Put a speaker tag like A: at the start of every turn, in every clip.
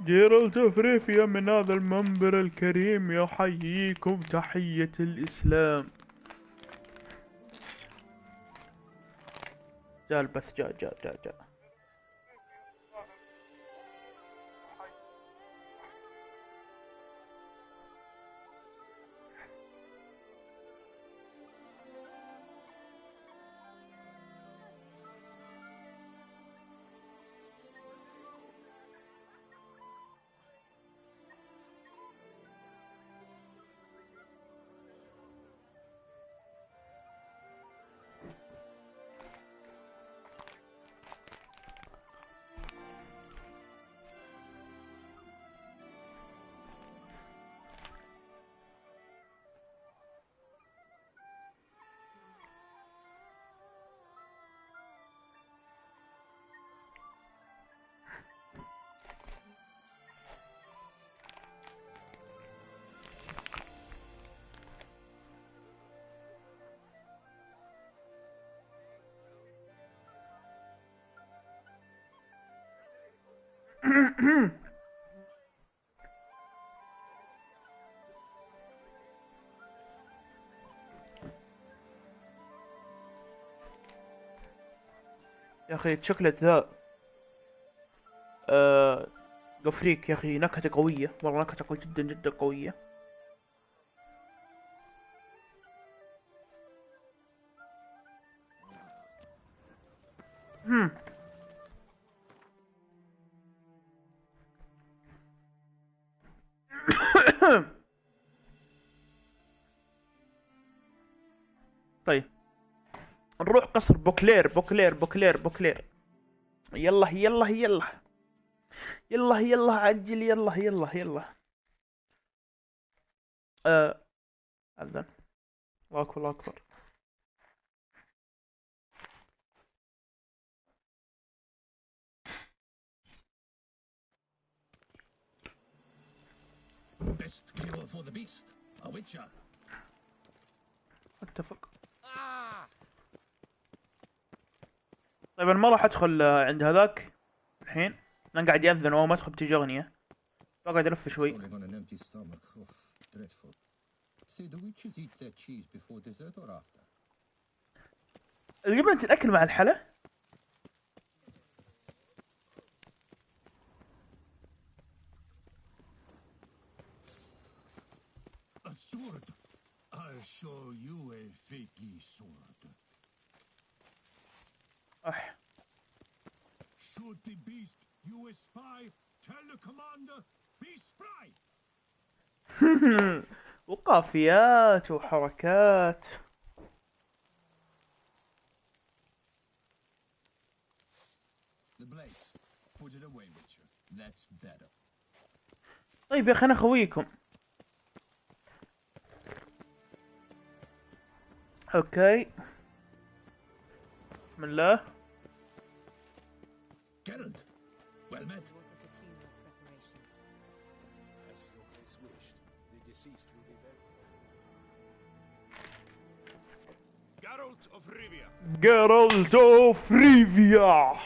A: جيرالت في ريفيا من هذا المنبر الكريم يحييكم تحية الإسلام. جاء البث، جاء. يا اخي الشوكلت ذا قفريك يا اخي، نكهته قوية والله، نكهته قوية جدا قوية. طيب نروح قصر بوكلير. يلا عجل، يلا. أذن. الله أكبر.
B: Best cure for the beast, a witcher.
A: اتفق. طيب انا ما راح ادخل عند هذاك الحين، انا قاعد يأذن وما ادخل بتجي اغنية، بقعد الف شوي. الجبنة تتأكل مع الحلا؟
B: A sword. I'll show you a fakey sword. Shoot the beast, you a spy. Tell the commander, be spry.
A: وقافيات وحركات.
B: The blaze. Put it away, Witcher. That's better.
A: طيب يا اخي انا خويكم. اوكي. بسم الله.
B: Geralt, well met.
C: As your grace wished, the deceased will be buried.
A: جيرالت اوف ريفيا.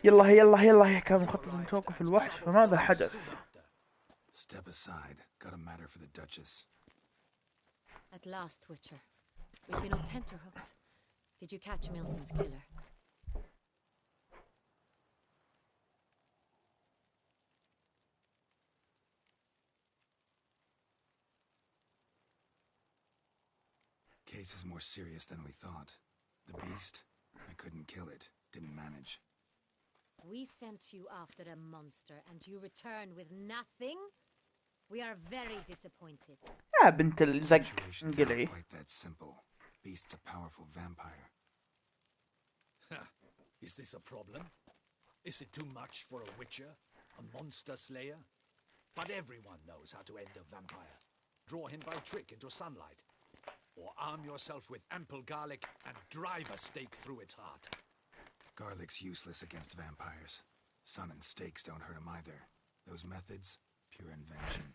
A: يلا كان مخطط ان توقف الوحش، فماذا حدث؟
C: Step aside. Got a matter for the Duchess.
D: At last, Witcher. We've been on tenterhooks. Did you catch Milton's killer?
C: Case is more serious than we thought. The beast, I couldn't kill it. Didn't manage.
D: We sent you after a monster and you return with nothing? We are very disappointed.
A: يا بنت الزق انقلعي.
C: Quite that simple. Beast's a powerful vampire.
B: Is this a problem? Is it too much for a witcher? A monster slayer? But everyone knows how to end a vampire. Draw him by trick into sunlight. Or arm yourself with ample garlic and drive a stake through its heart.
C: Garlic's useless against vampires. Sun and stakes don't hurt him either. Those methods, pure invention.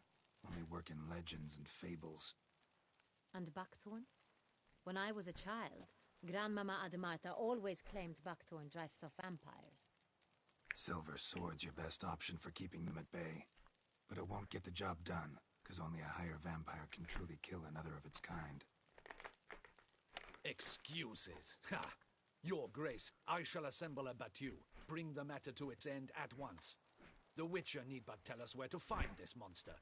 C: Only work in legends and fables.
D: And buckthorn? When I was a child, Grandmama Ademarta always claimed buckthorn drives off vampires.
C: Silver sword's your best option for keeping them at bay. But it won't get the job done, because only a higher vampire can truly kill another of its kind.
B: Excuses. Ha! Your Grace, I shall assemble a battue. Bring the matter to its end at once. The Witcher need but tell us where to find this monster.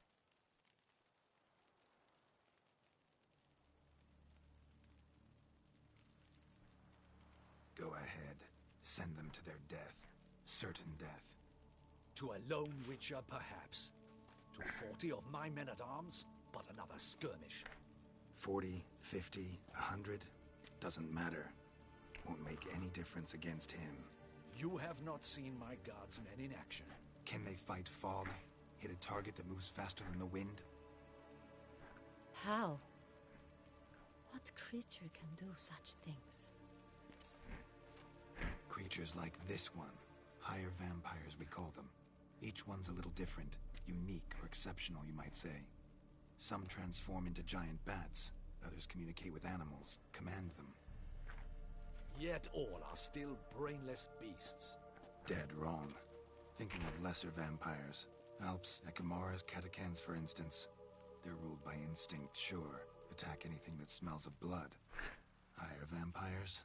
C: Go ahead. Send them to their death. Certain death.
B: To a lone Witcher, perhaps. To 40 of my men-at-arms, but another skirmish.
C: 40, 50, 100? Doesn't matter. Won't make any difference against him.
B: You have not seen my guardsmen in action.
C: Can they fight fog? Hit a target that moves faster than the wind?
D: How? What creature can do such things?
C: Creatures like this one. Higher vampires, we call them. Each one's a little different. Unique or exceptional, you might say. Some transform into giant bats. Others communicate with animals, command them.
B: Yet all are still brainless beasts.
C: Dead wrong. Thinking of lesser vampires. Alps, Ekamaras, Catacans, for instance. They're ruled by instinct, sure. Attack anything that smells of blood. Higher vampires?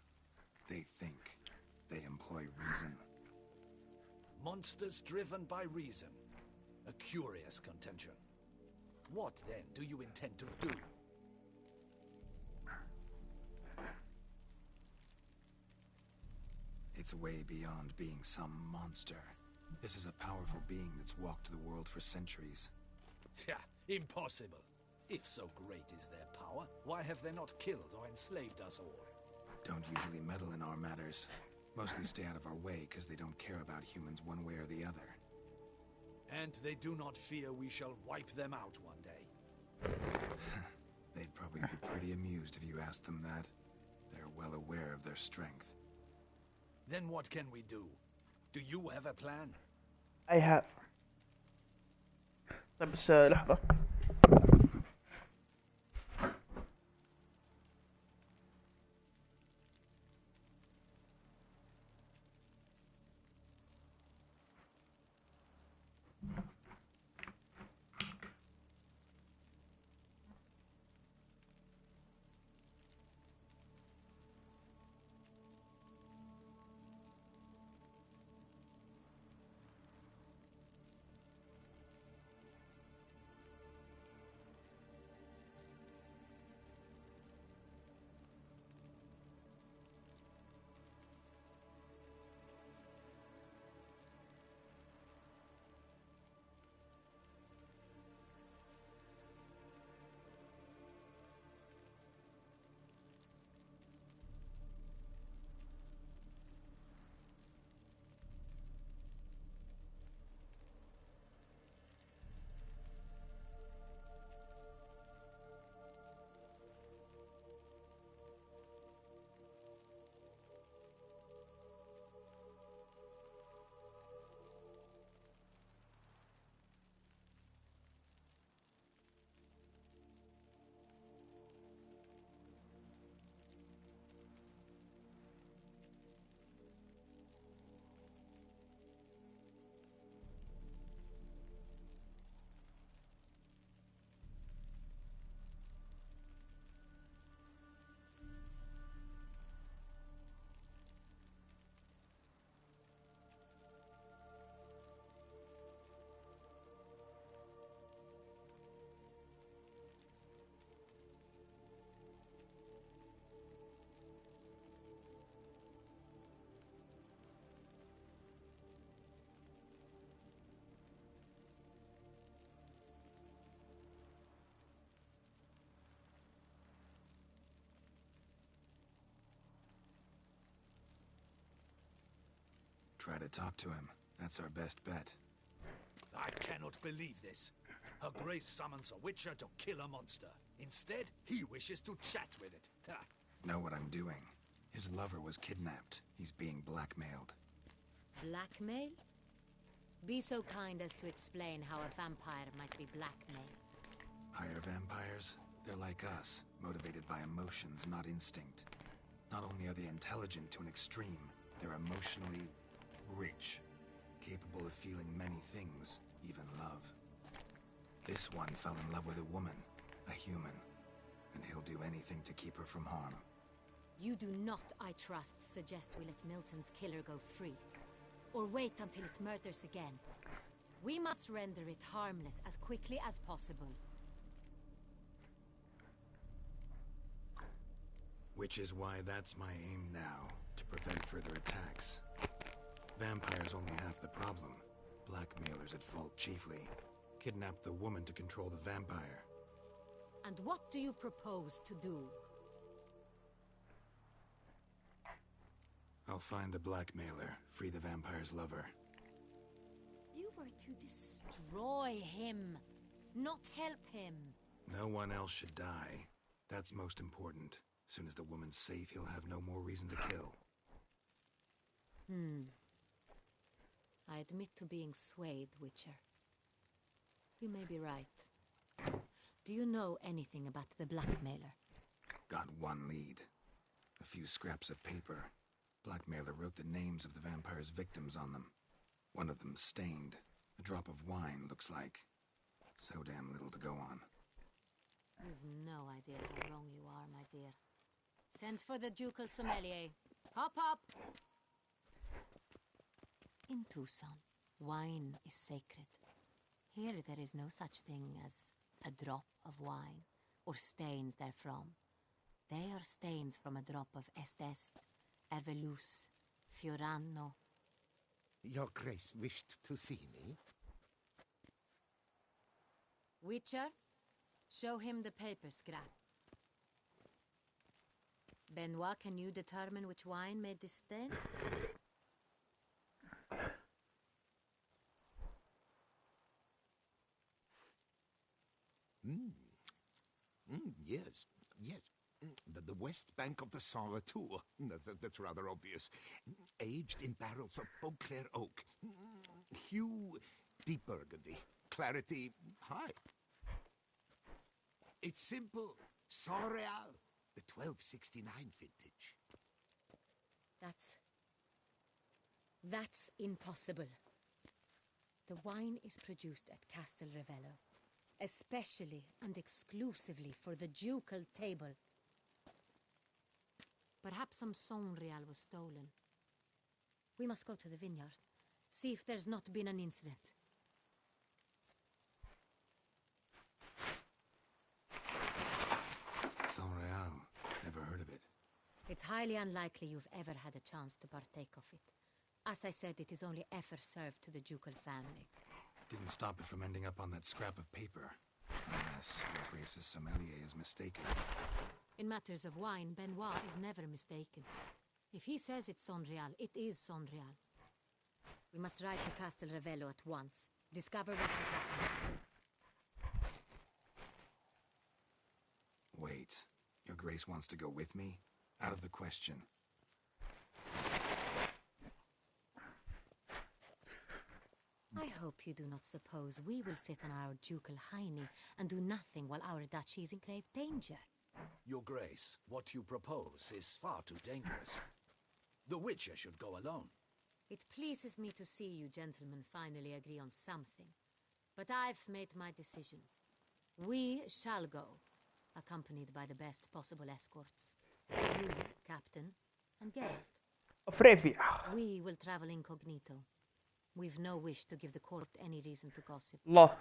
C: They think. They employ reason.
B: Monsters driven by reason. A curious contention. What, then, do you intend to do?
C: It's way beyond being some monster. This is a powerful being that's walked the world for centuries.
B: Tja, impossible. If so great is their power, why have they not killed or enslaved us all?
C: Don't usually meddle in our matters. Mostly stay out of our way because they don't care about humans one way or the other.
B: And they do not fear we shall wipe them out one day.
C: They'd probably be pretty amused if you asked them that. They're well aware of their strength.
B: Then what can we do? Do you have a plan?
A: I have. طيب بس لحظة.
C: Try to talk to him. That's our best bet.
B: I cannot believe this. Her Grace summons a Witcher to kill a monster. Instead, he wishes to chat with it. Ha.
C: Know what I'm doing. His lover was kidnapped. He's being blackmailed.
D: Blackmail? Be so kind as to explain how a vampire might be blackmailed.
C: Higher vampires? They're like us, motivated by emotions, not instinct. Not only are they intelligent to an extreme, they're emotionally rich. capable of feeling many things, even love. This one fell in love with a woman, a human, and he'll do anything to keep her from harm.
D: You do not, I trust, suggest we let Milton's killer go free. Or wait until it murders again. We must render it harmless as quickly as possible.
C: Which is why that's my aim now, to prevent further attacks. Vampires only half the problem. Blackmailers at fault chiefly. Kidnap the woman to control the vampire.
D: And what do you propose to do?
C: I'll find the blackmailer, free the vampire's lover.
D: You were to destroy him, not help him.
C: No one else should die. That's most important. As soon as the woman's safe, he'll have no more reason to kill.
D: I admit to being swayed, Witcher. You may be right. Do you know anything about the blackmailer?
C: Got one lead. A few scraps of paper. Blackmailer wrote the names of the vampire's victims on them. One of them stained. A drop of wine, looks like. So damn little to go on.
D: You've no idea how wrong you are, my dear. Send for the ducal sommelier. Hop, hop! In Tucson, wine is sacred. Here there is no such thing as a drop of wine, or stains therefrom. They are stains from a drop of Est, Ervelus, Fiorano.
E: Your Grace wished to see me?
D: Witcher, show him the paper scrap. Benoit, can you determine which wine made this stain?
E: Yes, yes. The west bank of the Saint Latour. That's rather obvious. Aged in barrels of Beauclair oak. Hue, deep burgundy. Clarity, high. It's simple. Saint Real, the 1269 vintage.
D: That's impossible. The wine is produced at Castel Revello, especially and exclusively for the ducal table. Perhaps some Saint Real was stolen. We must go to the vineyard, see if there's not been an incident.
C: Saint Real. Never heard of it.
D: It's highly unlikely you've ever had a chance to partake of it. As I said, it is only ever served to the ducal family.
C: Didn't stop it from ending up on that scrap of paper. Unless Your Grace's sommelier is mistaken.
D: In matters of wine, Benoit is never mistaken. If he says it's Saint Real, it is Saint Real. We must ride to Castel Revello at once. Discover what has happened.
C: Wait. Your Grace wants to go with me? Out of the question.
D: I hope you do not suppose we will sit on our ducal hiney and do nothing while our duchy is in grave danger.
B: Your Grace, what you propose is far too dangerous. The Witcher should go alone.
D: It pleases me to see you gentlemen finally agree on something. But I've made my decision. We shall go, accompanied by the best possible escorts. You, Captain, and Geralt.
A: ريفيا.
D: We will travel incognito. We've no wish to give the court any reason to gossip.
A: الله.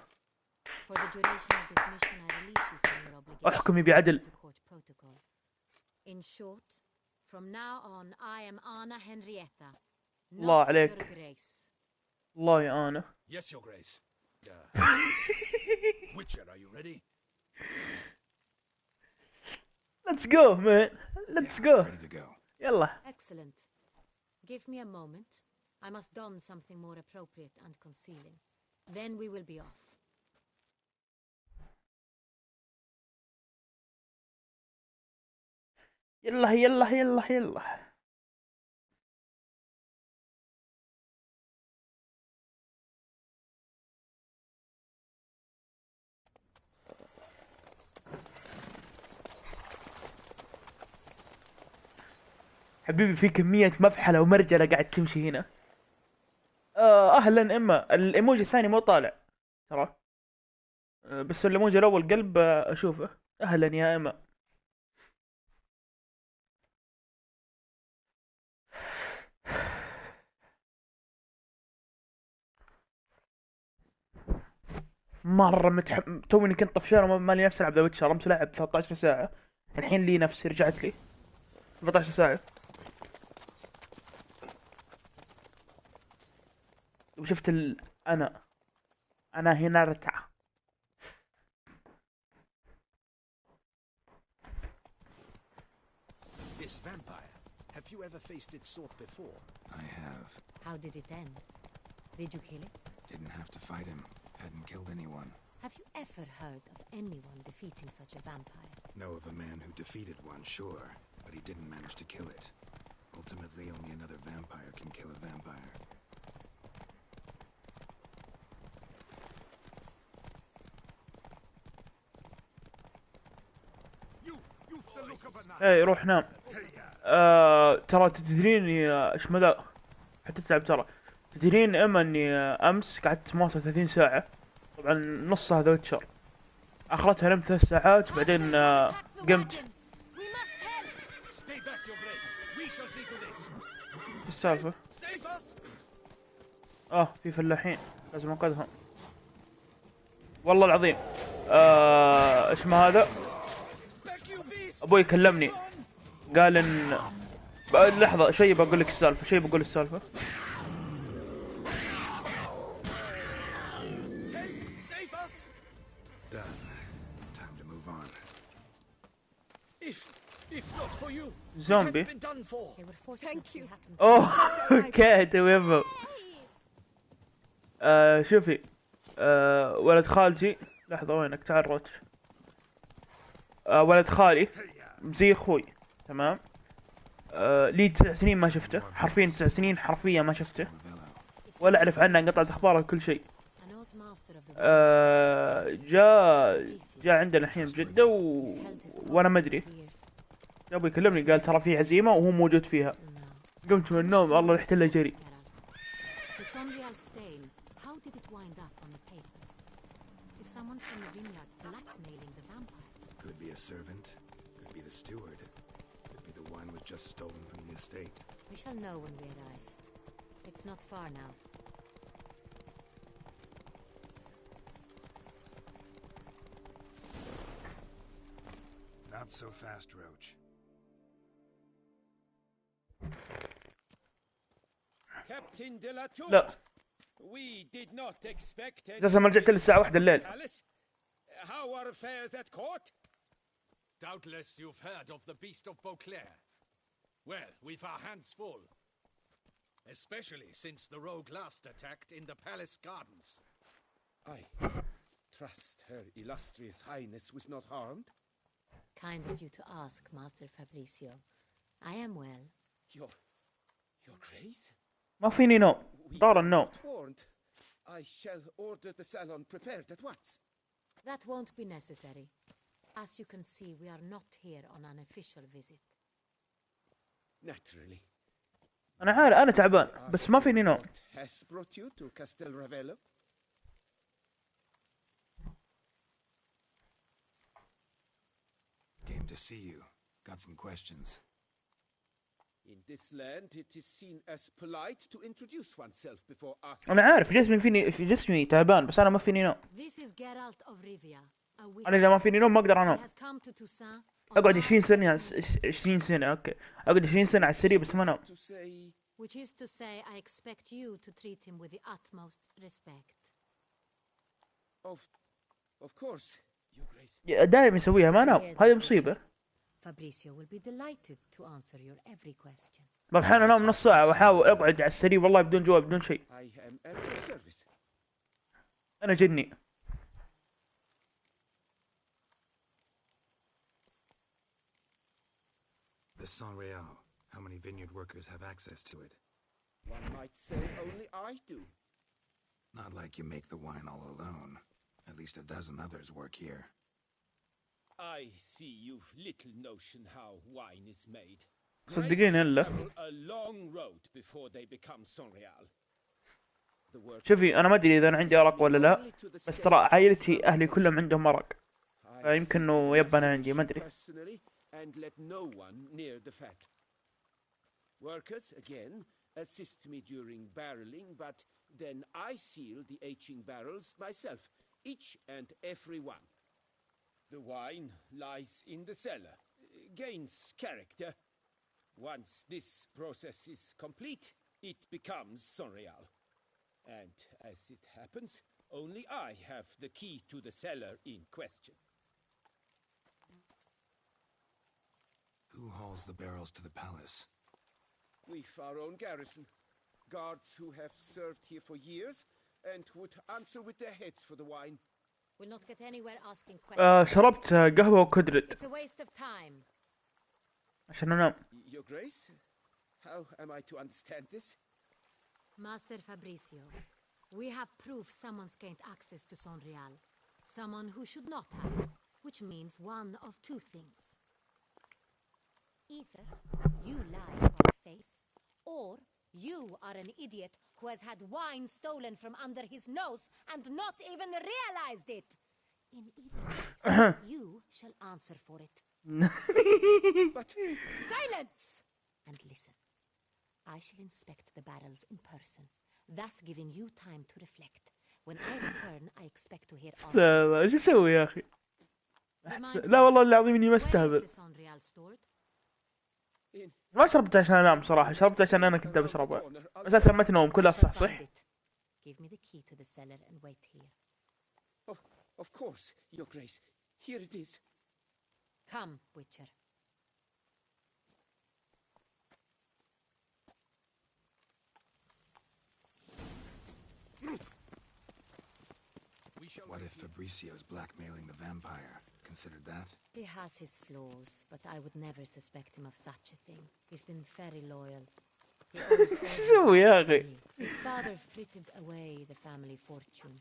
D: For the duration of this mission, I release you from your
A: احكمي
D: obligation
A: بعدل.
D: to court protocol. In short, from now on, I am Anna Henrietta,
A: الله
D: not
A: عليك.
D: your grace.
A: الله يا أنا.
B: Yes, Your Grace. Witcher, are you ready?
A: Let's go, man. Let's go.
C: Ready to go.
A: يلا.
D: Excellent. Give me a moment. I must don something more appropriate and concealing. Then we will be off.
A: يلا يلا يلا يلا. حبيبي في كمية مفحلة ومرجلة قاعد تمشي هنا. اهلا اما الايموجي الثاني مو طالع ترى. بس الايموجي الاول قلب اشوفه. اهلا يا اما. مرة توني كنت طفشان وما لي نفسي العب ذا ويتشر، امس لعب 13 ساعة، الحين لي نفسي رجعت لي 14 ساعة. وشفت انا هنا رتع.
B: This vampire, have you ever faced its sort before?
C: I have.
D: How did it end? Did you kill it?
C: Didn't have to fight him. Hadn't killed anyone.
D: Have you ever heard of anyone defeating such a vampire?
C: Know of a man who defeated one, sure, but he didn't manage to kill it. Ultimately, only another vampire can kill a vampire.
E: You've the look of a knight.
A: اي روح نام. ترى تدرين ايش مدى حتى تلعب ترى. تدرين اما اني امس قعدت مواصل 30 ساعة، طبعا نصها ذا ويتشر، اخرتها نمت 3 ساعات بعدين قمت.
B: Stay back, your grace. We shall see to this.
A: ايش السالفة؟
B: Save us!
A: في فلاحين لازم انقذهم. والله العظيم ايش ما هذا،
B: Back you beast!
A: ابوي كلمني قال ان لحظة شيء بقول لك السالفة، شيء بقول السالفة.
B: Help! Save us!
C: Done. Time to move on.
B: If not for you, it
A: زومبي.
B: has been done for.
D: They were fortunately happened.
A: اوه اوكي تمام. شوفي ولد خالتي، لحظة وينك تعال روتش. ولد خالي زي اخوي تمام. لي 9 سنين ما شفته، حرفيا 9 سنين حرفيا ما شفته ولا اعرف عنه، انقطعت اخباره كل شيء. جاء عندنا الحين بجدة وانا ما ادري، ابوي يكلمني قال ترى في عزيمة وهو موجود فيها. قمت من النوم والله رحت له جري.
C: Could be a servant, could be the steward, could be the wine was just stolen from the estate.
D: We shall know when we arrive. It's not far now.
C: Not so fast, Roach.
B: Captain de la Tour.
A: لا
B: We did not expect any
A: لازم رجعت للساعة 1 الليل.
B: palace. How are affairs at court? Doubtless you've heard of the beast of Beauclair. Well, we've our hands full. Especially since the rogue last attacked in the palace gardens.
F: I trust Her Illustrious Highness was not harmed.
D: Kind of you to ask, Master Fabricio. I am well.
F: Your Grace?
A: ما فيني نوم، طار النوم.
F: Warned. I shall order the salon prepared at once.
D: That won't be necessary. As you can see, we are not here on an official visit.
F: Naturally.
A: انا عارف انا تعبان بس ما فيني نوم.
F: What has brought you to Castel Ravello?
C: Came to see you. Got some questions.
F: In this land, it is seen as polite to introduce oneself before asking.
A: انا عارف في جسمي تعبان بس انا ما فيني نوم.
D: This is Geralt of Rivia, a witch.
A: انا اذا ما فيني نوم ما اقدر
D: He
A: انام.
D: has come to Toussaint on
A: اقعد
D: our
A: 20 سنة
D: 20
A: 20 سنة اوكي، اقعد 20 سنة على السرير بس ما انام.
F: To say,
D: Which is to say, I expect you to treat him with the utmost respect.
F: of course, Your Grace.
A: دائما يسويها ما انام، هذه مصيبة.
D: Fabricio will be delighted to answer your every question.
A: بعض الأحيان انام نص ساعة واحاول اقعد على السرير والله بدون جواب بدون شيء.
F: I am at your service.
A: انا جني.
C: The San Real. How many vineyard workers have access to it?
F: One might say only I do.
C: Not like you make the wine all alone. At least a dozen others work here.
F: I see you've little notion how wine is made.
A: صدقيني
F: Grapes
A: إلا.
F: travel a long road before they become Sonreal. The workers
A: شوفي انا ما ادري اذا انا عندي ارق ولا لا،
F: only to the
A: بس ترى عائلتي اهلي
F: skeleton
A: كلهم عندهم ارق.
F: I
A: يمكن انه
F: seek
A: يب انا عندي ما
F: isolation
A: ادري.
F: personally and let no one near the fat. Workers again assist me during barreling, but then I seal the aging barrels myself, each and every one. The wine lies in the cellar, gains character. Once this process is complete, it becomes Sonreal. And as it happens, only I have the key to the cellar in question.
C: Who hauls the barrels to the palace?
F: We've our own garrison, guards who have served here for years and would answer with their heads for the wine.
D: We'll not get anywhere asking questions.
A: شربت قهوة وكدرت
D: It's a waste of time.
A: عشان انام.
F: Your Grace, how am I to understand this?
D: Master Fabricio, we have proof someone's gained access to Sonreal. Someone who should not have, which means one of two things. Either you lie about face, or you are an idiot who has had wine stolen from under his nose and not even realized it. In either case, you shall answer for it.
F: But
D: Silence! And listen. I shall inspect the barrels in person, thus giving you time to reflect. When I return, I expect to hear
A: لا
D: answers.
A: لا ايش اسوي يا اخي؟
D: Remind
A: لا
D: me,
A: والله العظيم اني ما
D: where is
A: استهبل.
D: the Sonreal stored?
F: in
A: ما شربت عشان انام صراحة، شربت عشان انا كنت بشربها. اساسا ما تنوم
D: I
A: كلها
D: shall
A: صح
D: find
A: صح.
D: it. Give me the key to the cellar and wait here.
F: of course, Your Grace. Here it is.
D: Come, Witcher.
B: We shall
C: What
B: wait
C: if
B: here.
C: Fabricio's blackmailing the vampire? Considered that?
D: He has his flaws, but I would never suspect him of such a thing. He's been very loyal. He owes all he
A: شو يا
D: has to
A: أخي؟
D: me. His father frittered away the family fortune.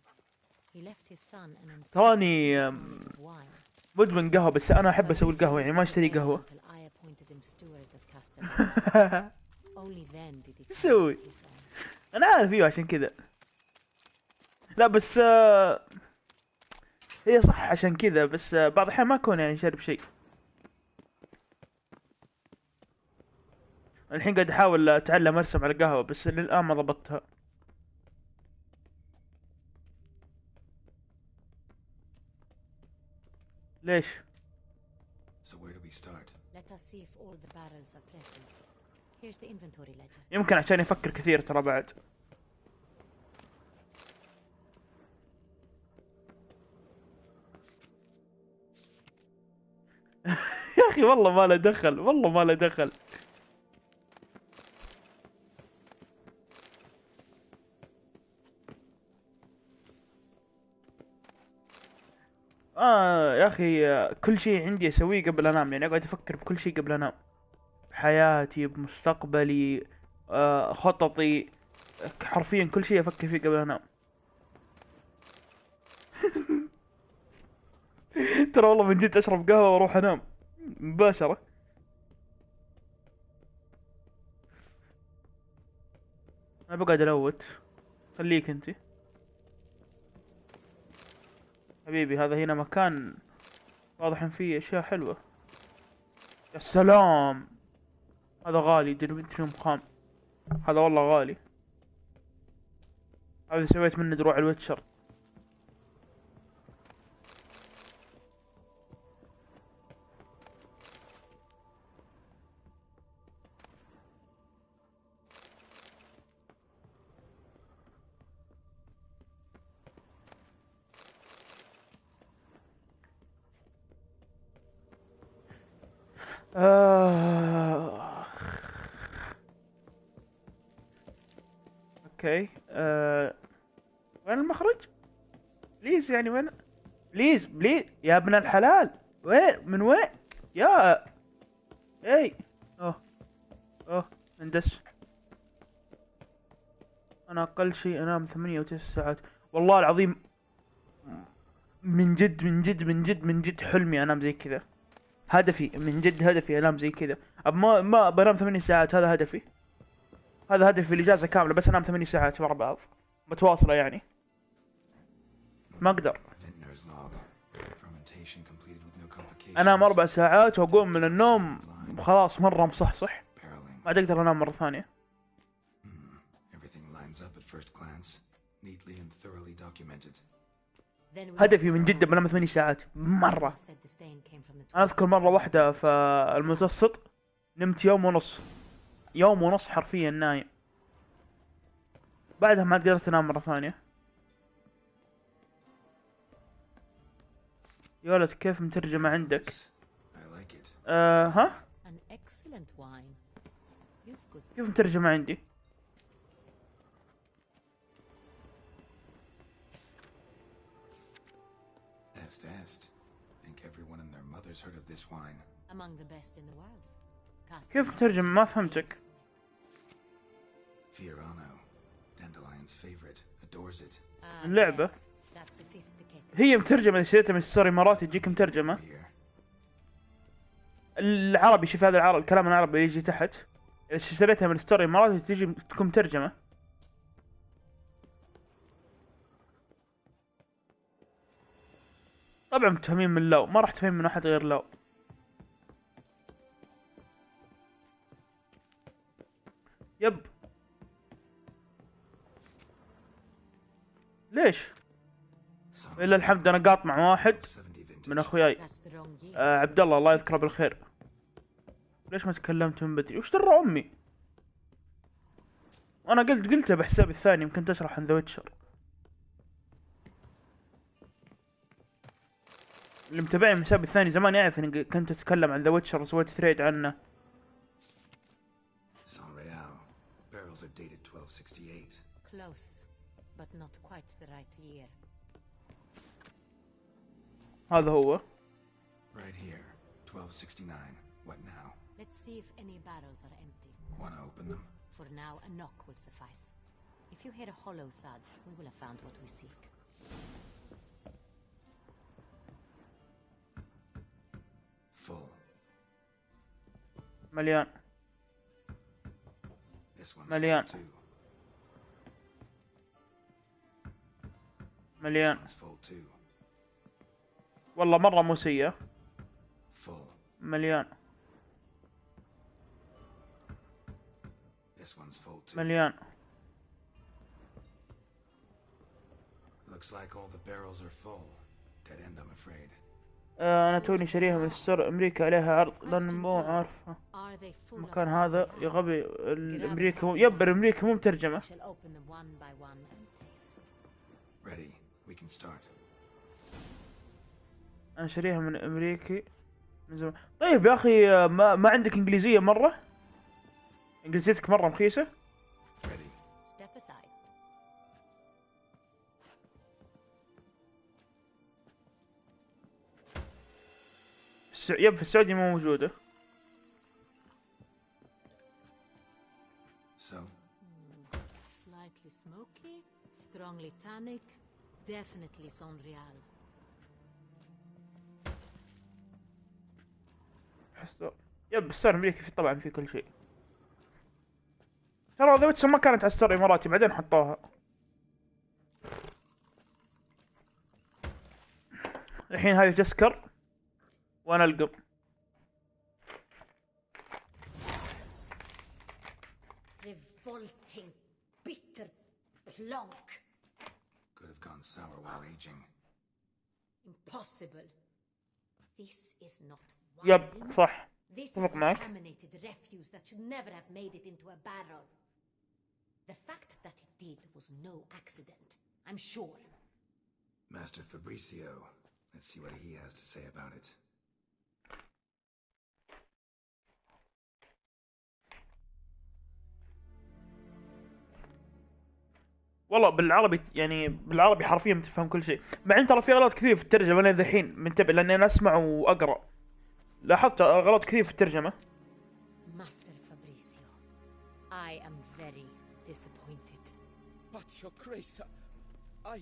D: He left his son an
A: تراني
D: knowledge of wine.
A: مدمن قهوة، بس انا احب اسوي
D: Fabricio
A: القهوة يعني ما
D: lived
A: اشتري
D: as a
A: قهوة.
D: until I appointed him steward of Castle. Only then did he come
A: شوي.
D: into his own.
A: انا عارف ايوه عشان كذا. لا بس هي صح عشان كذا، بس بعض الأحيان ما أكون يعني شارب شيء. الحين قاعد أحاول أتعلم أرسم على القهوة، بس للآن ما ضبطتها. ليش؟
C: So where do we start?
D: Let us see if all the barrels are present. Here's the inventory ledger.
A: يمكن عشان يفكر كثير ترى بعد. يا أخي والله ما له دخل، والله ما له دخل. يا أخي كل شيء عندي أسويه قبل أنام، يعني أقعد أفكر بكل شيء قبل أنام، بحياتي بمستقبلي خططي، حرفيا كل شيء أفكر فيه قبل أنام. ترى والله من جد أشرب قهوة وأروح أنام مباشرة. أنا بقعد ألوت، خليك أنتي حبيبي. هذا هنا مكان واضح إن فيه أشياء حلوة. يا سلام، هذا غالي، دلومتريوم خام، هذا والله غالي. هذا سويت منه دروع الويتشر. اوكي وين المخرج؟ بليز يعني وين؟ بليز بليز يا ابن الحلال، وين من وين؟ يا اي اوه اندس. انا اقل شيء انام 8 و9 ساعات والله العظيم. من جد من جد من جد من جد حلمي انام زي كذا. هدفي من جد، هدفي انام زي كذا. ما بنام 8 ساعات، هذا هدفي. هذا هدفي الاجازه كامله، بس انام 8 ساعات ورا بعض. متواصلة يعني، ما أقدر
C: Vintner's log. Fermentation completed with no complications.
A: أنام 4 ساعات وأقوم من النوم خلاص مرة مصحصح،
C: Barreling.
A: ما عاد أقدر أنام مرة ثانية.
C: Everything lines up at first glance, neatly and thoroughly documented.
A: هدفي من جدة بنام 8 ساعات مرة. أنا أذكر مرة واحدة في المتوسط نمت يوم ونص، يوم ونص حرفيا نايم، بعدها ما قدرت أنام مرة ثانية. يا ولد كيف مترجمة عندك؟
C: I like it.
A: ها؟
D: An excellent wine. You've good
A: كيف مترجمة عندي؟
C: Est. Think everyone and their mother's heard of this wine.
D: among the best in the world.
A: كيف مترجم؟ ما فهمتك.
C: Fiorano, Dandelion's favorite, adores it.
A: اللعبة هي مترجمة، اللي شريتها من ستوري مرات يجيك مترجمة
C: Here.
A: العربي. شوف هذا العربي، الكلام العربي اللي يجي تحت، إذا اشتريتها من ستوري مرات تجي تكون مترجمة. طبعا متفهمين من لو، ما راح تفهم من أحد غير لو. يب ليش؟ إلا الحمد أنا قاط مع واحد
C: 70 vintage.
A: من أخوياي، عبد الله الله يذكره بالخير. ليش ما تكلمت من بدري؟ وش درى أمي؟ وأنا قلتها بحسابي الثاني، يمكن تشرح عن ذا ويتشر. اللي متابعني من حسابي الثاني زمان يعرف اني كنت اتكلم عن ذا ويتشر وسويت ثريد عنه.
C: San Real. Barrels are dated 1268.
D: Close, but not quite the right year.
A: هذا هو.
C: Right here. 1269. What now?
D: Let's see if any barrels are empty.
C: Wanna open them?
D: For now, a knock will suffice. If you hear a hollow thud, we will have found what we seek.
C: Full.
A: مليان.
C: This one's
A: مليان.
C: full too.
A: مليان.
C: This one's full too.
A: والله مرة موسية.
C: Full.
A: مليان.
C: This one's full too.
A: مليان.
C: Looks like all the barrels are full. Dead end, I'm afraid.
A: أنا توني شاريها من ستور أمريكا، عليها عرض لأن مو عارفة
D: Are they full of
A: المكان هذا
D: sun?
A: يا غبي. الأمريكا يب الأمريكا مو مترجمة.
D: We shall open them one by one and taste.
C: Ready. We can start.
A: أنا شاريها من أمريكي من زمان. طيب يا أخي ما عندك إنجليزية مرة؟ إنجليزيتك مرة رخيصة؟
C: Ready.
D: Step aside.
A: يب في السعودية مو موجودة.
C: So,
D: Slightly smoky, strongly tannic, definitely San Real.
A: يب الستور الأمريكي في طبعا في كل شيء. ترى ذا ويتشر ما كانت على ستور إماراتي، بعدين حطوها. الحين هذه تسكر وأنا ألقم.
D: Revolting, bitter plonk.
C: could have gone sour while aging.
D: Impossible. This is not wine.
A: يب صح.
D: This is
A: اتفق معك.
D: contaminated refuse that should never have made it into a barrel. The fact that it did was no accident, I'm sure.
C: Master Fabricio. Let's see what he has to say about it.
A: والله بالعربي يعني بالعربي حرفيا تفهم كل شيء، مع ان ترى في اغلاط كثير في الترجمه. انا ذحين منتبه لاني انا اسمع واقرا، لاحظت اغلاط كثير في الترجمه.
D: Master Fabricio, I am very disappointed.
F: But, Your Grace, I...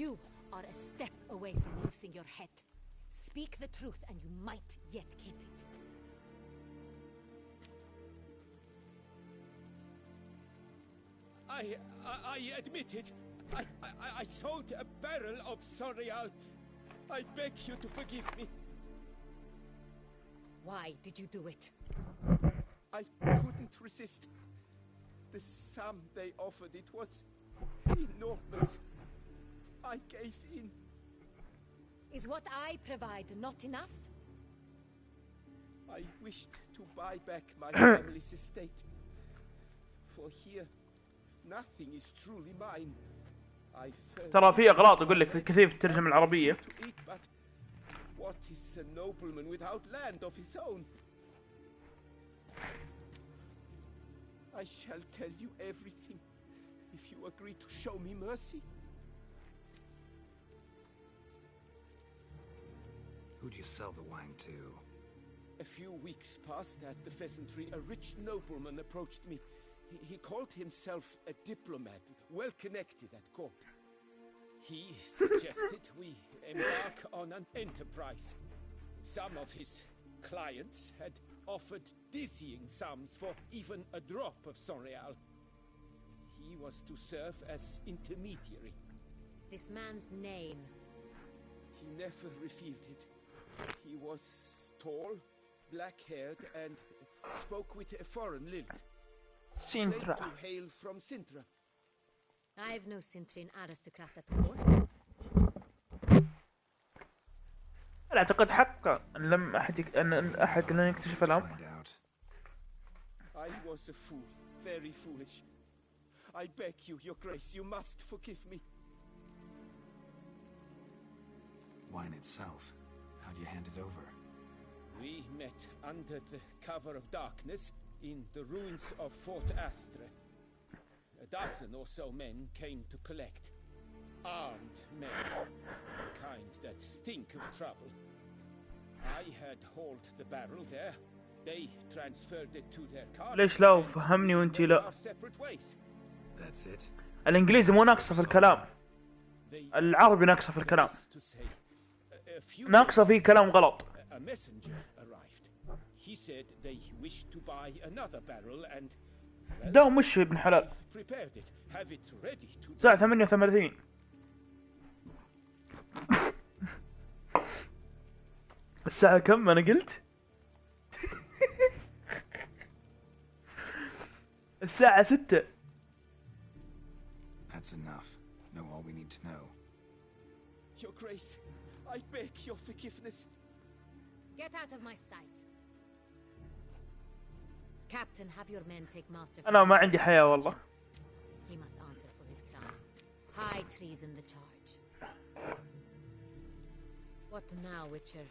D: You are a step away from losing your head. Speak the truth and you might yet keep it.
F: I admit it. I sold a barrel of Sorial. I beg you to forgive me.
D: Why did you do it?
F: I couldn't resist. The sum they offered, it was enormous. I gave in.
D: Is what I provide not enough?
F: I wished to buy back my family's estate. For here, nothing is truly mine. I
A: ترى في أغلاط يقول لك في كثير في الترجمة العربية.
F: to eat, but what is a nobleman without land of his own? I shall tell you everything if you agree to show me mercy.
C: Who'd you sell the wine to?
F: A few weeks past at the pheasantry, a rich nobleman approached me. He called himself a diplomat, well connected at court. He suggested we embark on an enterprise. Some of his clients had offered dizzying sums for even a drop of Sonreal. He was to serve as intermediary.
D: This man's name.
F: He never revealed it. He was tall, black-haired, and spoke with a foreign lilt. Claimed
A: Sintra.
F: to hail from Sintra.
D: I've no Cintrin aristocrat at court.
A: أعتقد حقا أن لم أحد لن يكتشف الأمر.
C: Find out.
F: I was a fool, very foolish. I beg you, Your Grace, you must forgive me.
C: Wine itself. How'd you hand it over?
F: We met under the cover of darkness in the ruins of Fort Astre. A dozen or so men came to collect. Armed men, the kind that stink of trouble. I had hauled the barrel there. They transferred it to their cart.
A: ليش لا
F: and
A: وفهمني
F: we
A: وانتي
F: went
A: لا؟
F: our separate ways.
C: That's it?
A: الإنجليزي مو ناقصة في الكلام،
F: They
A: العربي ناقصة في الكلام،
F: to say, a few
A: ناقصة في
F: days
A: كلام غلط.
F: a messenger arrived. He said they wished to buy another barrel and
A: داوم وش ابن حلال؟
F: they've prepared it. Have it ready to
A: الساعة 38. الساعة كم أنا قلت؟ الساعة 6.
C: That's enough. Know all we need to know.
F: Your Grace, I beg your forgiveness.
D: Get out of my sight. Captain, have your men take Master.
A: أنا ما عندي حياة والله.
D: He must answer for his crime. High treason the charge. What now, Witcher?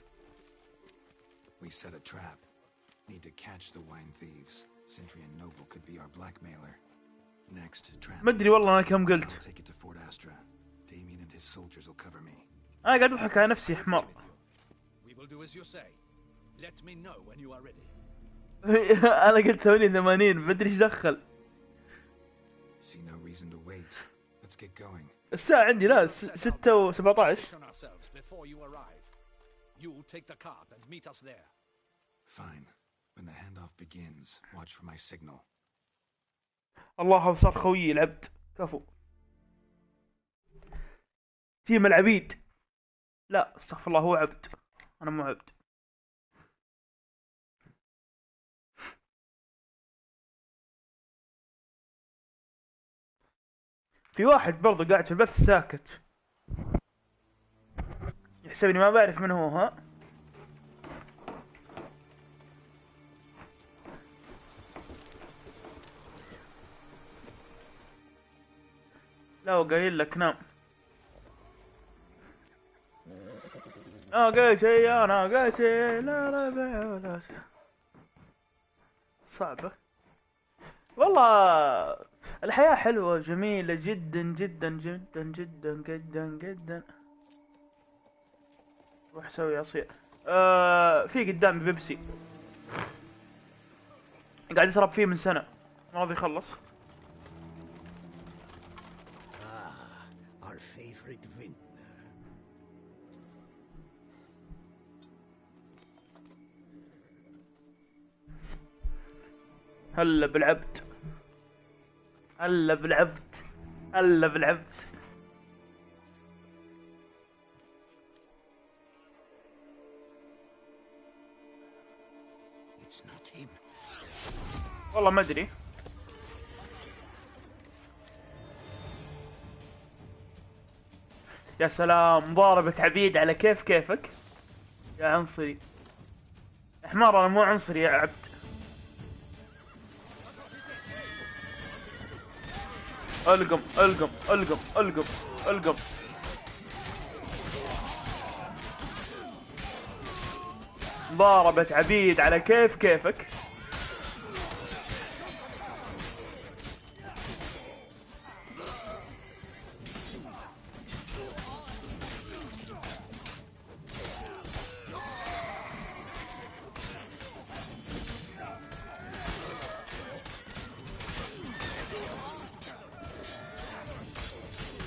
C: We set a trap. Need to catch the wine thieves. Sentry and Noble could be our blackmailer. Next,
A: ما أدري والله أنا كم قلت.
C: I'll take it to Fort Astra. Damien and his soldiers will cover me.
A: أنا قاعد أضحك على نفسي حمار.
B: We will do as you say. Let me know when you are ready.
A: أنا قلت 88 ما أدري إيش دخل.
C: See no reason to wait. Let's get going.
A: الساعة عندي لا 6 و17.
B: Position ourselves before you arrive. You take the cart and meet us there.
C: Fine. When the handoff begins, watch for my signal.
A: الله هذا صار خويي العبد كفو. تيم العبيد. لا استغفر الله هو عبد. أنا مو عبد. في واحد برضه قاعد في البث ساكت يحسبني ما بعرف من هو. ها لا قايل لك نام. انا قايتي لا لا صعبة والله. الحياة حلوة جميلة جدا جدا جدا جدا جدا جدا. روح سوي عصير. في قدامي بيبسي قاعد يسرب فيه من سنة ما راضي يخلص.
E: Our favorite vintner.
A: هلا بالعبد هلا بالعبد هلا بالعبد. والله ما ادري. يا سلام، مضاربة عبيد على كيفك يا عنصري. حمار، انا مو عنصري يا عبد. القم القم القم القم القم. مضاربة عبيد على كيفك.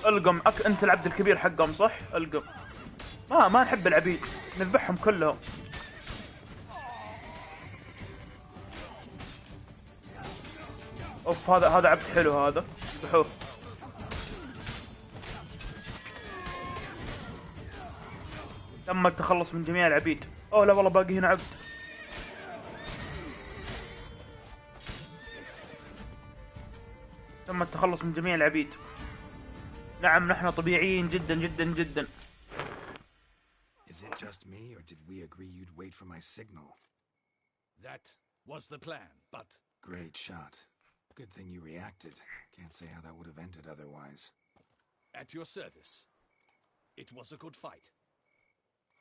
A: القم انت العبد الكبير حقهم صح؟ القم. ما نحب العبيد، نذبحهم كلهم. اوف، هذا عبد حلو هذا، ذبحوه. تم التخلص من جميع العبيد. اوه لا والله باقي هنا عبد. تم التخلص من جميع العبيد. نعم، نحن طبيعيين جدا جدا جدا.
C: Is it just me, or did we agree you'd wait for my signal?
B: That was the plan, but...
C: Great shot. Good thing you reacted. Can't say how that would have ended otherwise.
B: At your service. It was a good fight.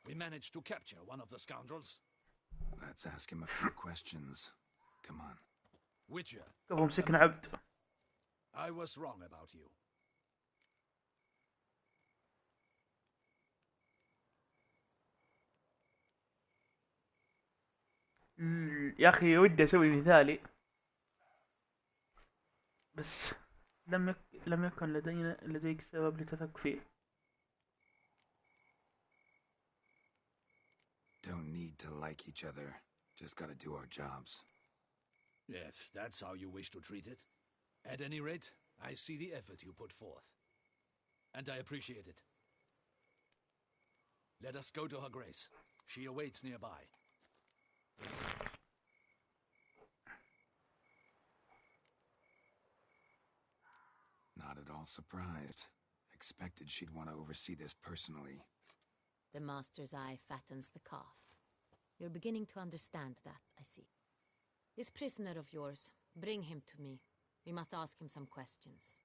B: We managed to capture one of the scoundrels.
C: Let's ask him a few questions. Come on.
B: Witcher.
A: قبل مسكنا عبد.
B: I was wrong about you.
A: يا اخي ودي اسوي مثالي، بس لم يكن لديك سبب لتثق فيه.
C: Don't need to like each other. Just gotta do our jobs.
B: If that's how you wish to treat it. At any rate, I see the effort you put forth. And I appreciate it. Let us go to her grace. She awaits nearby.
C: Not at all surprised. Expected she'd want to oversee this personally.
D: The master's eye fattens the calf. You're beginning to understand that, I see. This prisoner of yours, bring him to me. We must ask him some questions.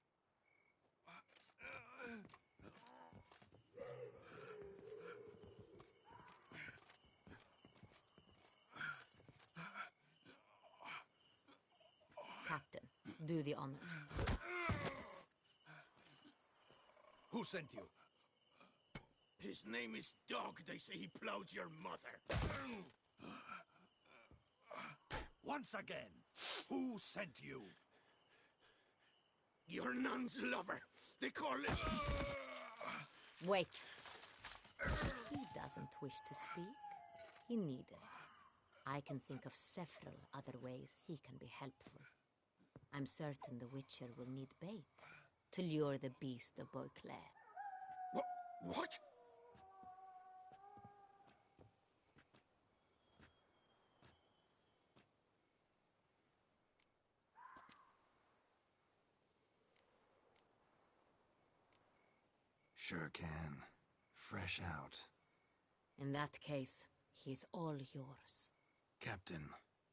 D: Captain, do the honors.
B: Who sent you?
F: His name is Dog. They say he plowed your mother.
B: Once again, who sent you?
F: Your nun's lover. They call it...
D: Wait. He doesn't wish to speak. He needn't. I can think of several other ways he can be helpful. I'm certain the Witcher will need bait to lure the beast of Beauclair.
F: What?
C: Sure can. Fresh out.
D: In that case, he's all yours.
C: Captain,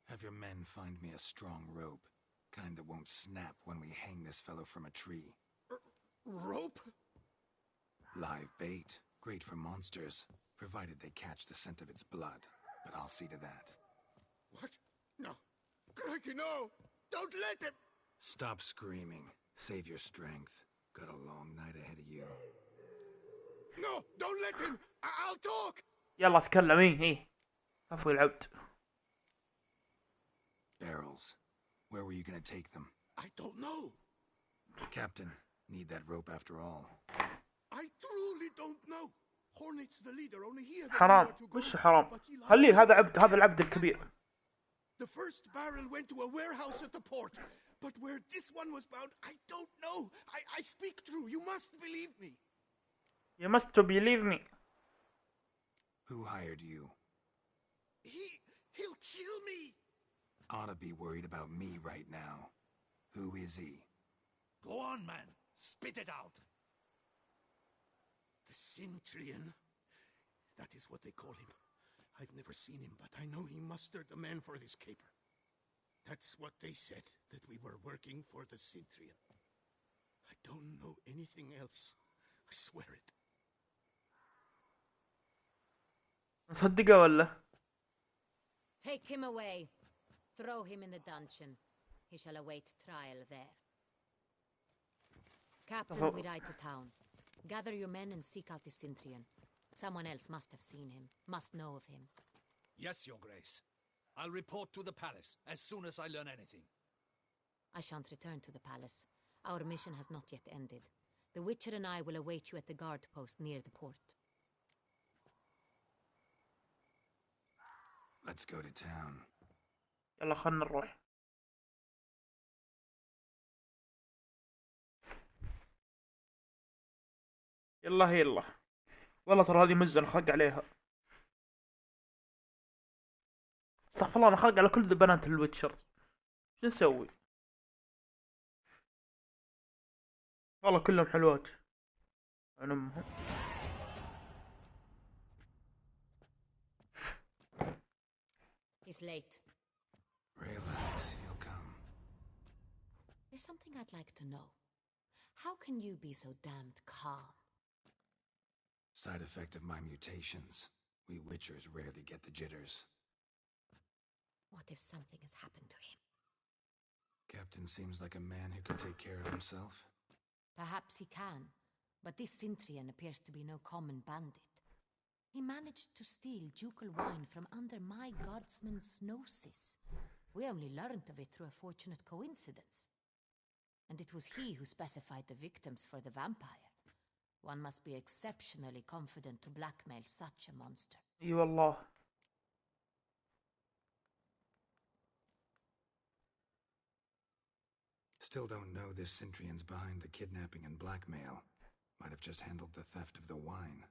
C: have your men find me a strong rope. Kind that won't snap when we hang this fellow from a tree.
F: Rope?
C: Live bait. Great for monsters, provided they catch the scent of its blood. But I'll see to that.
F: What? No. Crikey, no! Don't let him!
C: Stop screaming. Save your strength. Got a long night ahead of you.
F: No! Don't let him! I'll talk!
A: يلا تكلم. ايه عفوا العبد.
C: Barrels. Where were you gonna take them?
F: I don't know.
C: Captain, need that rope after all.
F: I truly don't know. Hornet's the leader, only he has
A: حرام. وش حرام؟ خليه، هذا عبد، هذا العبد الكبير.
F: The first barrel went to a warehouse at the port, but where this one was bound, I don't know. I speak true. You must believe me.
A: You must believe me.
C: Who hired you?
F: He'll kill me.
C: ought to be worried about me right now. Who is he?
B: Go on, man. Spit it out.
E: The Centurion. That is what they call him. I've never seen him, but I know he mustered the men for this caper. That's what they said, that we were working for the Centurion. I don't know anything else. I swear it.
A: نصدقه ولا؟
D: Take him away. Throw him in the dungeon. He shall await trial there. Captain, we ride to town. Gather your men and seek out the Centurion. Someone else must have seen him, must know of him.
B: Yes, Your Grace. I'll report to the palace as soon as I learn anything.
D: I shan't return to the palace. Our mission has not yet ended. The Witcher and I will await you at the guard post near the port.
C: Let's go to town.
A: يلا خلنا نروح. يلا والله ترى هذه مزة انا خلق عليها. استغفر الله، انا خلق على كل بنات الويتشر. شو نسوي؟ والله كلهم حلوات عن امهم.
D: He's late.
C: Relax, he'll come.
D: There's something I'd like to know. How can you be so damned calm?
C: Side effect of my mutations. We Witchers rarely get the jitters.
D: What if something has happened to him?
C: Captain seems like a man who can take care of himself.
D: Perhaps he can, but this Centurion appears to be no common bandit. He managed to steal ducal wine from under my guardsman's noses. We only learned of it through a fortunate coincidence. And it was he who specified the victims for the vampire. One must be exceptionally confident to blackmail such a monster.
A: اي والله.
C: Still don't know this Centurion's behind the kidnapping and blackmail. Might have just handled the theft of the wine.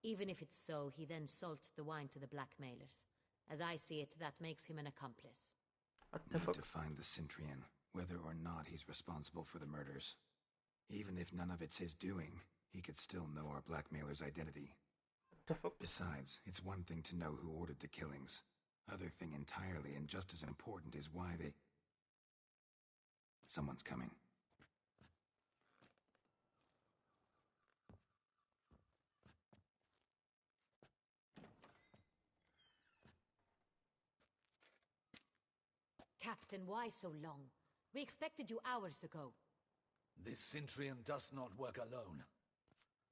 D: Even if it's so, he then sold the wine to the blackmailers. As I see it, that makes him an accomplice.
C: Need to find the Centurion, whether or not he's responsible for the murders. Even if none of it's his doing, he could still know our blackmailer's identity. Besides, it's one thing to know who ordered the killings. Other thing entirely, and just as important, is why they... Someone's coming.
D: Captain, why so long? We expected you hours ago.
B: This Centurion does not work alone.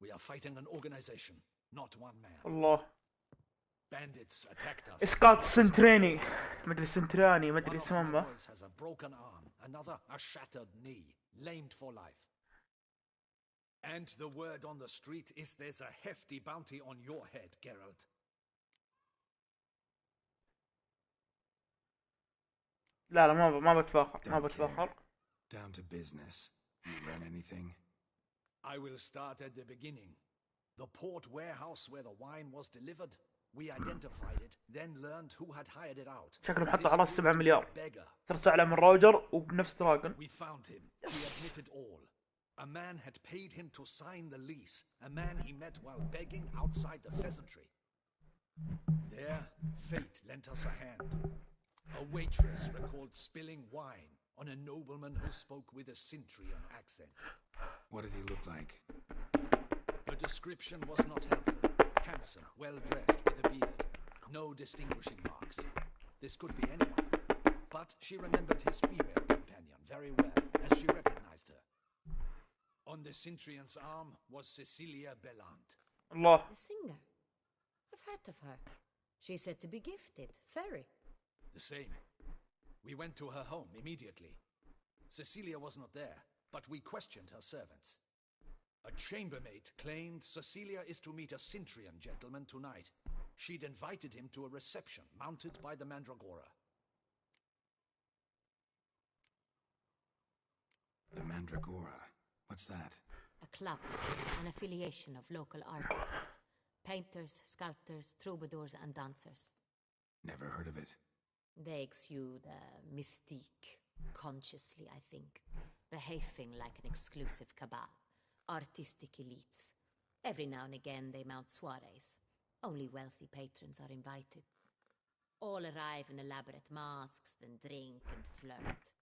B: We are fighting an organization, not one man.
A: الله.
B: Bandits attacked us.
A: اسقاط سنتريني. مدري سنتراني مدري
B: One of my
A: اسمه.
B: boys has a broken arm, another a shattered knee, lamed for life. And the word on the street is there's a hefty bounty on your head, Geralt.
A: لا ما بتفاخر ما
C: Don't
A: بتفاخر.
C: care. Down to business. You learn anything?
B: I will start at the beginning. The port warehouse where the wine was delivered. We identified it, then learned who had hired it out.
A: شكله محط
B: This
A: على
B: proved
A: 7
B: to be
A: مليار.
B: a beggar.
A: صرت اعلى من روجر وبنفس دراجون.
B: We found him. He admitted all. A man had paid him to sign the lease. A man he met while begging outside the pheasantry. There, fate lent us a hand. A waitress recalled spilling wine on a nobleman who spoke with a Centurion accent.
C: What did he look like?
B: Her description was not helpful. Handsome, well-dressed, with a beard. No distinguishing marks. This could be anyone. But she remembered his female companion very well, as she recognized her. On the Centurion's arm was Cecilia Bellant.
A: الله.
D: The singer. I've heard of her. She's said to be gifted. Fairy.
B: The same. We went to her home immediately. Cecilia was not there, but we questioned her servants. A chambermaid claimed Cecilia is to meet a Centurion gentleman tonight. She'd invited him to a reception mounted by the Mandragora.
C: The Mandragora. What's that?
D: A club, an affiliation of local artists. Painters, sculptors, troubadours and dancers.
C: Never heard of it.
D: They exude a mystique, consciously, I think, behaving like an exclusive cabal, artistic elites. Every now and again they mount soirees. Only wealthy patrons are invited. All arrive in elaborate masks, then drink and flirt.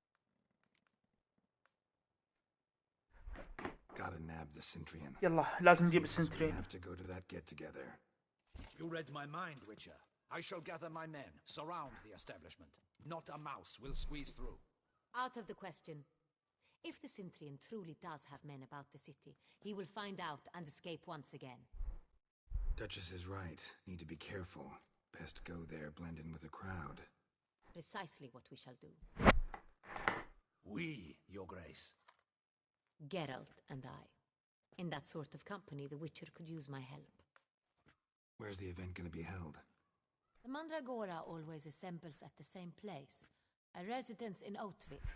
C: Gotta nab the Centurion.
A: يلا لازم نجيب
C: Seems we
A: السنترين.
C: have to go to that get-together.
B: You read my mind, Witcher. I shall gather my men, surround the establishment. Not a mouse will squeeze through.
D: Out of the question. If the Centurion truly does have men about the city, he will find out and escape once again.
C: Duchess is right. Need to be careful. Best go there, blend in with the crowd.
D: Precisely what we shall do.
B: We, Your Grace.
D: Geralt and I. In that sort of company, the Witcher could use my help.
C: Where's the event gonna be held?
D: The Mandragora always assembles at the same place, a residence in Oatville.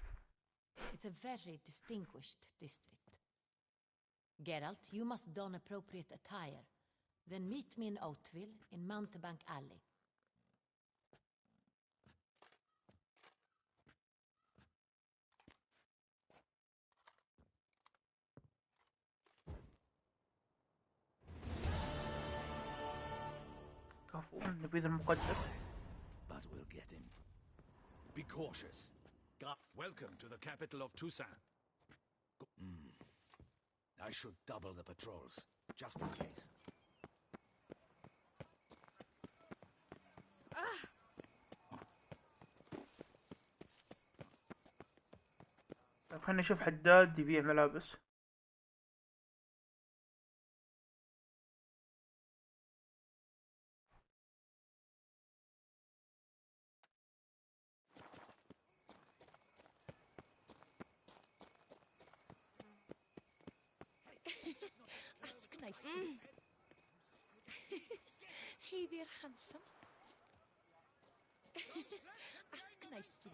D: It's a very distinguished district. Geralt, you must don appropriate attire. Then meet me in Oatville in Mountebank Alley.
A: كفو النبيذ المقدس.
B: But we'll get him. Be cautious. Welcome to the capital of Toussaint. I should double the patrols, just in case.
A: طيب خلينا نشوف حداد يبيع ملابس.
G: Ask nicely. Hey there, handsome. Ask nicely.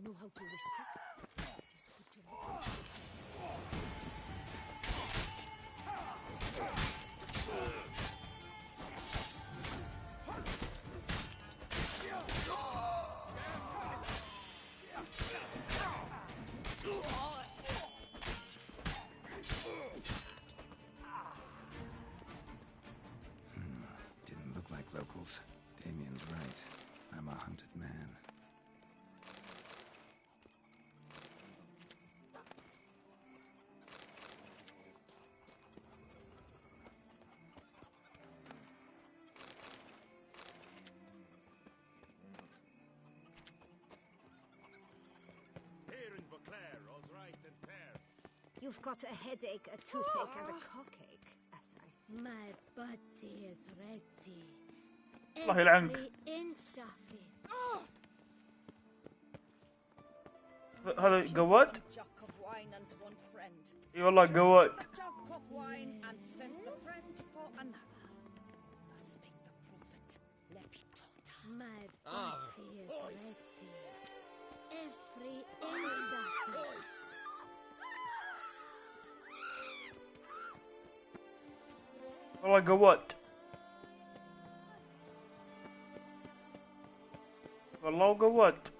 G: Know how to whistle? Just put your lip.
C: Didn't look like locals. Damien's right. I'm a hunted man.
B: Here in Beauclair, all's right and fair.
G: You've got a headache, a toothache, and a cockache, as I see.
H: My body is ready.
A: الله يلعنك.
H: Every inch of it.
A: هذا قواد؟
I: Jug of wine and one friend.
A: اي والله قواد.
I: A jug of wine and send the friend for another. Thus spake the prophet Lepitota.
H: My body is ready. Every inch of it.
A: والله قواد. والله قواد.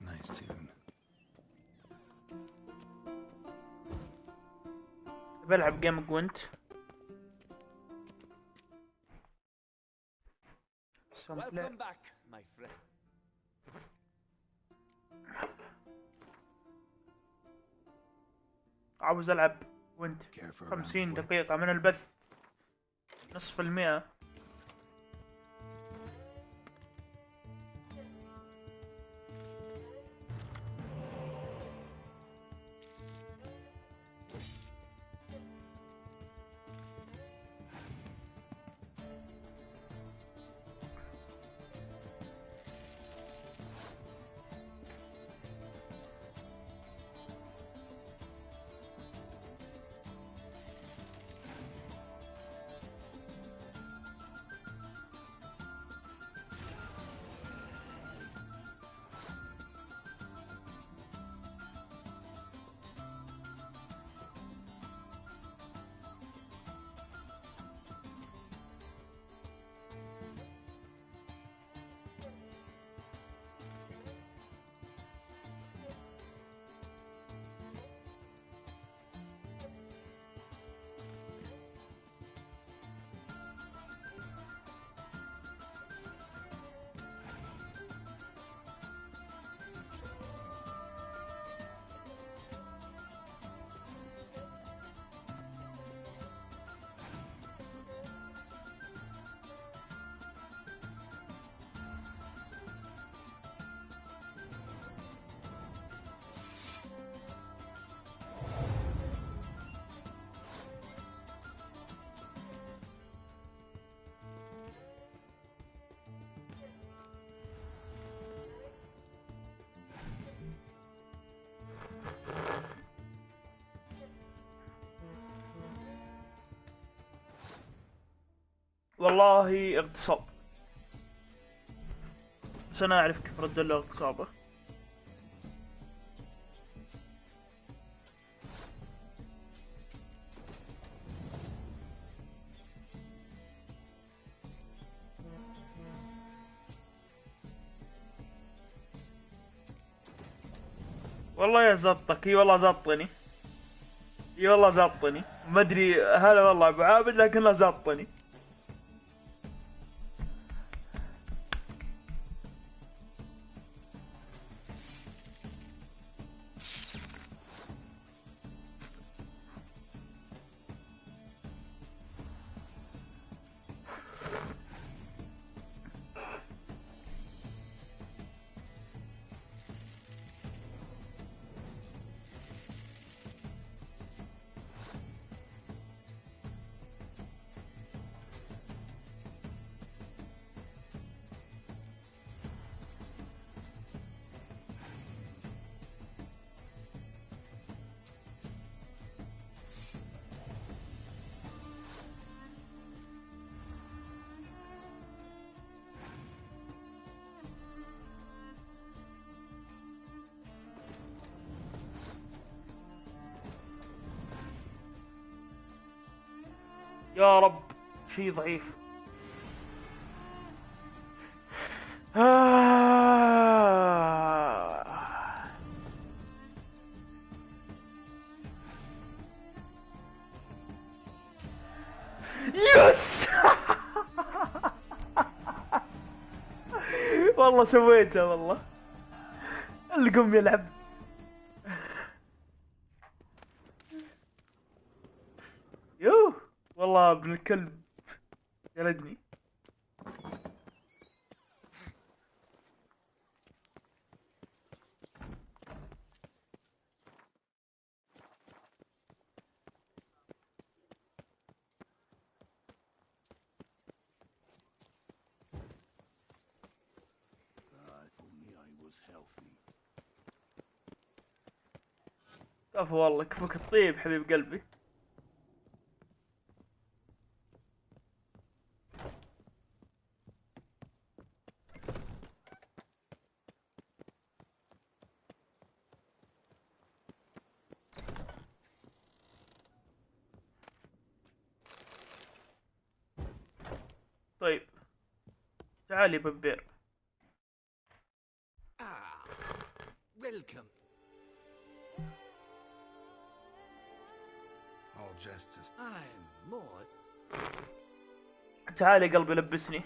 C: Nice tune.
A: بلعب جيم جوينت.
J: Welcome back, my friend.
A: عاوز العب وينت
C: Care for a round of
A: 50
C: what?
A: دقيقة من البث. نصف المئة. والله اغتصاب، بس انا اعرف كيف رد له اغتصابه. والله يا زطك، اي والله زطني، اي والله زطني، ما ادري هلا والله ابو عابد لكنه زطني. يا رب شي ضعيف. يس والله سويته والله، اللي قم يلعب. يوه والله ابن الكلب جلدني. كفو والله، كفوك الطيب حبيب قلبي. طيب تعالي ببير.
B: Welcome.
C: All justice.
B: I'm more.
A: تعالي قلبي لبسني.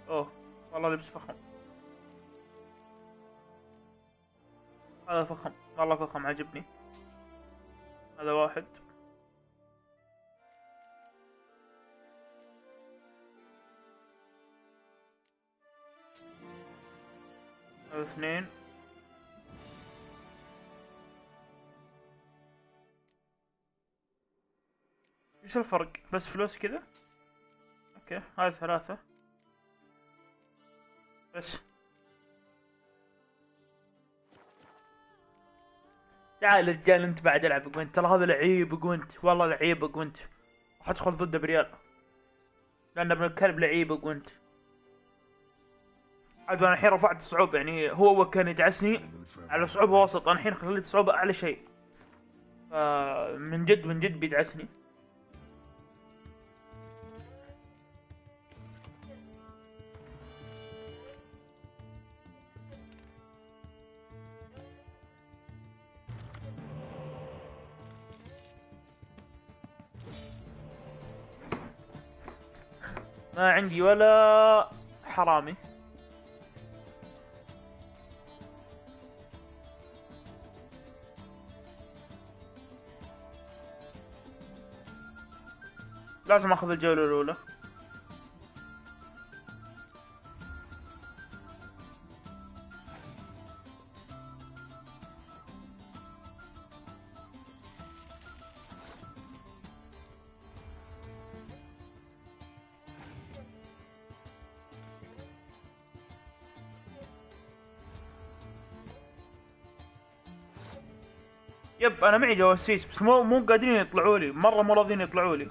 A: اوه والله لبس فخم، هذا فخم والله فخم، عجبني. هذا واحد، هذا اثنين، ايش الفرق؟ بس فلوس كذا. اوكي هذا ثلاثة بس. تعال رجال انت بعد العب بقوينت، ترى هذا لعيب بقوينت، والله لعيب بقوينت، حتدخل ضده بريال لان ابن الكلب لعيب بقوينت. عاد انا الحين رفعت الصعوبة، يعني هو كان يدعسني على صعوبة وسط، انا الحين خليت الصعوبة اعلى شيء، من جد من جد بيدعسني. ما عندي ولا حرامي. لازم اخذ الجولة الاولى. يب انا معي جواسيس بس مو قادرين يطلعوا لي، مره مو راضيين يطلعوا لي.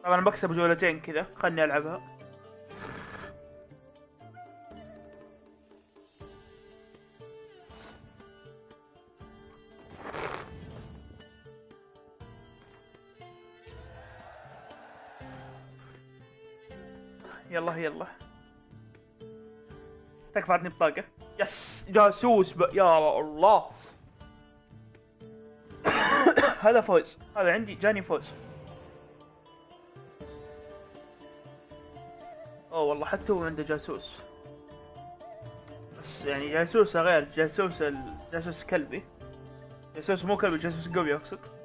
A: طبعا بكسب جولتين كذا، خلني العبها. يلا يلا تكفى عطني بطاقة. يس جاسوس يا الله. هذا فوز، هذا عندي جاني فوز. اوه والله حتى هو عنده جاسوس، بس يعني جاسوسه غير جاسوس كلبي. جاسوس مو كلبي، جاسوس قوي اقصد.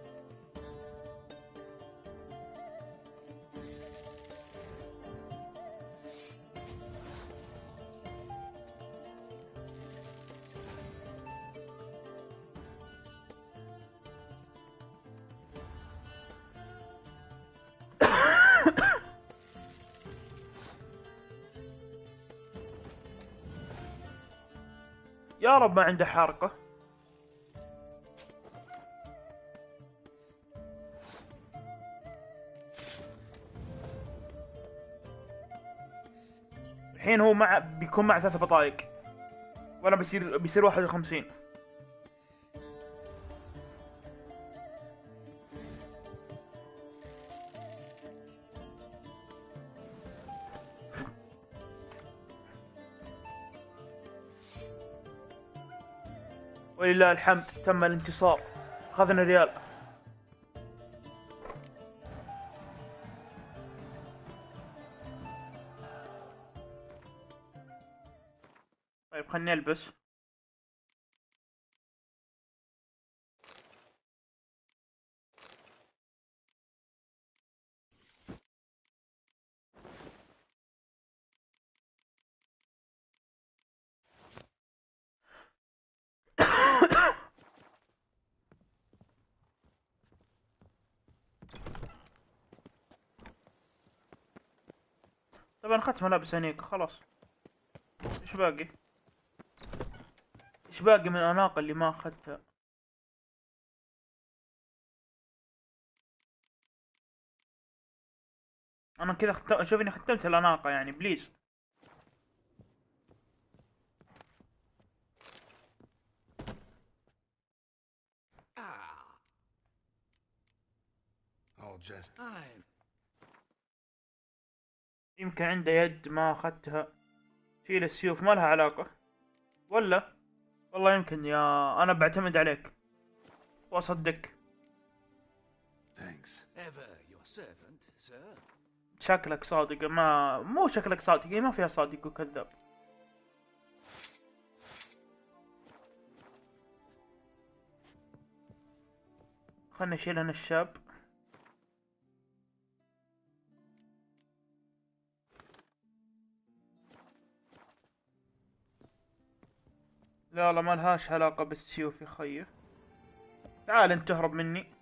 A: يا رب ما عنده حارقة. الحين هو بيكون مع 3 بطايق، وانا بيصير 51. ولله الحمد تم الانتصار، اخذنا ريال. طيب خلني البس. طبعا اخذت ملابس انيقة خلاص. ايش باقي؟ ايش باقي من الاناقة اللي ما اخذتها؟ انا كذا شوف اني ختمت الاناقة يعني بليز. يمكن عنده يد ما اخذتها. شيل السيوف ما لها علاقة ولا؟ والله يمكن. يا انا بعتمد عليك واصدق. شكلك صادق. مو شكلك صادق، هي ما فيها صادق وكذاب. خلنا نشيل هنا الشاب. لا ما لهاش علاقة بالسيوف يا خيي. تعال انت تهرب مني.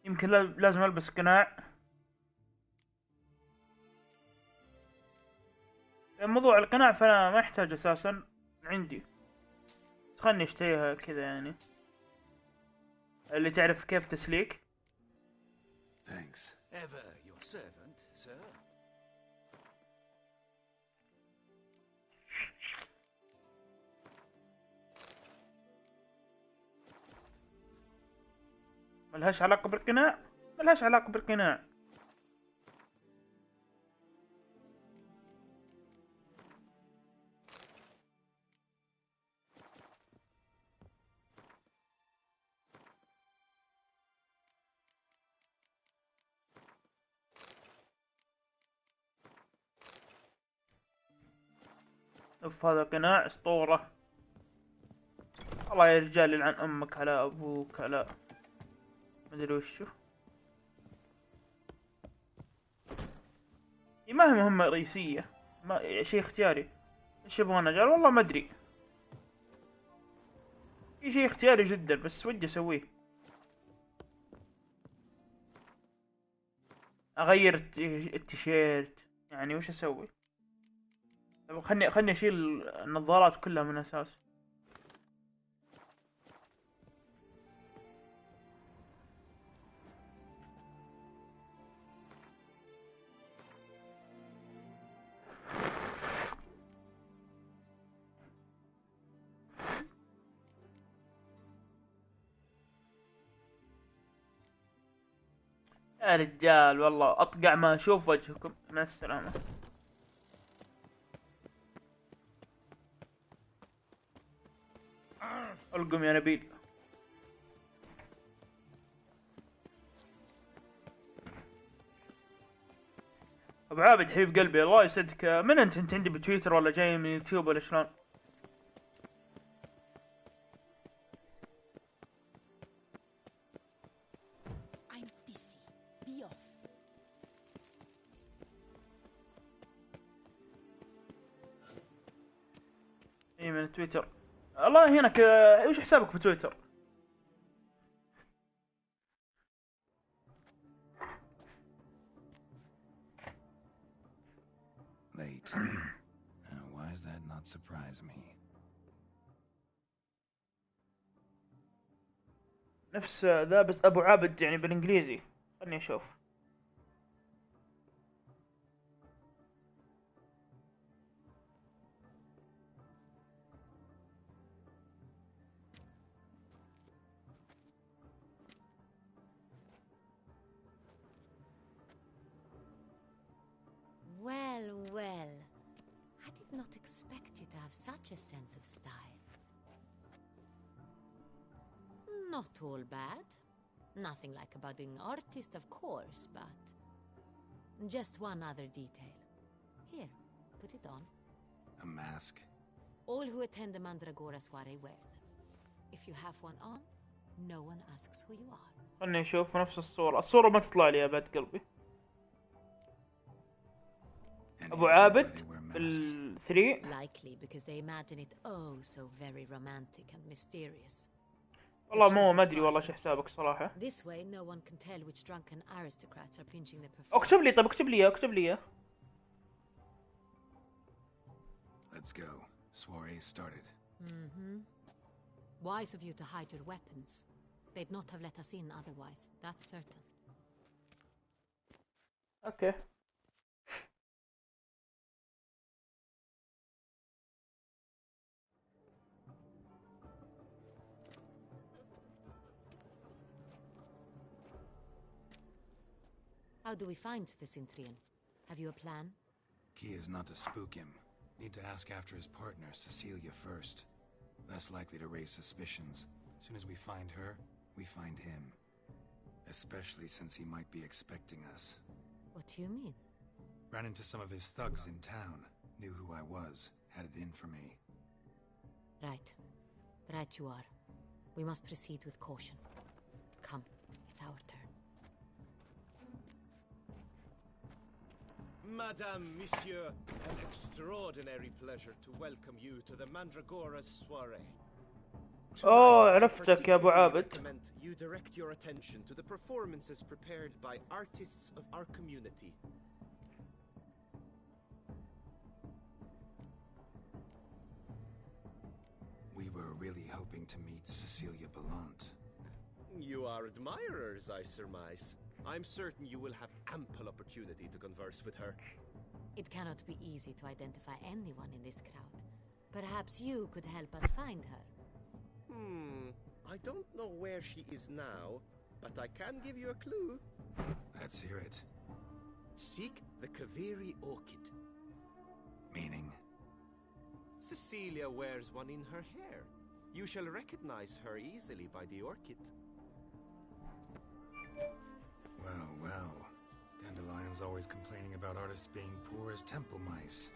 A: يمكن لازم البس قناع. موضوع القناع فانا ما احتاج اساسا عندي، خلني اشتريها كذا يعني، اللي تعرف كيف تسليك.
C: Thanks.
B: Ever your servant, sir.
A: ملهاش علاقة بالقناع، ملهاش علاقة بالقناع. اوف هذا قناع اسطورة. الله يا رجال يلعن امك على ابوك على مدري وشو. ما هي مهمة رئيسية، ما شيء اختياري. ايش يبغى الرجال؟ والله ما ادري. في شيء اختياري جدا بس ودي اسويه. اغير التيشيرت يعني، وش اسوي؟ طب خلني اشيل النظارات كلها من اساس. يا رجال والله اطقع ما اشوف وجهكم. مع السلامة. القم يا نبيل. ابو عابد حبيب قلبي الله يسعدك، من انت عندي بتويتر ولا جاي من يوتيوب ولا شلون؟
I: I'm busy. Be off.
A: اي من تويتر. الله هناك. وش حسابك بتويتر؟
C: Late. Why does that not surprise me?
A: نفس ذا بس ابو عابد يعني بالانجليزي. خلني اشوف.
D: Well, well. I did not expect you to have such a sense of style. Not all bad. Nothing like a budding artist, of course, but just one other detail. Here, put it on.
C: A mask?
D: All who attend the Mandragora soiree wear them. If you have one on, no one asks who you are.
A: خلني اشوف نفس الصورة ما تطلع لي يا بنت قلبي. ابو عابد بال3.
D: Likely because they imagine it oh so very romantic and mysterious.
A: والله ما ادري والله شو حسابك صراحة.
D: This way no one can tell which drunken aristocrats are pinching their performance.
A: اكتب لي، طب اكتب لي.
C: Let's go. Soiree started.
D: Wise of you to hide your weapons. They'd not have let us in otherwise, that's certain.
A: Okay.
D: How do we find the Cintrian? Have you a plan?
C: Key is not to spook him. Need to ask after his partner, Cecilia, first. Less likely to raise suspicions. As soon as we find her, we find him. Especially since he might be expecting us.
D: What do you mean?
C: Ran into some of his thugs in town. Knew who I was. Had it in for me.
D: Right you are. We must proceed with caution. Come, it's our turn.
F: Madame, Monsieur, an extraordinary pleasure to welcome you to the Mandragora's soiree.
A: اوه عرفتك يا ابو عابد.
K: You direct your attention to the performances prepared by artists of our community.
C: We were really hoping to meet Cecilia Bellant.
K: You are admirers, I surmise. I'm certain you will have ample opportunity to converse with her.
D: It cannot be easy to identify anyone in this crowd. Perhaps you could help us find her.
K: I don't know where she is now, but I can give you a clue.
C: Let's hear it.
K: Seek the Kaviri orchid.
C: Meaning?
K: Cecilia wears one in her hair. You shall recognize her easily by the orchid.
C: Well, well. Dandelion's always complaining about artists being poor as temple mice.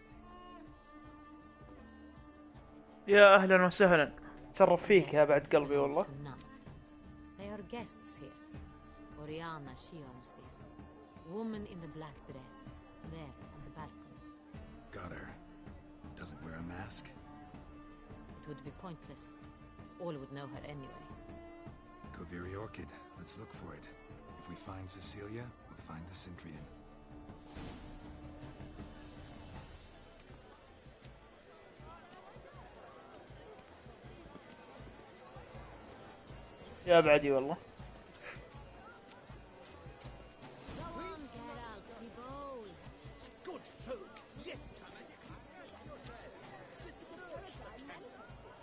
A: يا أهلا وسهلا. تشرف فيك يا بعد قلبي والله.
D: They are guests here. Oriana, she owns this. Woman in the black dress. There, on the balcony.
C: Got her. Doesn't wear a mask?
D: It would be pointless. All would know her anyway.
C: Kaviri orchid. Let's look for it. If we find Cecilia, we'll find the Centrian.
A: يا بعدي والله.
B: Good folk, yes, come and express yourself. This is the paradigm manifested.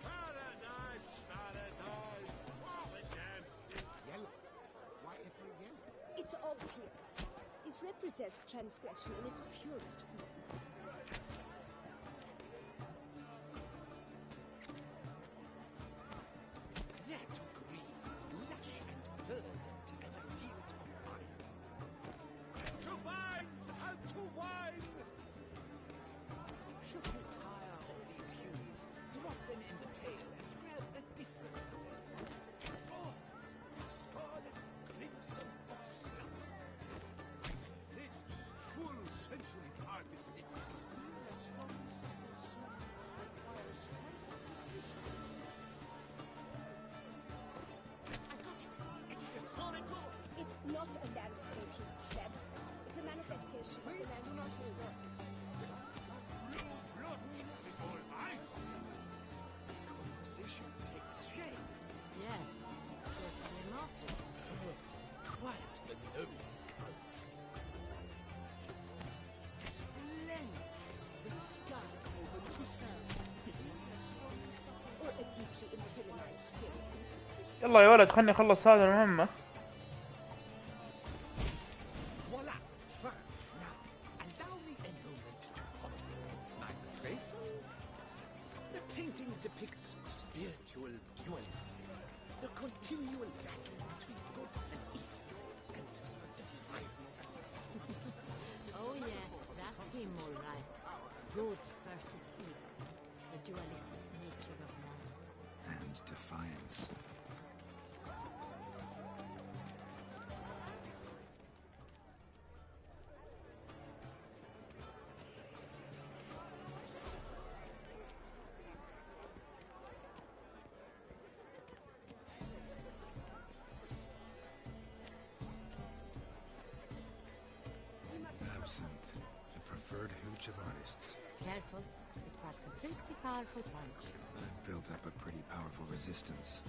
B: Paradise, paradise. Oh, again.
E: Yellow. Why ever yellow?
G: It's obvious. It represents transgression in its purest form.
B: That green, lush and verdant as a field of vines. To vines and to wine! Should you tire of these hues, drop them in the pail and grab a different color. Bronze, scarlet, crimson, oxblood. Nice lips, full sensually parted lips. I got it! It's the Sorito!
G: It's not a landscape, Deb. It's a manifestation of the landscape.
B: This is all ice! Composition takes shape.
D: Yes, it's sure to be a masterpiece.
B: Quite the noble color. Splendid! The sky over Toussaint.
G: Or a deeply internalized feeling.
A: يلا يا ولد خلني أخلص هذا المهمة.
B: Voila! Fine. Now, allow me a moment to ponder. My place? The painting depicts spiritual dualism. The continual battle between good and evil. And defiance.
D: Oh yes, that's him all right. Good versus evil. The dualistic nature of man.
C: And defiance. Absinthe, the preferred hooch of artists.
D: Careful, it packs a pretty powerful punch.
C: I've built up a pretty powerful resistance.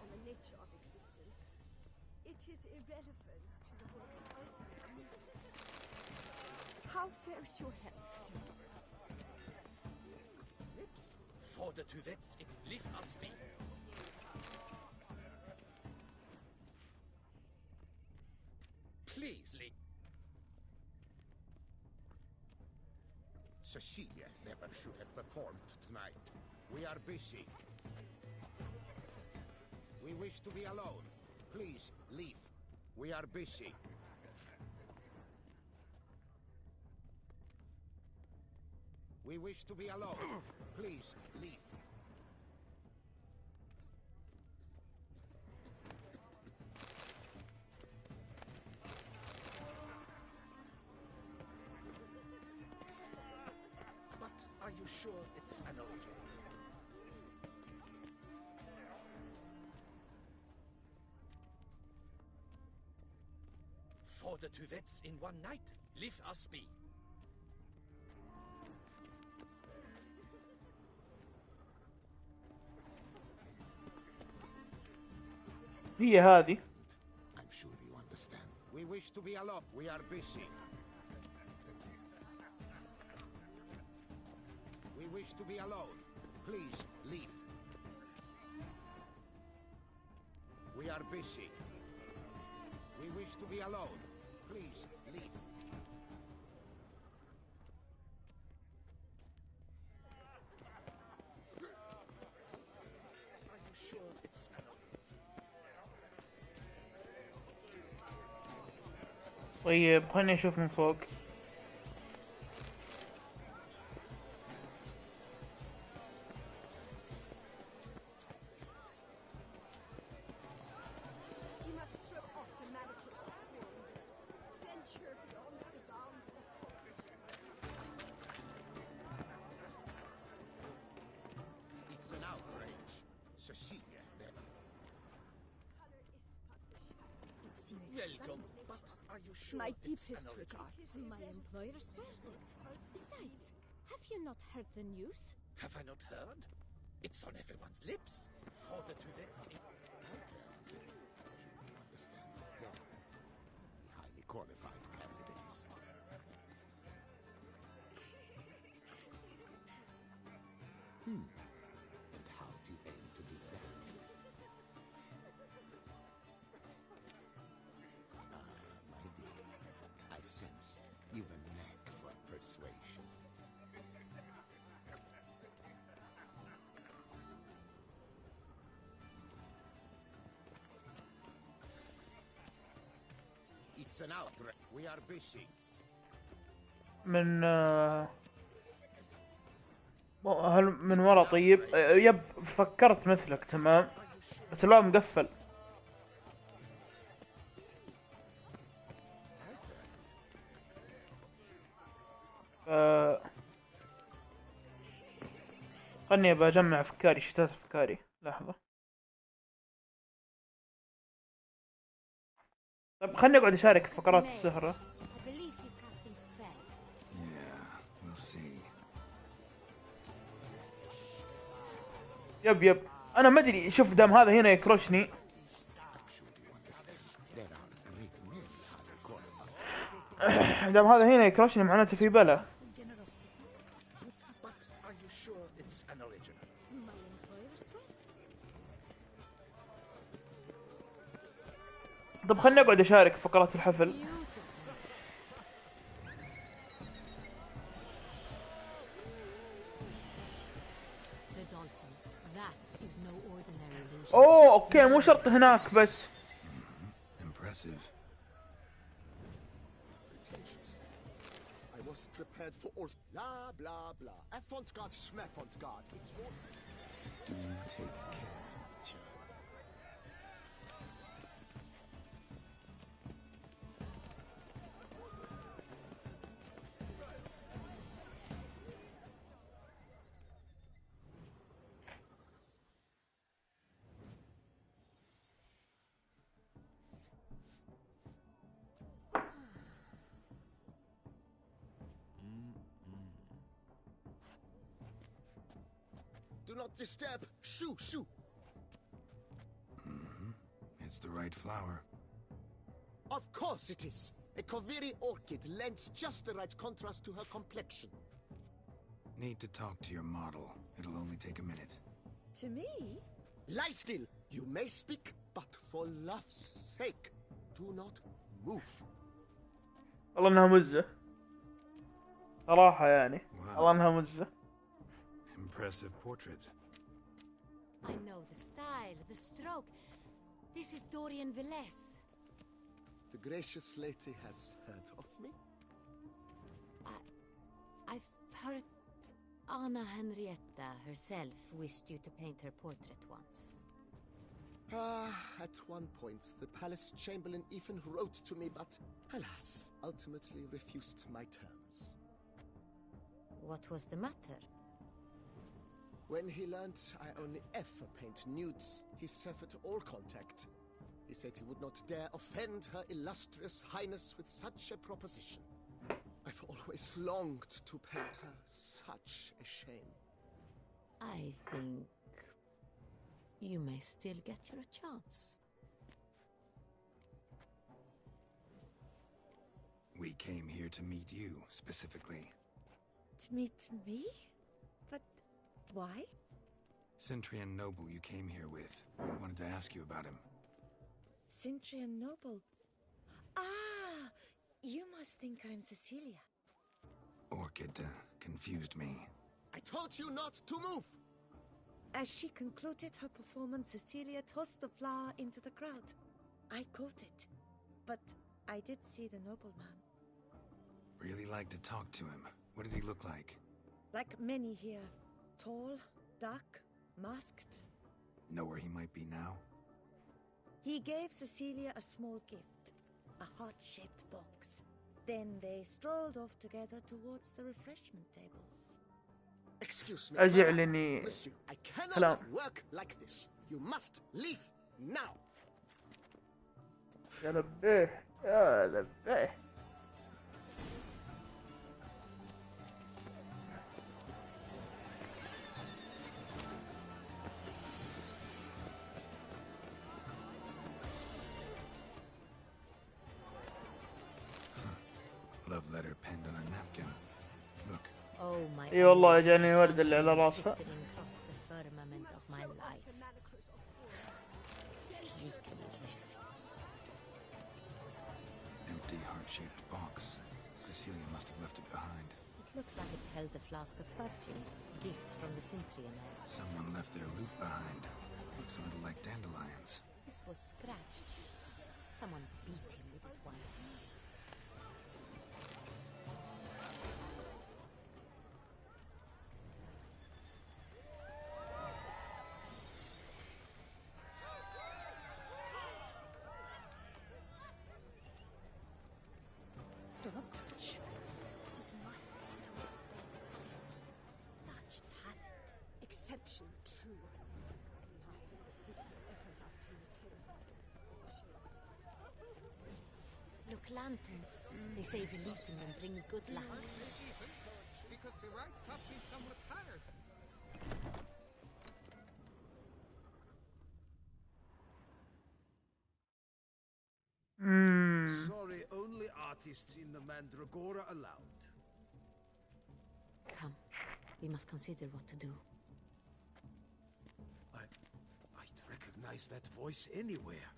G: On the nature of existence. It is irrelevant to the work's ultimate meaning. How fares your health, sir?
B: Lips, fordert u wets in lief as me. Please, Lee.
E: Cecilia never should have performed tonight. We are busy. We wish to be alone. Please, leave. We are busy. We wish to be alone. Please, leave.
B: sure it's an original? For the two vets in one night, leave us be.
A: هي هذه.
E: I'm sure you understand. We wish to be alone. We are busy. We wish to be alone. Please leave. We are busy. We wish to be alone. Please leave.
B: Are you sure it's an
A: طيب خليني اشوف من فوق.
G: You must strip off the manacles of form. Venture beyond the bounds of cognition.
E: It's an outrage. Cecilia, then.
G: Color is but the shadow.
H: It seems
B: welcome?
H: sudden.
B: But are you sure
G: My
B: it's
G: deepest
B: an original?
G: regards.
H: My employer swears it. Besides, have you not heard the news?
B: Have I not heard? It's on everyone's lips. For the two vets in...
E: You understand? They're highly qualified candidates. And how do you aim to do that? My dear, I sense you've a knack for persuasion. It's an outrage. We are busy.
A: من هل من ورا؟ طيب يب فكرت مثلك تمام، بس الباب مقفل. خلني بجمع افكاري، شتات افكاري، لحظة. طيب خلني اقعد اشارك في فقرات السهرة.
D: I believe he's casting spells.
C: Yeah, we'll see.
A: يب انا ما ادري، شوف دام هذا هنا يكرشني.
E: I'm sure you understand. There are a great many highly qualified.
A: دام هذا هنا يكرشني معناته في بلا.
B: But are you sure it's an original?
H: My employer swears.
A: طب خلني اقعد اشارك في فقرات الحفل.
D: The dolphins. That is no ordinary illusion.
A: اوه اوكي، مو شرط هناك بس.
C: Impressive.
L: I was prepared for all. Blah, blah, blah. Avant-garde, schmeffant-garde. It's your...
C: Do take care, Mitya.
L: Do not disturb. Shoo, shoo.
C: It's the right flower.
L: Of course it is. A Koviri orchid lends just the right contrast to her complexion.
C: Need to talk to your model. It'll only take a minute.
I: To me?
L: Lie still. You may speak, but for love's sake, do not move.
A: والله انها مزة صراحة يعني. والله انها مزة.
C: Impressive portrait.
D: I know the style, the stroke. This is Dorian Velez.
L: The gracious lady has heard of me?
D: I've heard Anna Henrietta herself wished you to paint her portrait once.
L: At one point, the palace chamberlain even wrote to me, but alas, ultimately refused my terms.
D: What was the matter?
L: When he learned I only ever paint nudes, he severed all contact. He said he would not dare offend Her Illustrious Highness with such a proposition. I've always longed to paint her such a shame.
D: I think you may still get your chance.
C: We came here to meet you, specifically.
I: To meet me? But why?
C: Centrian noble you came here with. Wanted to ask you about him.
I: Centrian noble. Ah! You must think I'm Cecilia.
C: Orchid confused me.
L: I told you not to move!
I: As she concluded her performance, Cecilia tossed the flower into the crowd. I caught it, but I did see the nobleman.
C: Really like to talk to him. What did he look like?
I: Like many here. Tall, dark, masked.
C: Know where he might be now?
I: He gave Cecilia a small gift, a heart-shaped box. Then they strolled off together towards the refreshment tables.
L: Excuse me,
A: أرجع
L: madam.
A: لاني
L: Monsieur, I cannot
A: كلام.
L: work like this. You must leave now.
A: يا لبيه يا لبيه.
C: Love letter penned on a napkin. Look.
D: Oh my.
A: اي والله جاني ورد اللي على راسها.
D: Across the firmament of my life.
C: Empty heart-shaped box. Cecilia must have left it behind.
D: It looks like it held a flask of perfume, gift from the Cintrian era.
C: Someone left their loot behind. Looks a little like dandelions.
D: This was scratched. Someone beat him with it once.
I: Do not touch. It must be something. Such talent.
G: Exception true. I would have ever loved to meet him.
D: Look, lanterns. They say releasing them brings good luck.
M: Because the right cups is somewhat higher.
B: Sorry, only artists in the Mandragora allowed.
D: Come, we must consider what to do.
B: I'd recognize that voice anywhere.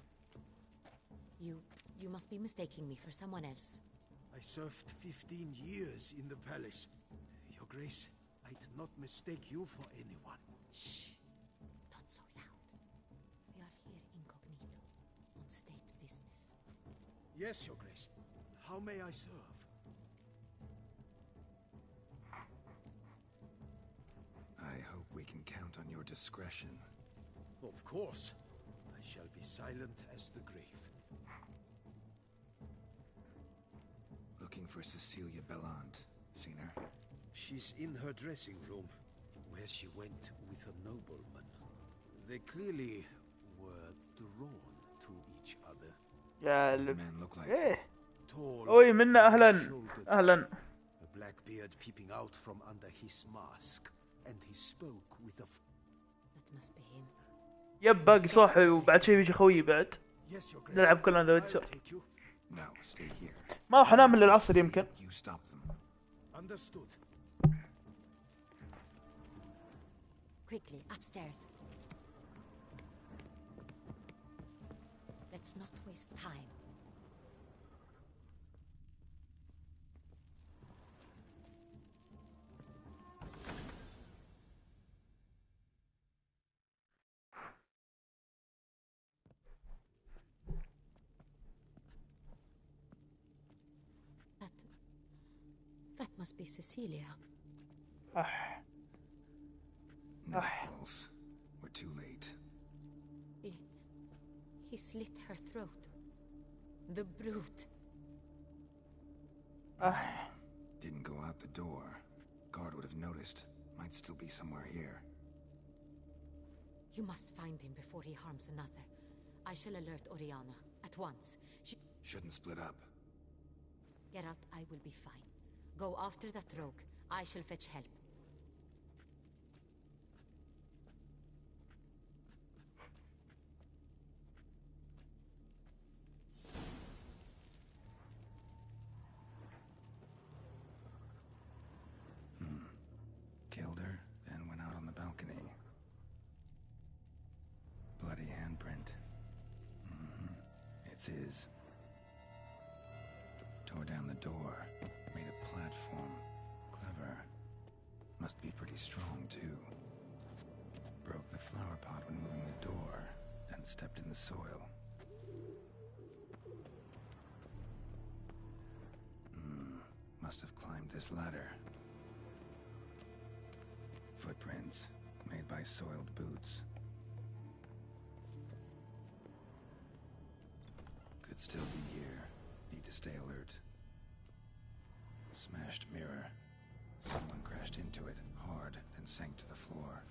D: You must be mistaking me for someone else.
B: I served 15 years in the palace. Your Grace, I'd not mistake you for anyone.
D: Shh. Not so loud. We are here incognito, on state business.
B: Yes, Your Grace. How may I serve?
C: I hope we can count on your discretion.
B: Of course. I shall be silent as the grave.
C: Looking for Cecilia Bellant. Seen her?
B: She's in her dressing room, where she went with a nobleman. They clearly were drawn to each other.
A: يا
C: The
A: لب
C: man looked like.
A: ايه
B: Tall,
A: اوي منا اهلا
B: broad-shouldered,
A: اهلا.
B: a black beard peeping out from under his mask, and he spoke with a
D: That must be him.
A: يب باقي صاحي وبعد شي بيجي خويي بعد.
B: Yes, Your Grace.
A: نلعب كلنا ذا
B: I'll
A: ويتشر.
B: take you.
C: No, stay here.
A: ما راح انام الا العصر يمكن.
C: You stop them.
B: Understood.
D: Quickly, upstairs. Let's not waste time. That must be Cecilia.
A: أح.
C: No pulse. We're too late.
D: He slit her throat. The brute.
C: Didn't go out the door. Guard would have noticed. Might still be somewhere here.
D: You must find him before he harms another. I shall alert Oriana at once.
C: Shouldn't split up.
D: Geralt, I will be fine. Go after that rogue. I shall fetch help.
C: Killed her, then went out on the balcony. Bloody handprint. It's his. Tore down the door. Made a platform. Clever. Must be pretty strong, too. Broke the flower pot when moving the door, then stepped in the soil. Must have climbed this ladder. Footprints, made by soiled boots. Could still be here. Need to stay alert. Smashed mirror. Someone crashed into it, hard, then sank to the floor.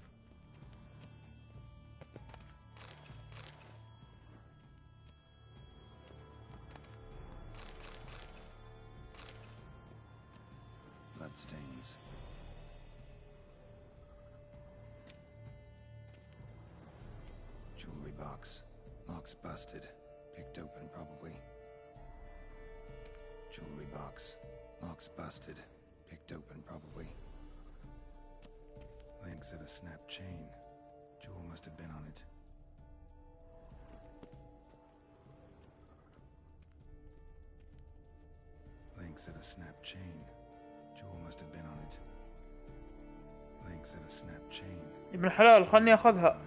C: Bloodstains. Jewelry box. Lock's busted. Picked open, probably. Jewelry box. Lock's busted. Picked open, probably. Links of a snapped chain. Jewel must have been on it. Links of a snapped chain. Jewel must have been on it. Links of a snapped chain.
A: ابن الحلال خلني اخذها.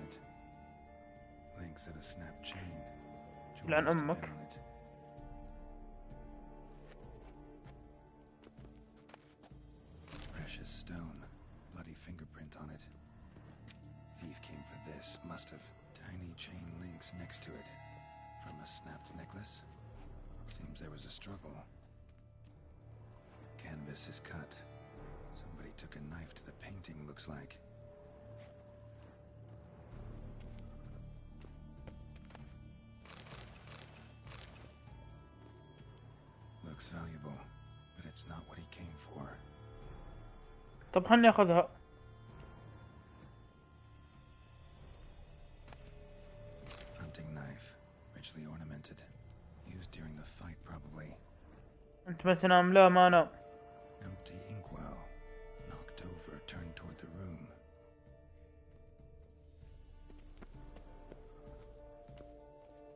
C: Links of a snapped chain.
A: لعن امك.
C: Precious stone. Bloody fingerprint on it. Thief came for this. Must have. Tiny chain links next to it. From a snapped necklace. Seems there was a struggle. Canvas is cut. Somebody took a knife to the painting, looks like. Looks valuable, but it's not what he came for.
A: طب خلني اخذها.
C: Hunting knife, richly ornamented. Used during the fight, probably.
A: انت ما تنام؟ لا ما انام.
C: Empty inkwell. Knocked over, turned toward the room.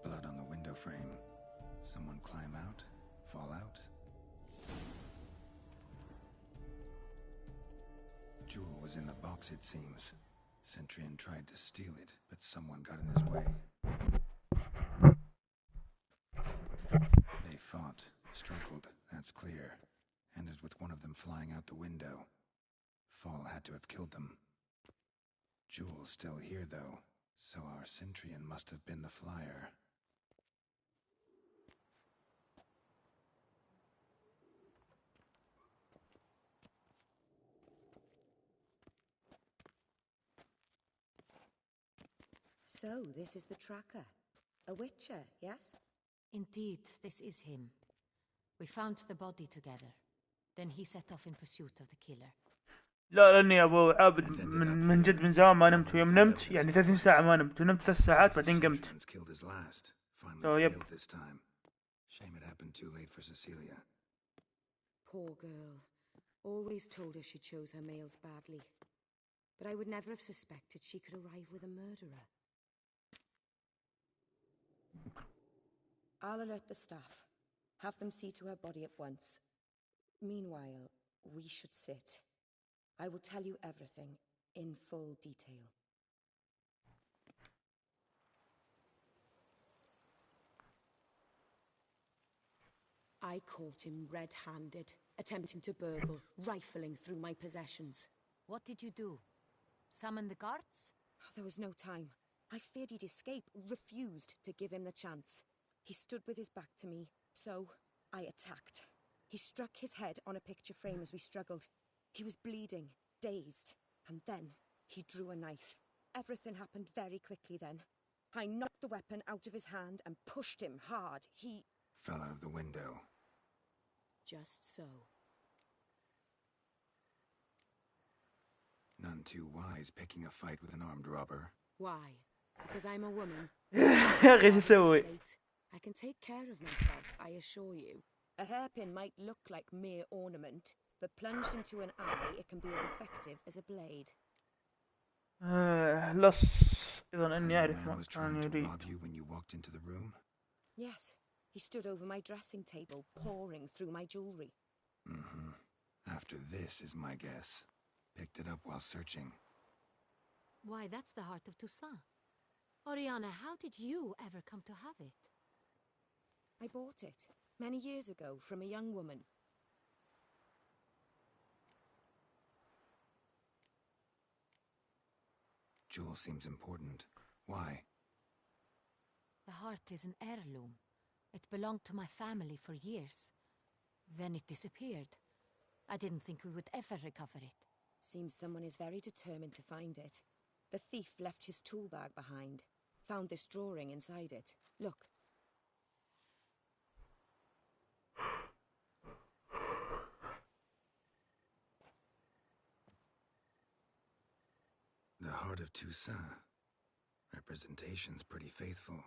C: Blood on the window frame. Someone climb out? Fall out? Jewel was in the box, it seems. Centurion tried to steal it, but someone got in his way. They fought, struggled, that's clear. Ended with one of them flying out the window. Fall had to have killed them. Jewel's still here, though, so our Centurion must have been the flyer.
I: So, this is the tracker. A witcher, yes?
D: Indeed, this is him. We found the body together. Then he set off in pursuit of the killer.
A: لا لاني يا ابو عابد من جد من زمان ما نمت، ويوم نمت يعني 30 ساعة ما نمت، ونمت 3 ساعات بعدين قمت.
C: This time. Shame it happened too late for Cecilia.
I: Poor girl. Always told her she chose her males badly. But I would never have suspected she could arrive with a murderer. I'll alert the staff. Have them see to her body at once. Meanwhile, we should sit. I will tell you everything in full detail. I caught him red-handed, attempting to burgle, rifling through my possessions.
D: What did you do? Summon the guards?
I: There was no time. I feared he'd escape, refused to give him the chance. He stood with his back to me, so I attacked. He struck his head on a picture frame as we struggled. He was bleeding, dazed, and then he drew a knife.
G: Everything happened very quickly then. I knocked the weapon out of his hand and pushed him hard. He
C: fell out of the window.
G: Just so.
C: None too wise picking a fight with an armed robber.
G: Why? Because I'm a woman.
A: يا أخي شو أسوي؟
G: I can take care of myself, I assure you. A hairpin might look like mere ornament, but plunged into an eye, it can be as effective as a blade.
A: لص إذا إني أعرف
C: man
A: ما
C: was
A: كان
C: trying to
A: يريد.
C: rob you when you walked into the room?
G: Yes, he stood over my dressing table, pouring through my jewelry.
C: Mm-hmm. After this is my guess. Picked it up while searching.
D: Why, that's the heart of Toussaint. Oriana, how did you ever come to have it?
G: I bought it many years ago from a young woman.
C: Jewel seems important. Why?
D: The heart is an heirloom. It belonged to my family for years. Then it disappeared. I didn't think we would ever recover it.
G: Seems someone is very determined to find it. The thief left his tool bag behind. Found this drawing inside it. Look.
C: The heart of Toussaint. Representation's pretty faithful.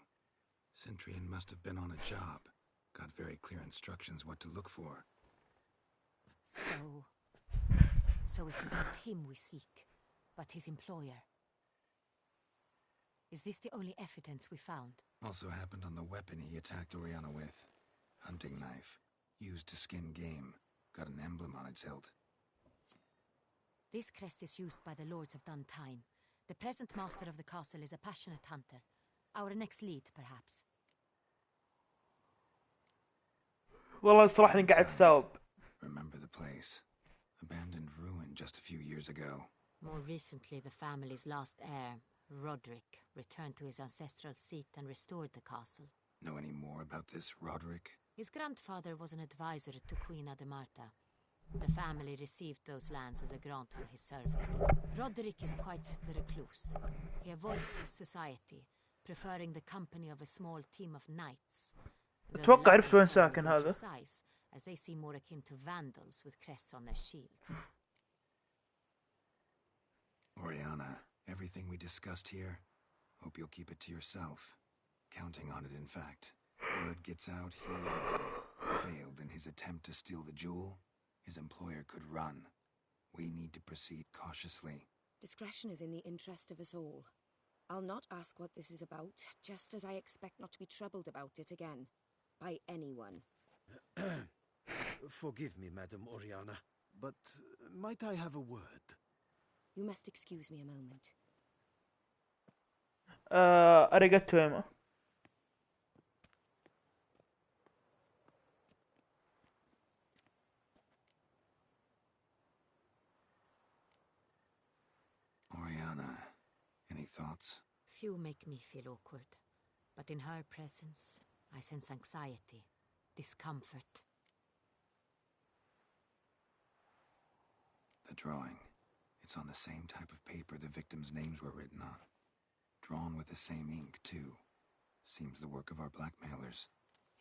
C: Centurion must have been on a job. Got very clear instructions what to look for.
D: So it is not him we seek, but his employer. Is this the only evidence we found?
C: Also happened on the weapon he attacked Oriana with. Hunting knife. Used to skin game. Got an emblem on its hilt.
D: This crest is used by the Lords of Duntine. The present master of the castle is a passionate hunter. Our next lead, perhaps.
A: والله الصراحة إني قاعد ثاوب.
C: Remember the place. Abandoned ruin just a few years ago.
D: More recently, the family's last heir, Roderick, returned to his ancestral seat and restored the castle.
C: Know any more about this Roderick?
D: His grandfather was an advisor to Queen Ademarta. The family received those lands as a grant for his service. Roderick is quite the recluse. He avoids society, preferring the company of a small team of knights.
A: أتوقع عرفت وين ساكن هذا.
D: As they seem more akin to vandals with crests on their shields.
C: Oriana, everything we discussed here, hope you'll keep it to yourself. Counting on it, in fact. Word gets out he failed in his attempt to steal the jewel. His employer could run. We need to proceed cautiously.
G: Discretion is in the interest of us all. I'll not ask what this is about, just as I expect not to be troubled about it again. By anyone.
E: Forgive me, Madam Oriana, but might I have a word?
G: You must excuse me a moment.
A: أريجاتو إيما.
C: Oriana, any thoughts?
D: Few make me feel awkward, but in her presence, I sense anxiety, discomfort.
C: The drawing. It's on the same type of paper the victims' names were written on. Drawn with the same ink, too. Seems the work of our blackmailers.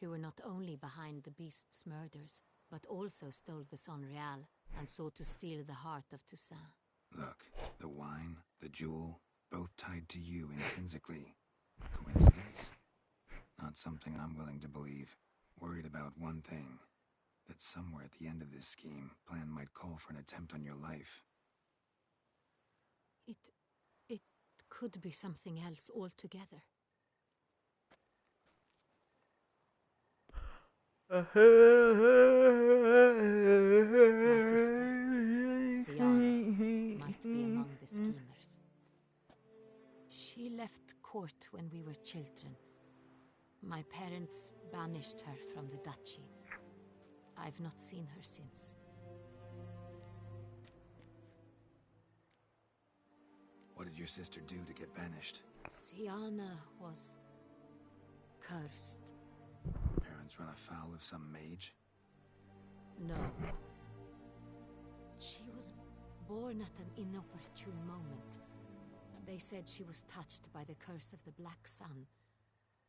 D: Who were not only behind the beast's murders, but also stole the Son Real and sought to steal the heart of Toussaint.
C: Look, the wine, the jewel, both tied to you intrinsically. Coincidence? Not something I'm willing to believe. Worried about one thing. That somewhere at the end of this scheme, plan might call for an attempt on your life.
D: It could be something else altogether. My sister, Siana, might be among the schemers. She left court when we were children. My parents banished her from the duchy. I've not seen her since.
C: What did your sister do to get banished?
D: Siana was cursed.
C: Parents run afoul of some mage?
D: No. She was born at an inopportune moment. They said she was touched by the curse of the Black Sun.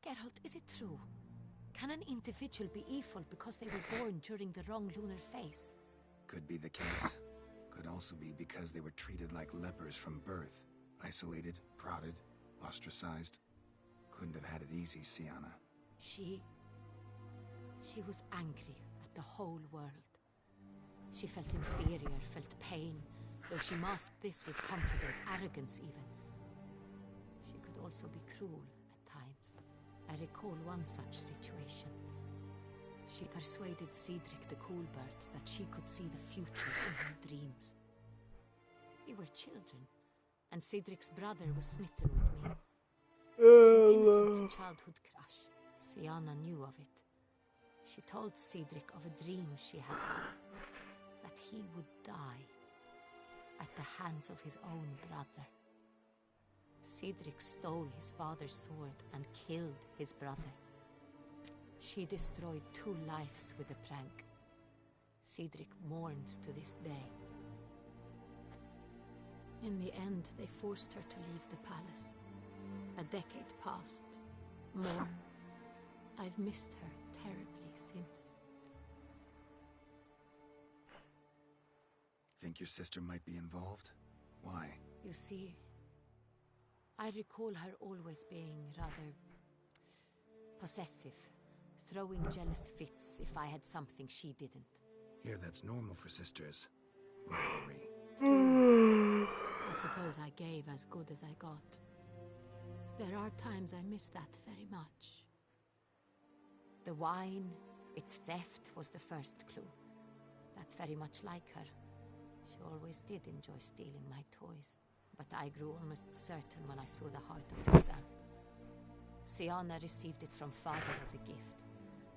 D: Geralt, is it true? Can an individual be evil because they were born during the wrong lunar phase?
C: Could be the case. Could also be because they were treated like lepers from birth. Isolated, prodded, ostracized. Couldn't have had it easy, Sienna.
D: She was angry at the whole world. She felt inferior, felt pain, though she masked this with confidence, arrogance even. She could also be cruel at times. I recall one such situation. She persuaded Cedric the Coolbird that she could see the future in her dreams. We were children, and Cedric's brother was smitten with me. It was an innocent childhood crush. Sienna knew of it. She told Cedric of a dream she had had, that he would die at the hands of his own brother. Cedric stole his father's sword and killed his brother. She destroyed 2 lives with a prank. Cedric mourns to this day. In the end, they forced her to leave the palace. A decade passed. More. I've missed her terribly since.
C: Think your sister might be involved? Why?
D: You see, I recall her always being rather possessive, throwing jealous fits if I had something she didn't.
C: Here, that's normal for sisters. Rivalry.
D: I suppose I gave as good as I got. There are times I miss that very much. The wine, its theft, was the first clue. That's very much like her. She always did enjoy stealing my toys, but I grew almost certain when I saw the heart of Toussaint. Sienna received it from father as a gift,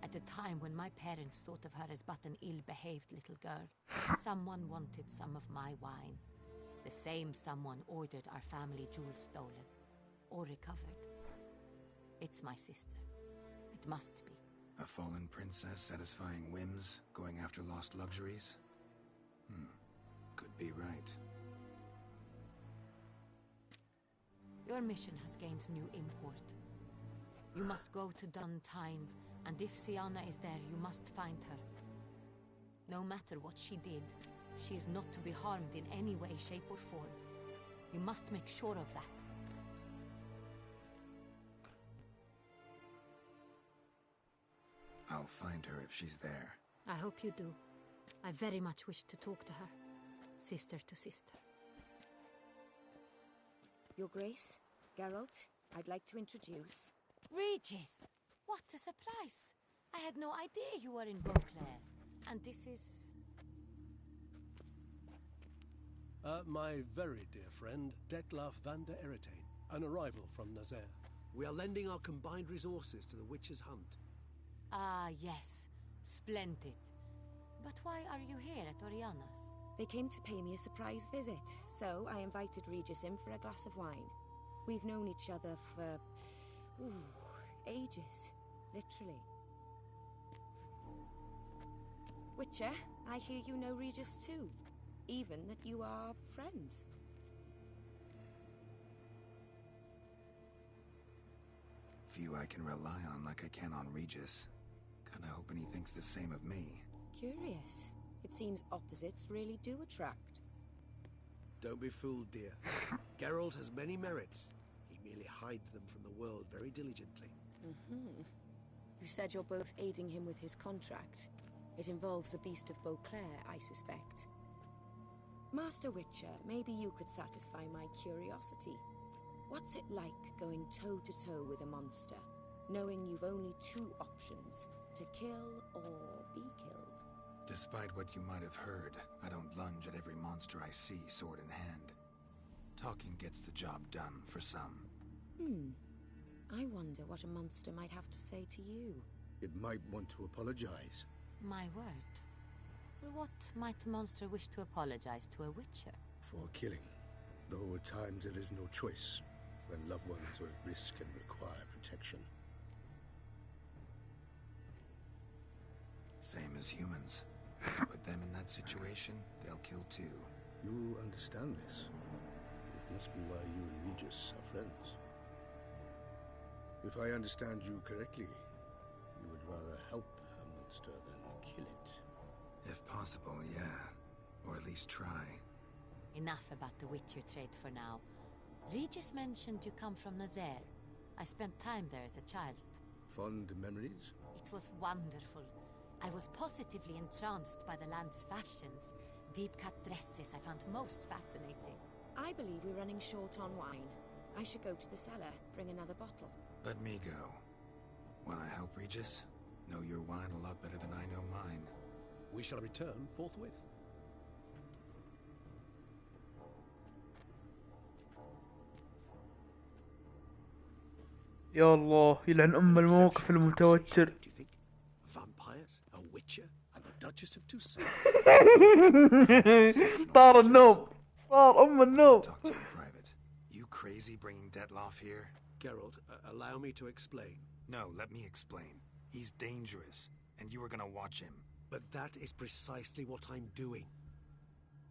D: at a time when my parents thought of her as but an ill-behaved little girl. Someone wanted some of my wine. The same someone ordered our family jewels stolen, or recovered. It's my sister. It must be.
C: A fallen princess satisfying whims, going after lost luxuries? Could be right.
D: Your mission has gained new import. You must go to Duntine, and if Sienna is there, you must find her. No matter what she did, she is not to be harmed in any way, shape, or form. You must make sure of that.
C: I'll find her if she's there.
D: I hope you do. I very much wish to talk to her. Sister to sister.
G: Your Grace, Geralt, I'd like to introduce...
D: Regis! What a surprise! I had no idea you were in Beauclair. And this is...
N: My very dear friend, Detlaf van der Eretain, an arrival from Nazaire.
K: We are lending our combined resources to the Witch's Hunt.
D: Ah, yes. Splendid. But why are you here at Oriana's?
G: They came to pay me a surprise visit, so I invited Regis in for a glass of wine. We've known each other for... ages. Literally. Witcher, I hear you know Regis too. Even that you are friends.
C: Few I can rely on like I can on Regis. Kinda hoping he thinks the same of me.
G: Curious. It seems opposites really do attract.
K: Don't be fooled, dear. Geralt has many merits. He merely hides them from the world very diligently.
G: You said you're both aiding him with his contract. It involves the Beast of Beauclair, I suspect. Master Witcher, maybe you could satisfy my curiosity. What's it like going toe-to-toe with a monster, knowing you've only 2 options, to kill or be killed?
C: Despite what you might have heard, I don't lunge at every monster I see sword in hand. Talking gets the job done for some.
G: I wonder what a monster might have to say to you.
O: It might want to apologize.
D: My word. What might a monster wish to apologize to a witcher?
O: For killing. Though at times there is no choice, when loved ones are at risk and require protection.
C: Same as humans. Put them in that situation, they'll kill too.
O: You understand this. It must be why you and Regis are friends. If I understand you correctly, you would rather help a monster than kill it.
C: If possible, yeah. Or at least try.
D: Enough about the Witcher trade for now. Regis mentioned you come from Nazaire. I spent time there as a child.
O: Fond memories?
D: It was wonderful. I was positively entranced by the land's fashions. Deep-cut dresses I found most fascinating.
G: I believe we're running short on wine. I should go to the cellar, bring another bottle.
C: Let me go. Wanna help, Regis? Know your wine a lot better than I know mine.
N: We shall return forthwith.
A: يا الله يلعن الموقف المتوتر.
N: Vampires, a witcher, and the Duchess of Toussaint.
A: طار النوم. طار النوم.
C: Talk to you in private. You crazy bringing Detloff here?
N: Geralt, allow me to explain.
C: No, let me explain. He's dangerous, and you were gonna watch him.
N: But that is precisely what I'm doing.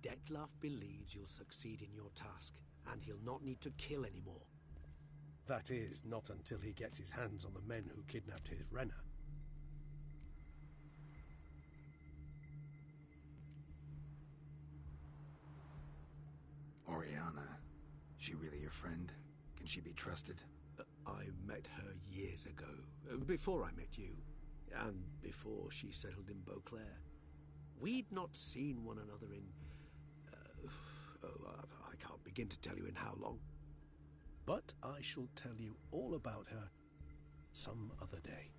N: Detloff believes you'll succeed in your task, and he'll not need to kill anymore. That is, not until he gets his hands on the men who kidnapped his Renna.
C: Oriana, she really your friend? Can she be trusted?
N: I met her years ago, before I met you, and before she settled in Beauclair. We'd not seen one another in... I can't begin to tell you in how long. But I shall tell you all about her some other day.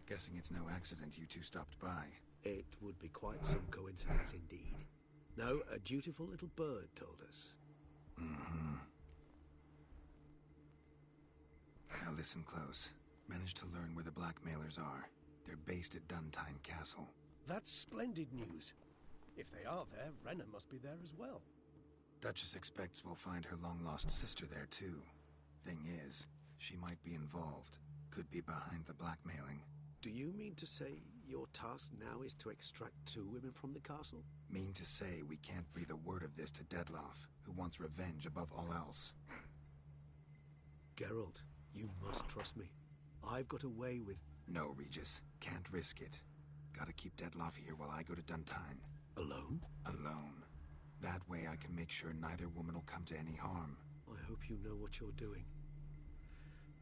C: Guessing it's no accident you two stopped by.
N: It would be quite some coincidence indeed. No, a dutiful little bird told us.
C: Mm-hmm. Now listen close. Managed to learn where the blackmailers are. They're based at Duntine Castle.
N: That's splendid news. If they are there, Renna must be there as well.
C: Duchess expects we'll find her long-lost sister there, too. Thing is, she might be involved. Could be behind the blackmailing.
N: Do you mean to say your task now is to extract 2 women from the castle?
C: Mean to say we can't breathe a word of this to Detloff, who wants revenge above all else.
N: Geralt, you must trust me. I've got a way with...
C: No, Regis. Can't risk it. Gotta keep Detloff here while I go to Duntine.
N: Alone?
C: Alone. That way I can make sure neither woman will come to any harm.
N: I hope you know what you're doing.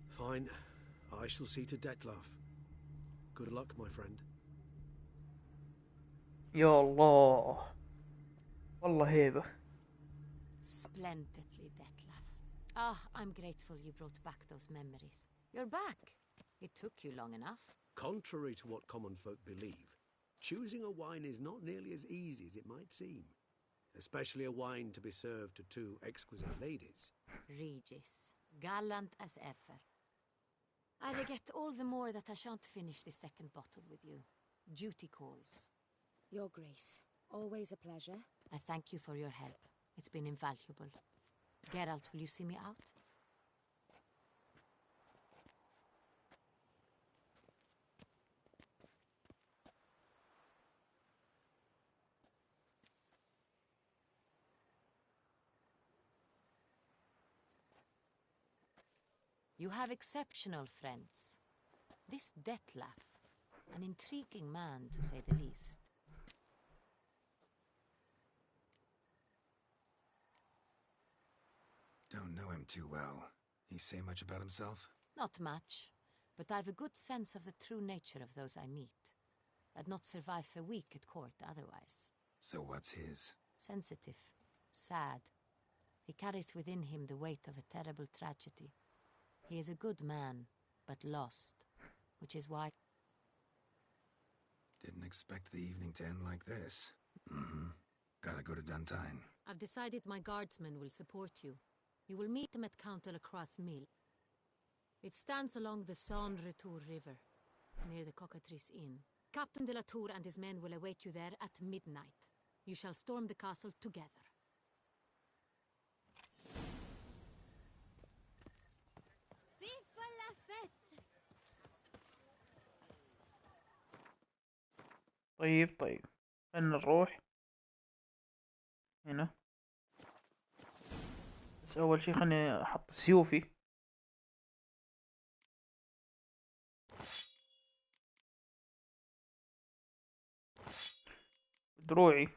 N: Fine. I shall see to Detloff. Good luck, my friend.
A: يا الله والله هيبة.
D: Splendidly, Detlaff. Ah, I'm grateful you brought back those memories. You're back. It took you long enough.
N: Contrary to what common folk believe, choosing a wine is not nearly as easy as it might seem. Especially a wine to be served to 2 exquisite ladies.
D: Regis, gallant as ever. I regret all the more that I shan't finish the second bottle with you. Duty calls.
G: Your Grace, always a pleasure.
D: I thank you for your help. It's been invaluable. Geralt, will you see me out? You have exceptional friends. This Detlaff, an intriguing man to say the least.
C: Don't know him too well. He say much about himself?
D: Not much, but I've a good sense of the true nature of those I meet. I'd not survive a week at court otherwise.
C: So what's his?
D: Sensitive, sad. He carries within him the weight of a terrible tragedy. He is a good man, but lost, which is why...
C: Didn't expect the evening to end like this. Mm-hmm. Gotta go to Duntine.
D: I've decided my guardsmen will support you. You will meet them at Count de la Croix's mill. It stands along the Saône-Retour River, near the Cockatrice Inn. Captain de la Tour and his men will await you there at midnight. You shall storm the castle together.
H: Viva la fête!
A: طيب خلينا نروح. هنا. بس اول شي خلني احط سيوفي. دروعي.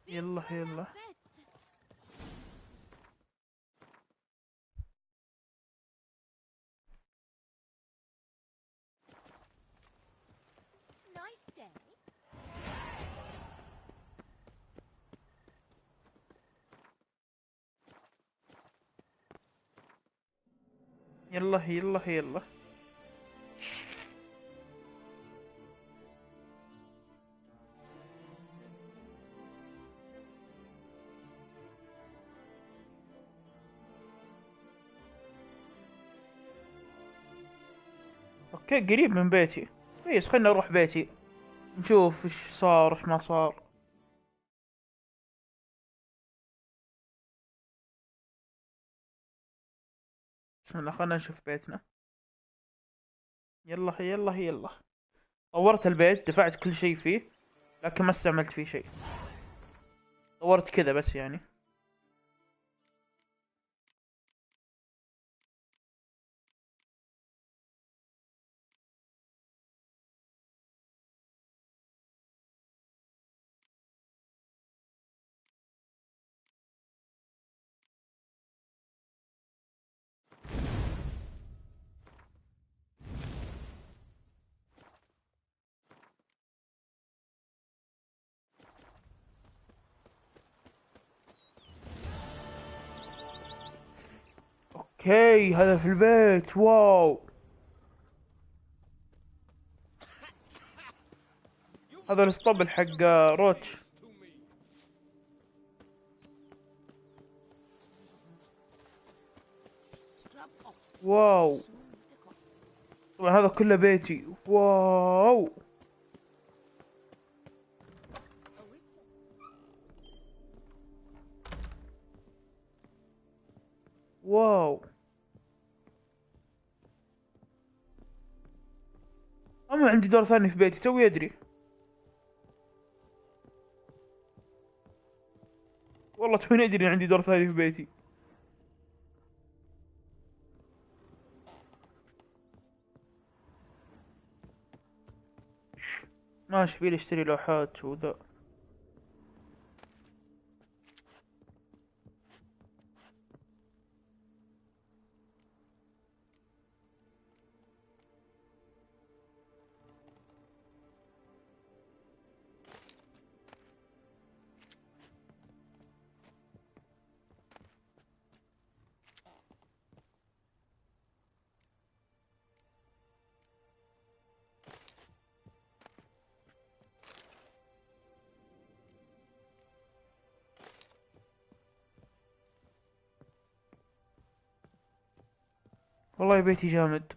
A: يلا يلا. يلا يلا يلا. اوكي قريب من بيتي. كويس، خلنا اروح بيتي نشوف ايش صار ايش ما صار. بسم الله، خلنا نشوف بيتنا. يلا يلا يلا. طورت البيت، دفعت كل شيء فيه، لكن ما استعملت فيه شيء. طورت كذا بس يعني. اوكي هذا في البيت. واو، هذا الاسطبل حق روتش. واو، طبعا هذا كله بيتي. واو. واو، اما عندي دور ثاني في بيتي توي ادري. والله توني ادري عندي دور ثاني في بيتي. ماشي، بيلي اشتري لوحات وذا. والله بيتي جامد.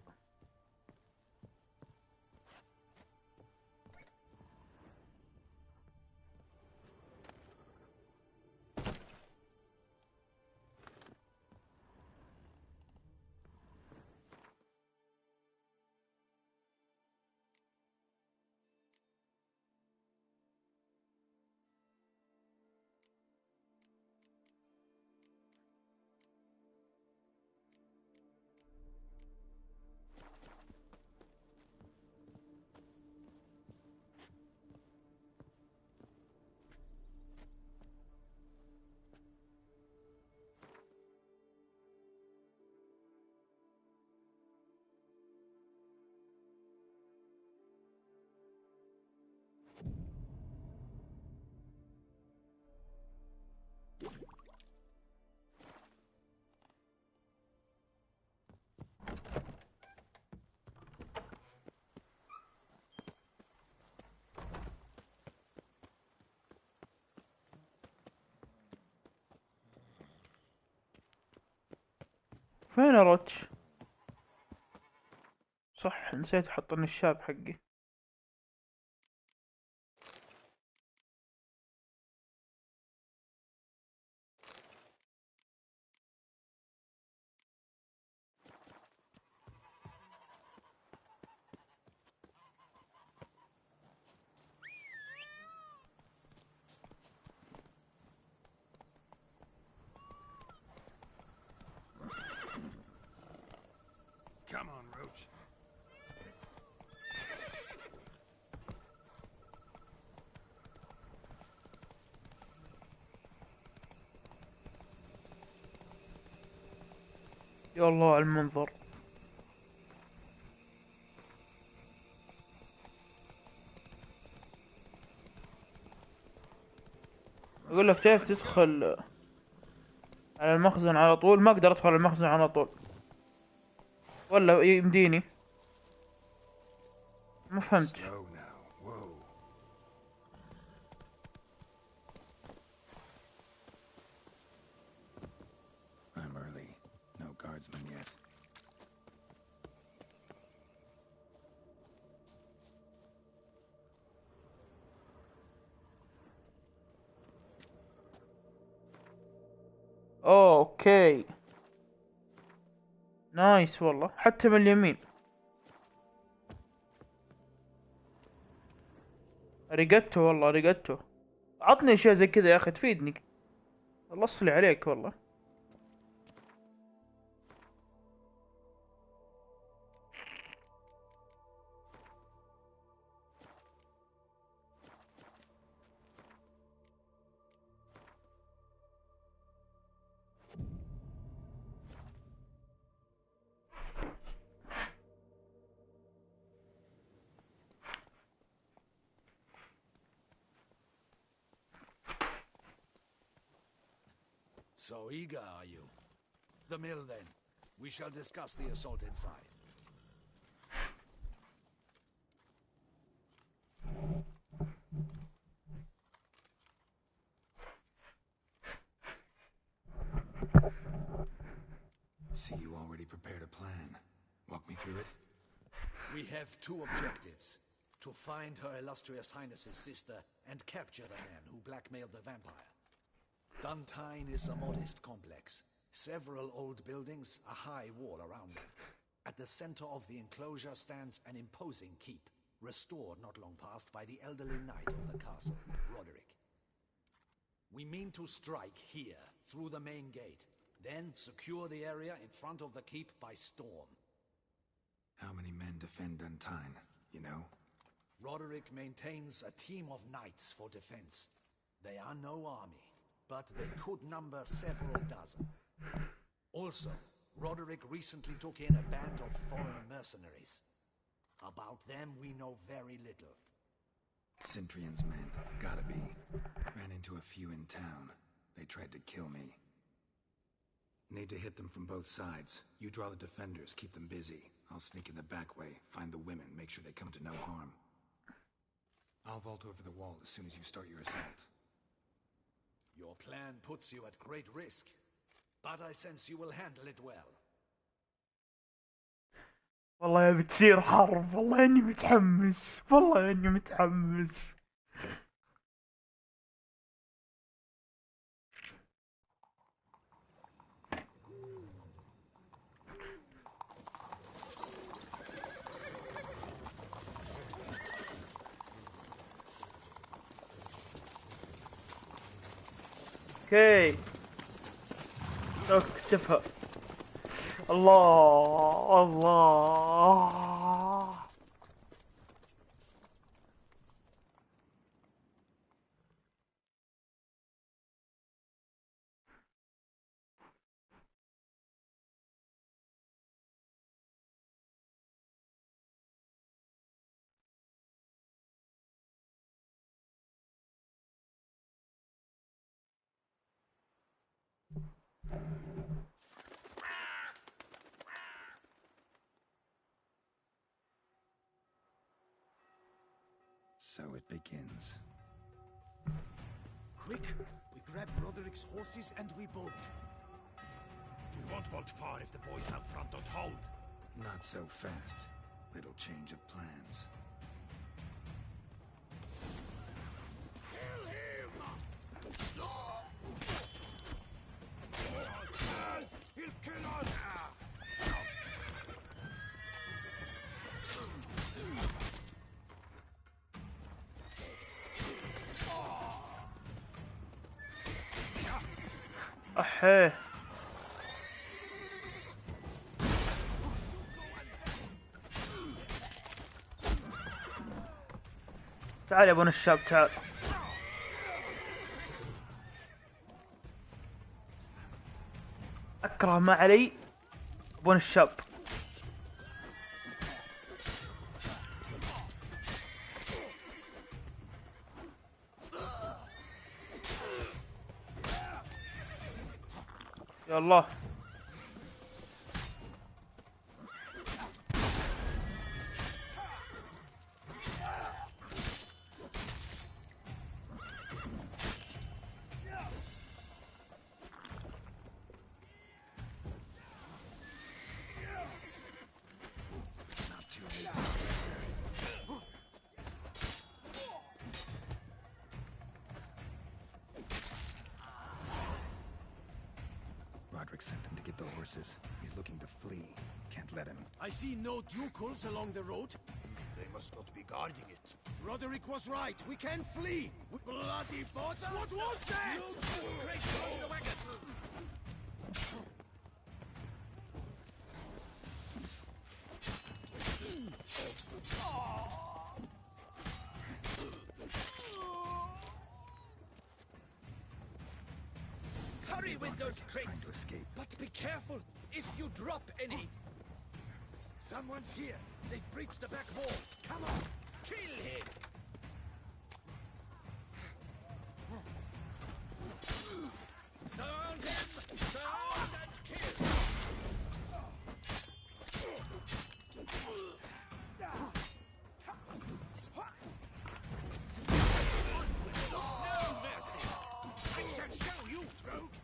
A: فين روتش؟ صح، نسيت احط النشاب حقي.
C: Come on, Roach.
A: يا الله على المنظر. اقول لك كيف تدخل على المخزن على طول؟ ما اقدر ادخل على المخزن على طول، ولا يمديني؟ ما فهمت.
C: I'm early. No guardsmen yet.
A: اوكي نايس والله، حتى من اليمين. رقدته والله، رقدته. عطني اشياء زي كذا يا اخي تفيدني. الله يصلي عليك والله.
B: So eager, are you? The mill, then. We shall discuss the assault inside.
C: See, you already prepared a plan. Walk me through it.
B: We have two objectives. To find Her Illustrious Highness's sister and capture the man who blackmailed the vampire. Duntine is a modest complex. Several old buildings, a high wall around them. At the center of the enclosure stands an imposing keep, restored not long past by the elderly knight of the castle, Roderick. We mean to strike here, through the main gate, then secure the area in front of the keep by storm.
C: How many men defend Duntine, you know?
B: Roderick maintains a team of knights for defense. They are no army, but they could number several dozen. Also, Roderick recently took in a band of foreign mercenaries. About them we know very little.
C: Cintrian's men, gotta be. Ran into a few in town. They tried to kill me. Need to hit them from both sides. You draw the defenders, keep them busy. I'll sneak in the back way, find the women, make sure they come to no harm. I'll vault over the wall as soon as you start your assault.
B: Your plan puts you at great risk, but I sense you will handle it well.
A: والله يا بتصير حرب، والله اني متحمس، والله اني متحمس. اوكي اكتفى. الله الله.
C: So it begins.
E: Quick! We grab Roderick's horses and we bolt.
B: We won't vault far if the boys out front don't hold.
C: Not so fast. Little change of plans.
B: Kill him! He'll kill us!
A: احيه تعال يا ابن الشاب تعال. اكره ما علي ابن الشاب. يا الله.
C: Sent them to get the horses. He's looking to flee. Can't let him.
E: I see no ducals along the road. They must not be guarding it. Roderick was right. We can flee. Bloody bots! What was that?
B: Great, follow the wagon. Hurry with those crates!
C: To escape.
B: But be careful if you drop any.
E: Someone's here.
B: They've breached the back wall. Come on, kill him! Surround him! Surround and kill! No mercy! I shall show you, rogue!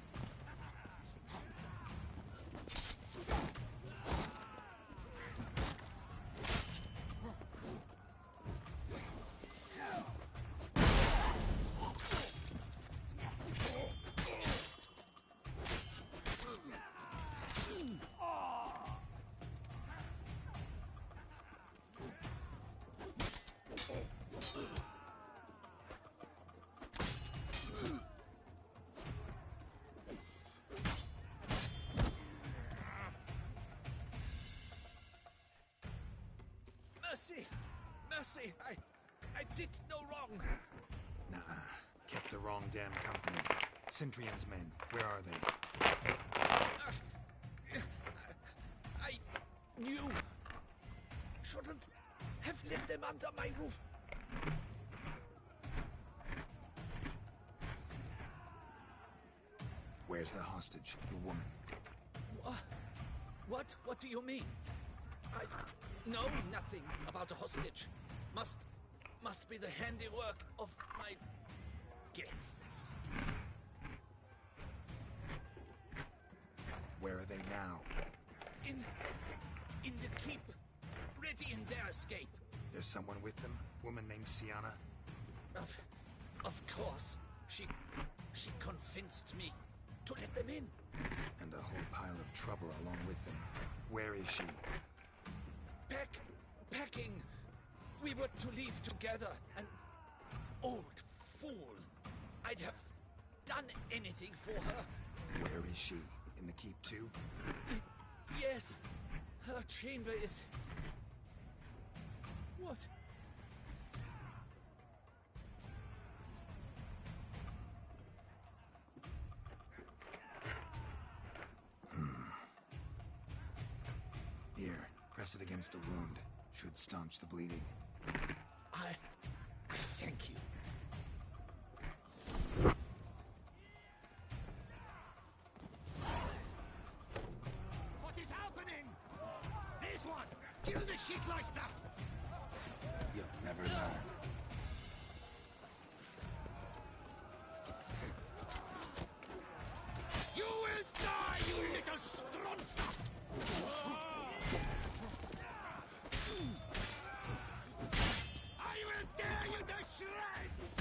B: Mercy! Mercy! I did no wrong!
C: Nuh-uh. Kept the wrong damn company. Centrion's men, where are they?
B: I knew. Shouldn't have let them under my roof.
C: Where's the hostage, the woman?
B: What? What do you mean? I know nothing about a hostage. Must be the handiwork of my guests.
C: Where are they now?
B: In the keep, ready in their escape.
C: There's someone with them? Woman named Sienna?
B: Of course. She convinced me to let them in.
C: And a whole pile of trouble along with them. Where is she?
B: Packing. We were to leave together. An old fool. I'd have done anything for her.
C: Where is she? In the keep too?
B: Yes. Her chamber is... What?
C: Here, press it against the wound. Should staunch the bleeding.
B: I thank you.
E: What is happening? This one! Kill the Shitleister!
C: You'll never know.
E: You will die, you little stronza! I will tear you to shreds!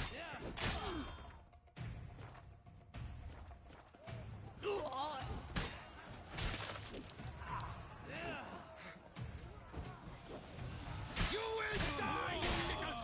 E: You will die, you little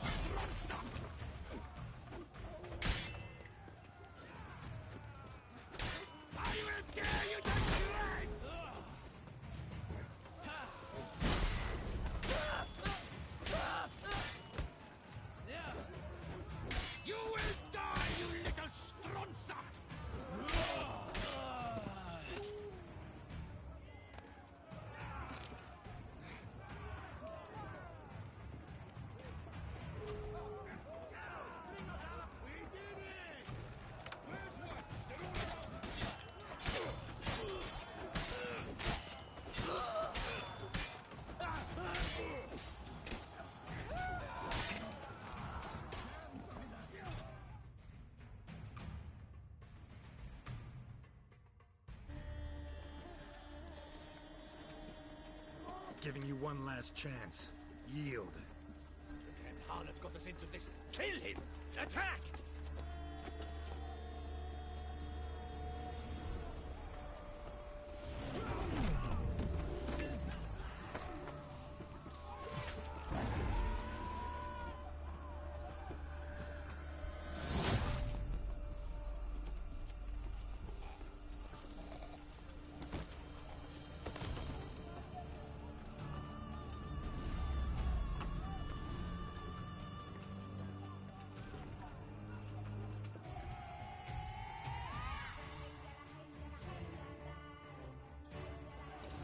C: Giving you one last chance. Yield.
B: The damned harlot got us into this. Kill him! Attack!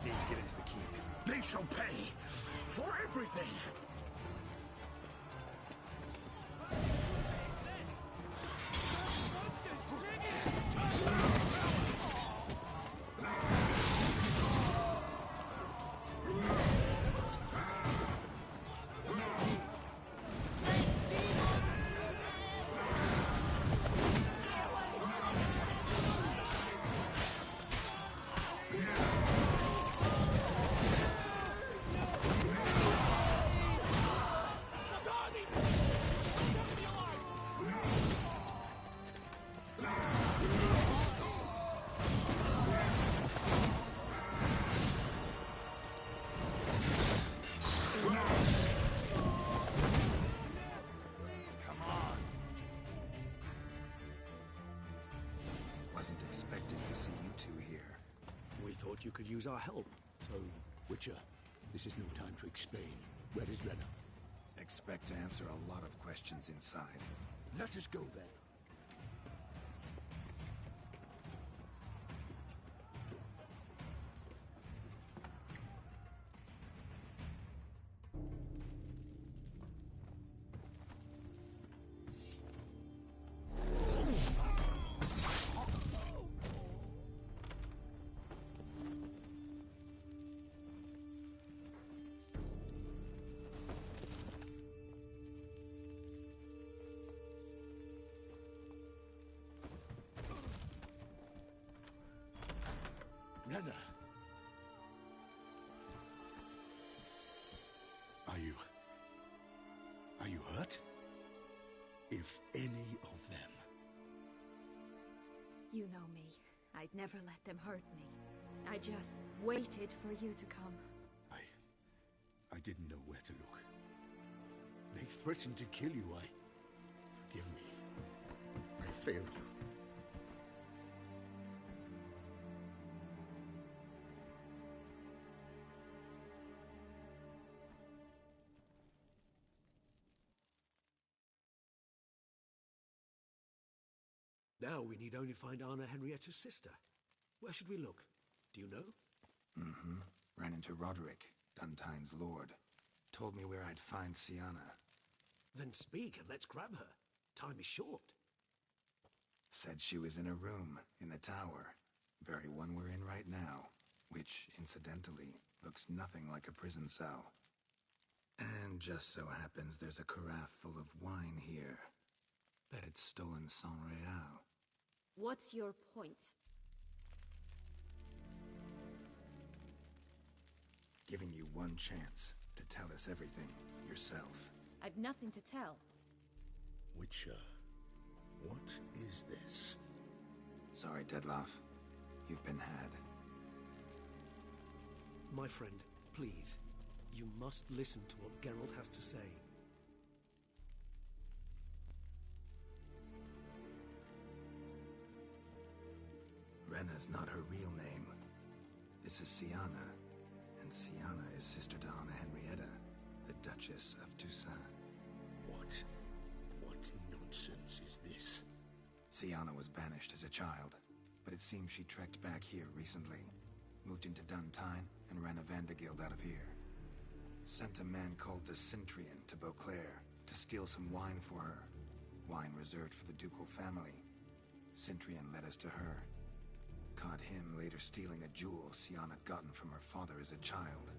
C: Need to get into the keep. They shall pay for everything! Wasn't expecting to see you two here.
N: We thought you could use our help, so...
O: Witcher, this is no time to explain. Where is Rena?
C: Expect to answer a lot of questions inside.
O: Let us go then.
C: Rena!
O: Are you hurt? If any of them.
P: You know me. I'd never let them hurt me. I just waited for you to come.
O: I didn't know where to look. They threatened to kill you. Forgive me. I failed you.
N: Now we need only find Anna Henrietta's sister. Where should we look? Do you know?
C: Mm-hmm. Ran into Roderick, Duntine's lord. Told me where I'd find Sienna.
N: Then speak and let's grab her. Time is short.
C: Said she was in a room in the tower. Very one we're in right now. Which, incidentally, looks nothing like a prison cell. And just so happens there's a carafe full of wine here. Bet it's stolen Sans Real.
P: What's your point?
C: Giving you one chance to tell us everything yourself.
P: I've nothing to tell.
O: Witcher, what is this?
C: Sorry, Dettlaff. You've been had.
N: My friend, please. You must listen to what Geralt has to say.
C: Rena's not her real name. This is Sienna, and Sienna is sister to Anna Henrietta, the Duchess of Toussaint.
O: What nonsense is this?
C: Sienna was banished as a child, but it seems she trekked back here recently. Moved into Duntine and ran a Vandergild out of here. Sent a man called the Centrian to Beauclair to steal some wine for her. Wine reserved for the ducal family. Centrian led us to her. Caught him later stealing a jewel Sienna had gotten from her father as a child.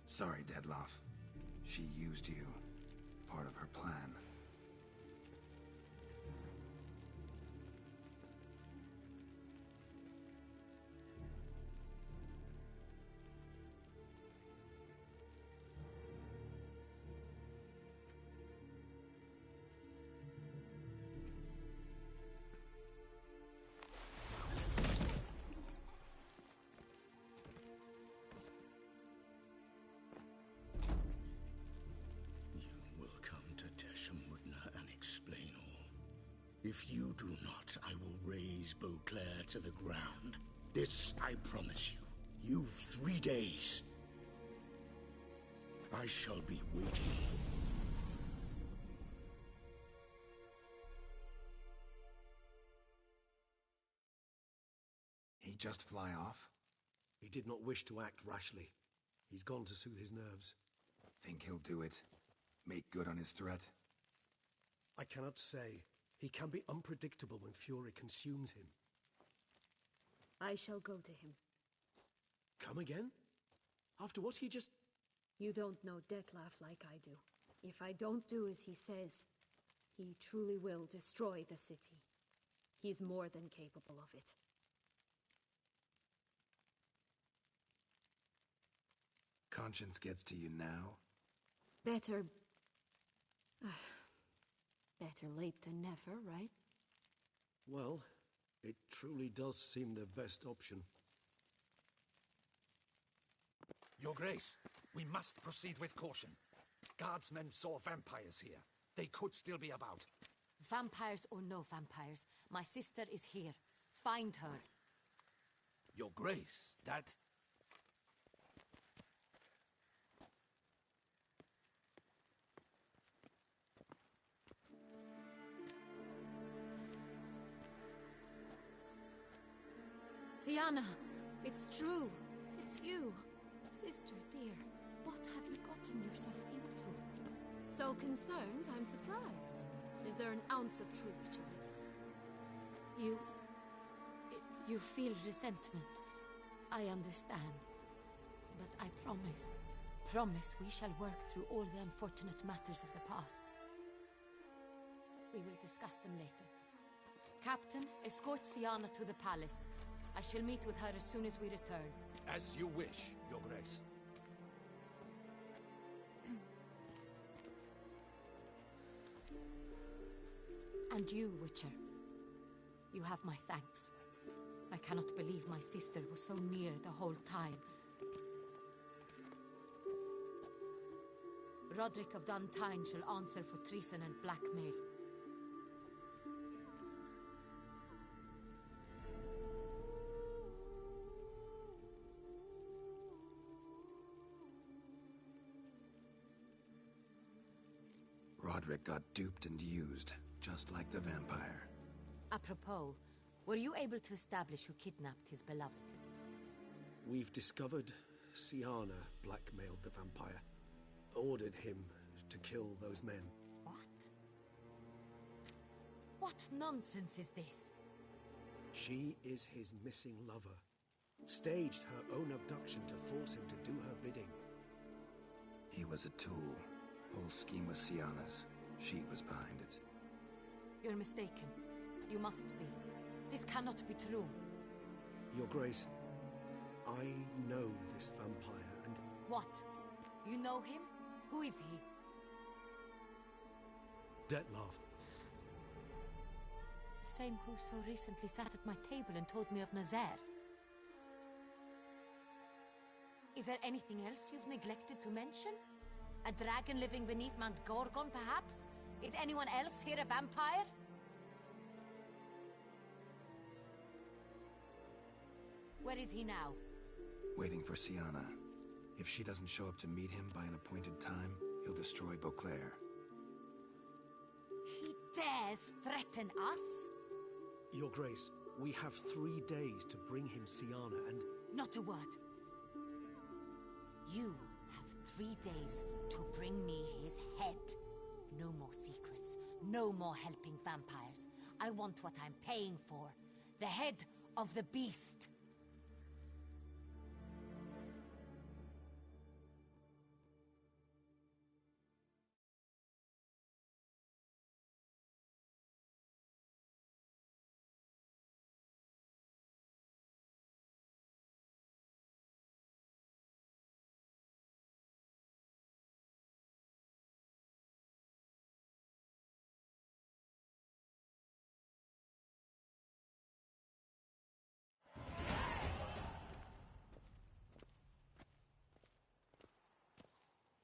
C: Sorry, Dettlaff. She used you. Part of her plan.
O: If you do not, I will raze Beauclair to the ground. This I promise you. You've 3 days. I shall be waiting.
C: He just fly off?
N: He did not wish to act rashly. He's gone to soothe his nerves.
C: Think he'll do it? Make good on his threat?
N: I cannot say. He can be unpredictable when fury consumes him.
P: I shall go to him.
N: Come again? After what he just...
P: You don't know Dettlaff like I do. If I don't do as he says, he truly will destroy the city. He's more than capable of it.
C: Conscience gets to you now?
P: Better... better late than never, right?
N: Well, it truly does seem the best option.
B: Your Grace, we must proceed with caution. Guardsmen saw vampires here. They could still be about.
D: Vampires or no vampires, my sister is here. Find her.
B: Your Grace, that...
P: Sienna, it's true. It's you. Sister, dear, what have you gotten yourself into? So concerned, I'm surprised. Is there an ounce of truth to it?
D: You feel resentment. I understand. But I promise we shall work through all the unfortunate matters of the past. We will discuss them later. Captain, escort Sienna to the palace. I shall meet with her as soon as we return.
B: As you wish, Your Grace.
D: And you, Witcher. You have my thanks. I cannot believe my sister was so near the whole time. Roderick of Duntine shall answer for treason and blackmail.
C: Roderick got duped and used, just like the vampire.
D: Apropos, were you able to establish who kidnapped his beloved?
N: We've discovered Sienna blackmailed the vampire. Ordered him to kill those men.
D: What? What nonsense is this?
N: She is his missing lover. Staged her own abduction to force him to do her bidding.
C: He was a tool. Whole scheme was Sienna's. She was behind it.
D: You're mistaken. You must be. This cannot be true.
N: Your Grace, I know this vampire and...
D: What? You know him? Who is he?
N: Dettlaff.
D: The same who so recently sat at my table and told me of Nazaire. Is there anything else you've neglected to mention? A dragon living beneath Mount Gorgon, perhaps? Is anyone else here a vampire? Where is he now?
C: Waiting for Sienna. If she doesn't show up to meet him by an appointed time, he'll destroy Beauclair.
D: He dares threaten us?
N: Your Grace, we have 3 days to bring him Sienna and...
D: Not a word. You have 3 days to bring me his head. No more secrets. No more helping vampires. I want what I'm paying for. The head of the beast.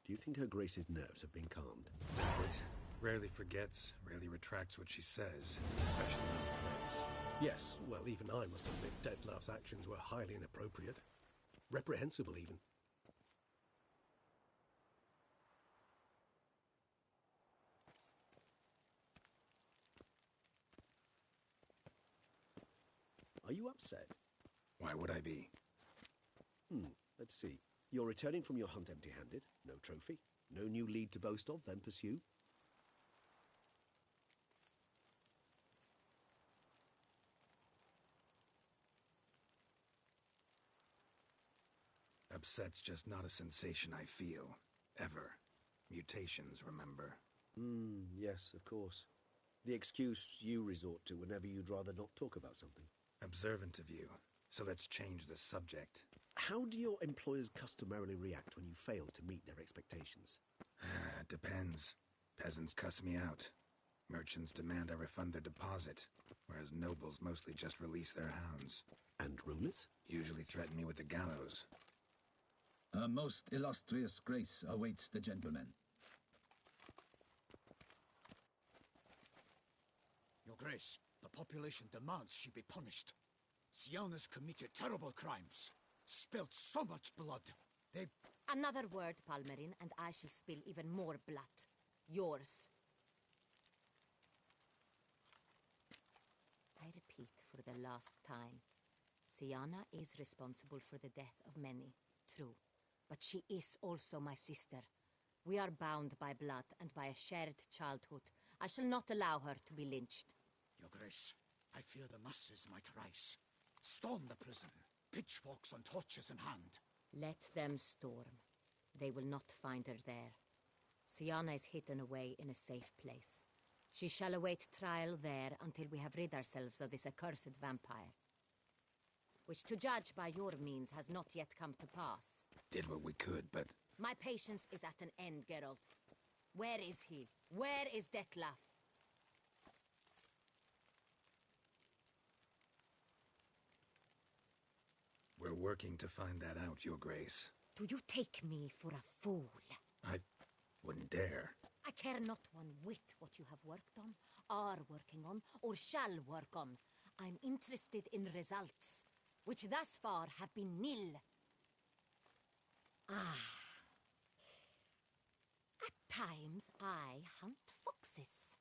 N: Do you think Her Grace's nerves have been calmed?
C: But Rarely forgets, rarely retracts what she says, especially when threats.
N: Yes, well, even I must admit Detlef's actions were highly inappropriate. Reprehensible, even. Are you upset?
C: Why would I be?
N: Let's see. You're returning from your hunt empty-handed. No trophy. No new lead to boast of, then pursue.
C: Upset's just not a sensation I feel. Ever. Mutations, remember?
N: Yes, of course. The excuse you resort to whenever you'd rather not talk about something.
C: Observant of you. So let's change the subject.
N: How do your employers customarily react when you fail to meet their expectations?
C: Depends. Peasants cuss me out. Merchants demand I refund their deposit, whereas nobles mostly just release their hounds.
N: And rulers?
C: Usually threaten me with the gallows.
B: A most illustrious grace awaits the gentleman.
Q: Your Grace, the population demands she be punished. Siana's committed terrible crimes. Spilt so much blood. They...
D: Another word, Palmerin, and I shall spill even more blood. Yours. I repeat for the last time. Siana is responsible for the death of many, true. But she is also my sister. We are bound by blood and by a shared childhood. I shall not allow her to be lynched.
Q: Your Grace, I fear the masses might rise. Storm the prison, pitchforks and torches in hand.
D: Let them storm. They will not find her there. Siana is hidden away in a safe place. She shall await trial there until we have rid ourselves of this accursed vampire. Which, to judge by your means, has not yet come to pass.
C: Did what we could, but...
D: My patience is at an end, Geralt. Where is he? Where is Detlef?
C: We're working to find that out, Your Grace.
D: Do you take me for a fool?
C: I wouldn't dare.
D: I care not one whit what you have worked on, are working on, or shall work on. I'm interested in results, which thus far have been nil. At times, I hunt foxes.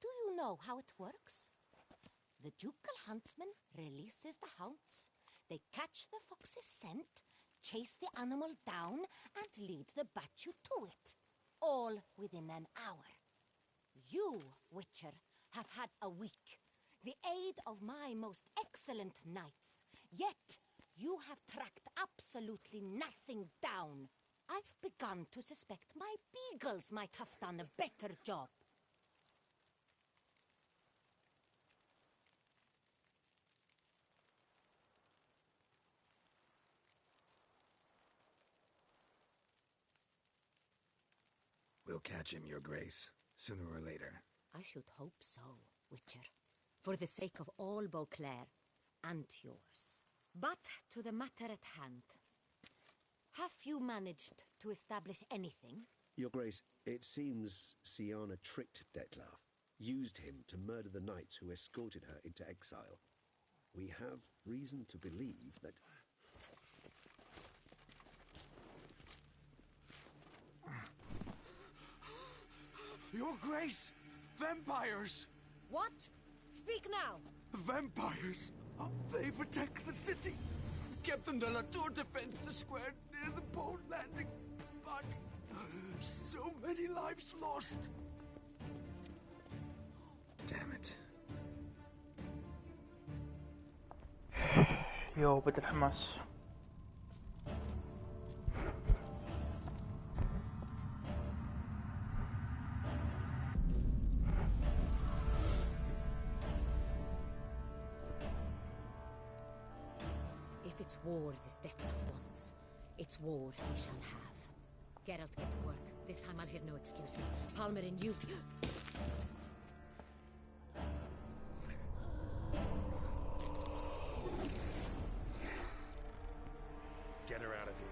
D: Do you know how it works? The ducal huntsman releases the hounds. They catch the fox's scent, chase the animal down, and lead the battue to it. All within an hour. You, Witcher, have had a week. The aid of my most excellent knights. Yet, you have tracked absolutely nothing down. I've begun to suspect my beagles might have done a better job.
C: We'll catch him, Your Grace, sooner or later.
D: I should hope so, Witcher. For the sake of all Beauclair, and yours. But to the matter at hand. Have you managed to establish anything?
N: Your Grace, it seems Siana tricked Detlef, used him to murder the knights who escorted her into exile. We have reason to believe that...
Q: Your Grace! Vampires!
D: What? Speak now!
Q: Vampires! They protect the city! Captain de la Tour defends the square near the boat landing, but so many lives lost!
C: Damn it.
A: يو بدأ الحماس.
D: If it's war this Detlef wants, it's war he shall have. Geralt, get to work. This time I'll hear no excuses. Palmerin, you...
C: Get her out of here.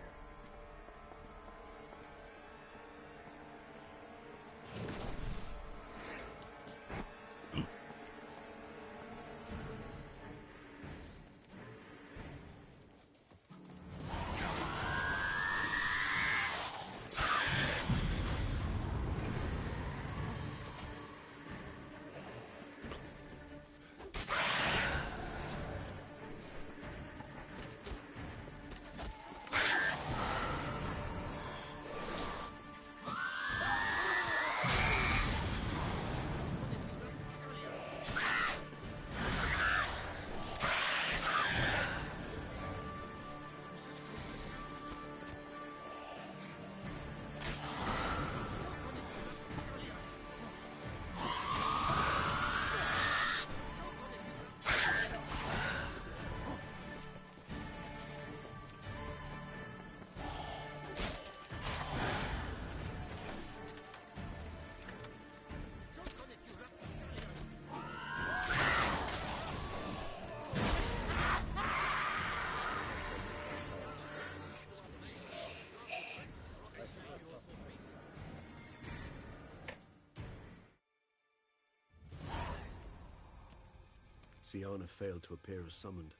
N: Siana failed to appear as summoned.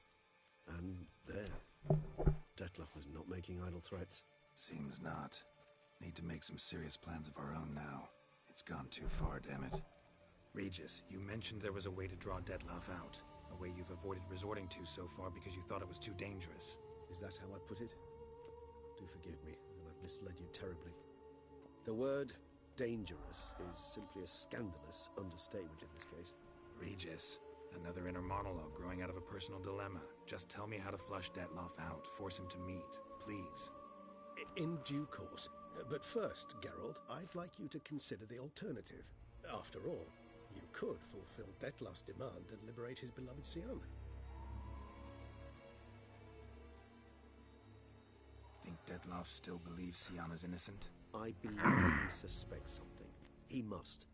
N: And there. Detlef was not making idle threats.
C: Seems not. Need to make some serious plans of our own now. It's gone too far, damn it.
R: Regis, you mentioned there was a way to draw Detlef out. A way you've avoided resorting to so far because you thought it was too dangerous.
N: Is that how I put it? Do forgive me that I've misled you terribly. The word dangerous is simply a scandalous understatement in this case.
R: Regis, another inner monologue growing out of a personal dilemma. Just tell me how to flush Detlef out. Force him to meet, please.
N: In due course. But first, Geralt, I'd like you to consider the alternative. After all, you could fulfill Detlef's demand and liberate his beloved Siana.
C: Think Detlef still believes Siana's innocent?
N: I believe he suspects something. He must.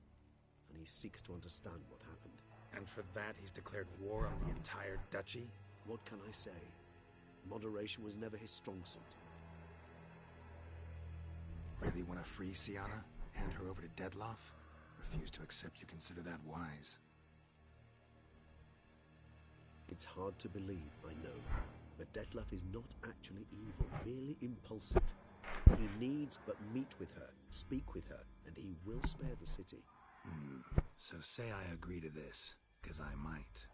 N: And he seeks to understand what happened.
R: And for that, he's declared war on the entire duchy?
N: What can I say? Moderation was never his strong suit.
C: Really want to free Siana? Hand her over to Detlef? Refuse to accept you consider that wise.
N: It's hard to believe, I know. But Detlef is not actually evil, merely impulsive. He needs but meet with her, speak with her, and he will spare the city.
C: So say I agree to this, 'cause I might.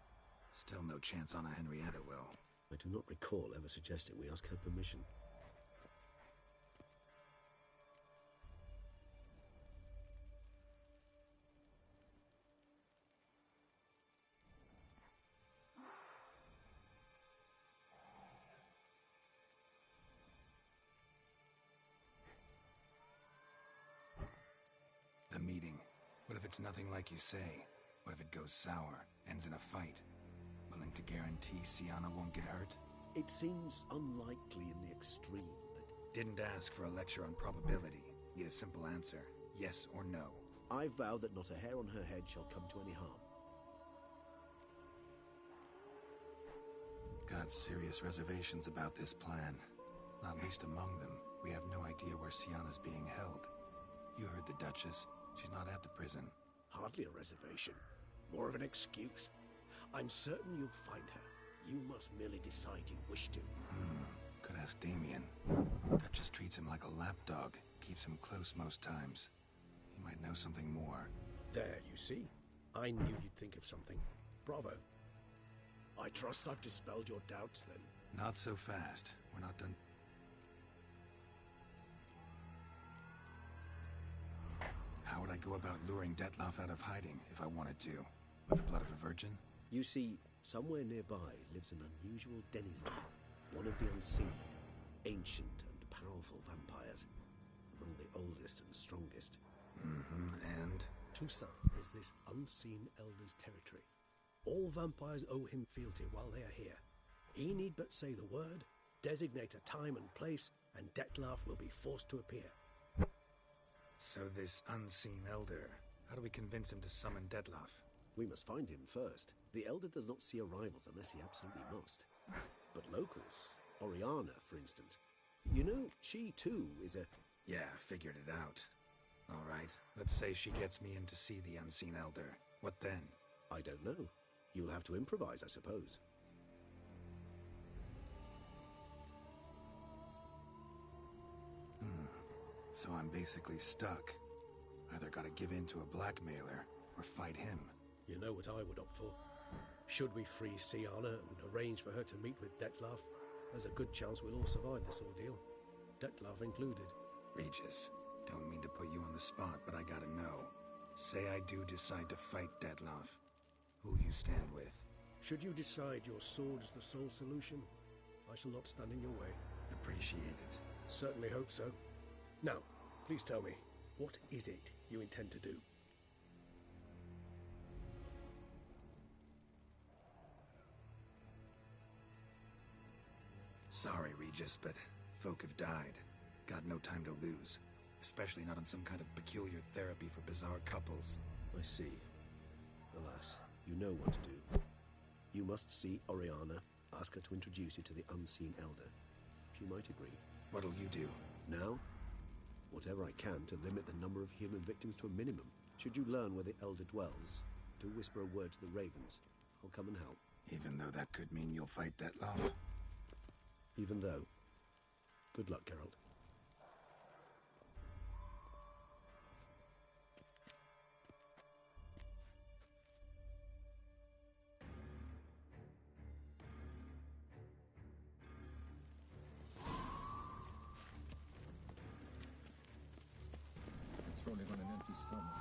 C: Still no chance Anna Henrietta will.
N: I do not recall ever suggesting we ask her permission.
C: The meeting. What if it's nothing like you say? What if it goes sour, ends in a fight? Willing to guarantee Siana won't get hurt?
N: It seems unlikely in the extreme that...
C: Didn't ask for a lecture on probability. Need a simple answer. Yes or no.
N: I vow that not a hair on her head shall come to any harm.
C: Got serious reservations about this plan. Not least among them, we have no idea where Siana's being held. You heard the Duchess. She's not at the prison.
N: Hardly a reservation. More of an excuse. I'm certain you'll find her. You must merely decide you wish to.
C: Could ask Damien. Duchess treats him like a lapdog. Keeps him close most times. He might know something more.
N: There, you see? I knew you'd think of something. Bravo. I trust I've dispelled your doubts, then.
C: Not so fast. We're not done. How would I go about luring Detlef out of hiding if I wanted to? With the blood of a virgin?
N: You see, somewhere nearby lives an unusual denizen. One of the unseen, ancient and powerful vampires. Among the oldest and strongest.
C: And?
N: Toussaint is this unseen elder's territory. All vampires owe him fealty while they are here. He need but say the word, designate a time and place, and Detlef will be forced to appear.
R: So this unseen elder, how do we convince him to summon Detlef?
N: We must find him first. The elder does not see arrivals unless he absolutely must. But locals, Oriana, for instance. You know, she too is a...
C: Yeah, figured it out.
R: All right, let's say she gets me in to see the unseen elder. What then?
N: I don't know. You'll have to improvise, I suppose.
C: So I'm basically stuck. Either gotta give in to a blackmailer, or fight him.
N: You know what I would opt for. Should we free Siana and arrange for her to meet with Detlef, there's a good chance we'll all survive this ordeal. Detlef included.
C: Regis, don't mean to put you on the spot, but I gotta know. Say I do decide to fight Detlef. Who'll you stand with?
N: Should you decide your sword is the sole solution, I shall not stand in your way.
C: Appreciate it.
N: Certainly hope so. Now, please tell me, what is it you intend to do?
C: Sorry, Regis, but folk have died. Got no time to lose. Especially not on some kind of peculiar therapy for bizarre couples.
N: I see. Alas, you know what to do. You must see Oriana, ask her to introduce you to the unseen elder. She might agree.
C: What'll you do?
N: Now? Whatever I can to limit the number of human victims to a minimum. Should you learn where the elder dwells, do whisper a word to the ravens. I'll come and help.
C: Even though that could mean you'll fight Detloff?
N: Even though. Good luck, Geralt.
O: It's rolling on an empty stomach.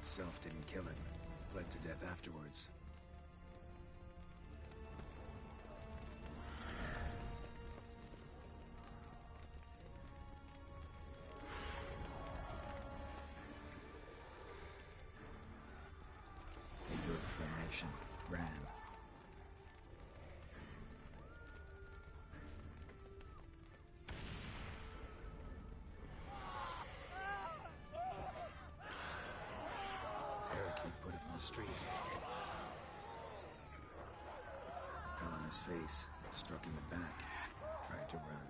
C: itself didn't kill him. Bled to death afterwards. They broke formation, ran. Street. Fell on his face, struck in the back, tried to run.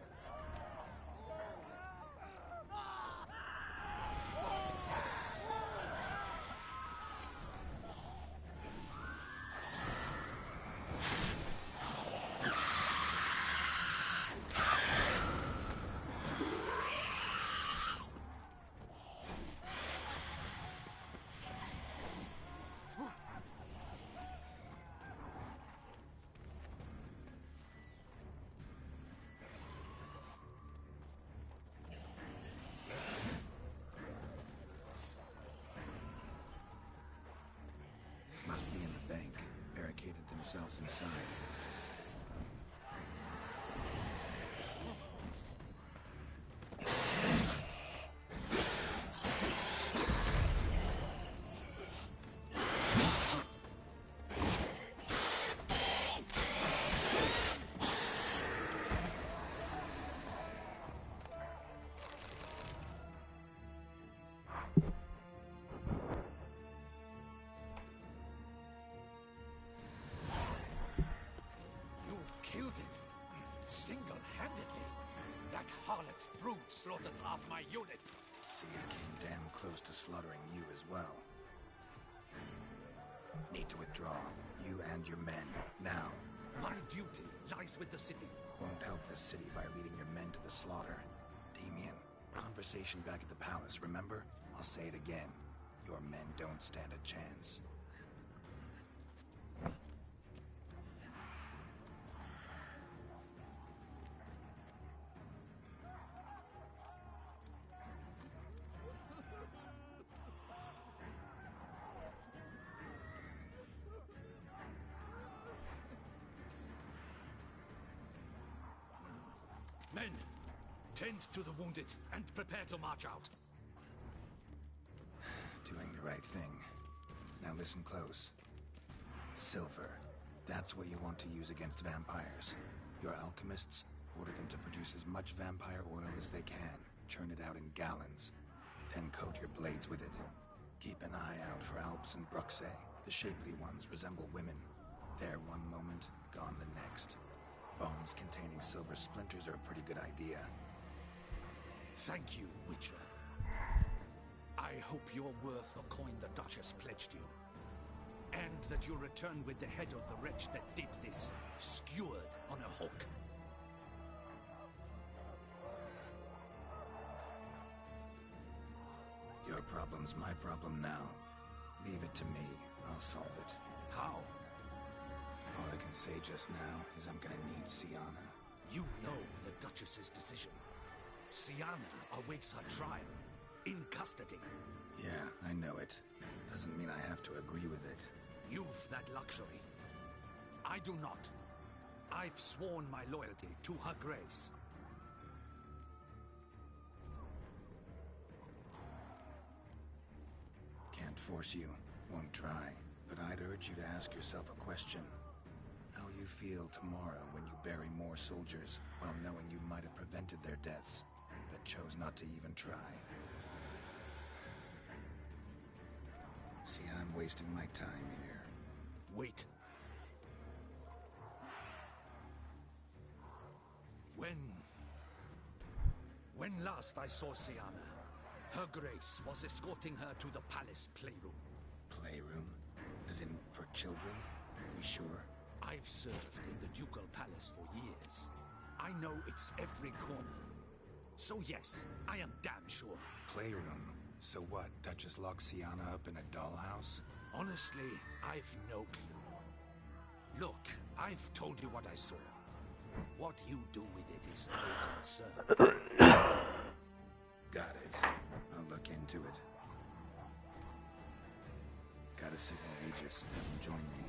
C: themselves inside.
B: Single-handedly? That harlot's brood slaughtered half my unit.
C: See, I came damn close to slaughtering you as well. Need to withdraw. You and your men. Now.
B: My duty lies with the city.
C: Won't help the city by leading your men to the slaughter. Damien, conversation back at the palace, remember? I'll say it again. Your men don't stand a chance.
B: Men, tend to the wounded and prepare to march out.
C: Doing the right thing. Now listen close. Silver. That's what you want to use against vampires. Your alchemists, order them to produce as much vampire oil as they can. Churn it out in gallons. Then coat your blades with it. Keep an eye out for Alps and Bruxae. The shapely ones resemble women. There one moment, gone the next. Bombs containing silver splinters are a pretty good idea.
B: Thank you, Witcher. I hope you're worth the coin the Duchess pledged you. And that you'll return with the head of the wretch that did this, skewered on a hook.
C: Your problem's my problem now. Leave it to me. I'll solve it.
B: How?
C: All I can say just now is I'm gonna need Sienna.
B: You know the Duchess's decision. Sienna awaits her trial. In custody.
C: Yeah, I know it. Doesn't mean I have to agree with it.
B: You've that luxury. I do not. I've sworn my loyalty to her grace.
C: Can't force you. Won't try. But I'd urge you to ask yourself a question. How you feel tomorrow when you bury more soldiers while knowing you might have prevented their deaths, but chose not to even try. See, I'm wasting my time here.
B: Wait. When last I saw Sienna, her grace was escorting her to the palace playroom.
C: Playroom? As in, for children? We sure?
B: I've served in the ducal palace for years. I know its every corner. So yes, I am damn sure.
C: Playroom? So what, Duchess locked Sienna up in a dollhouse?
B: Honestly, I've no clue. Look, I've told you what I saw. What you do with it is no concern.
C: Got it. I'll look into it. Gotta signal Regis. Have him join me.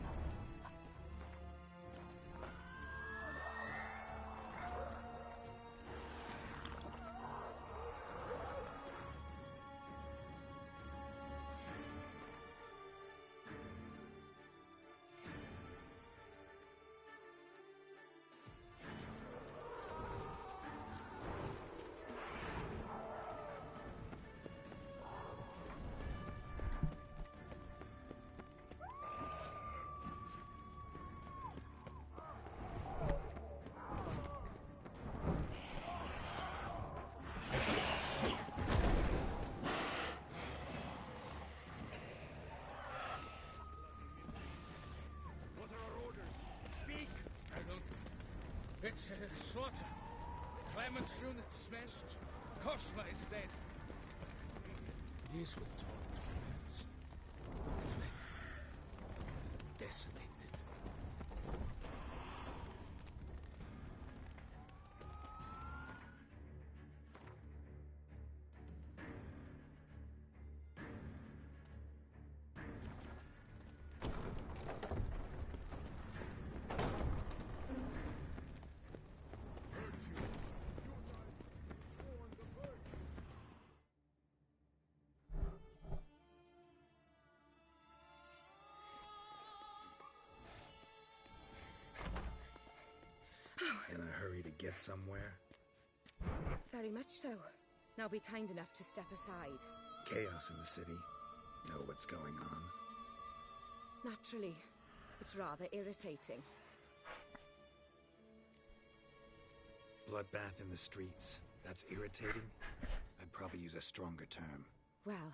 M: It's a slaughter. Clement's unit smashed. Cosma is dead. He is withdrawn to Prince. But his men decimated.
R: headed somewhere?
G: Very much so. Now be kind enough to step aside.
R: Chaos in the city. Know what's going on?
G: Naturally. It's rather irritating.
R: Bloodbath in the streets. That's irritating? I'd probably use a stronger term.
G: Well,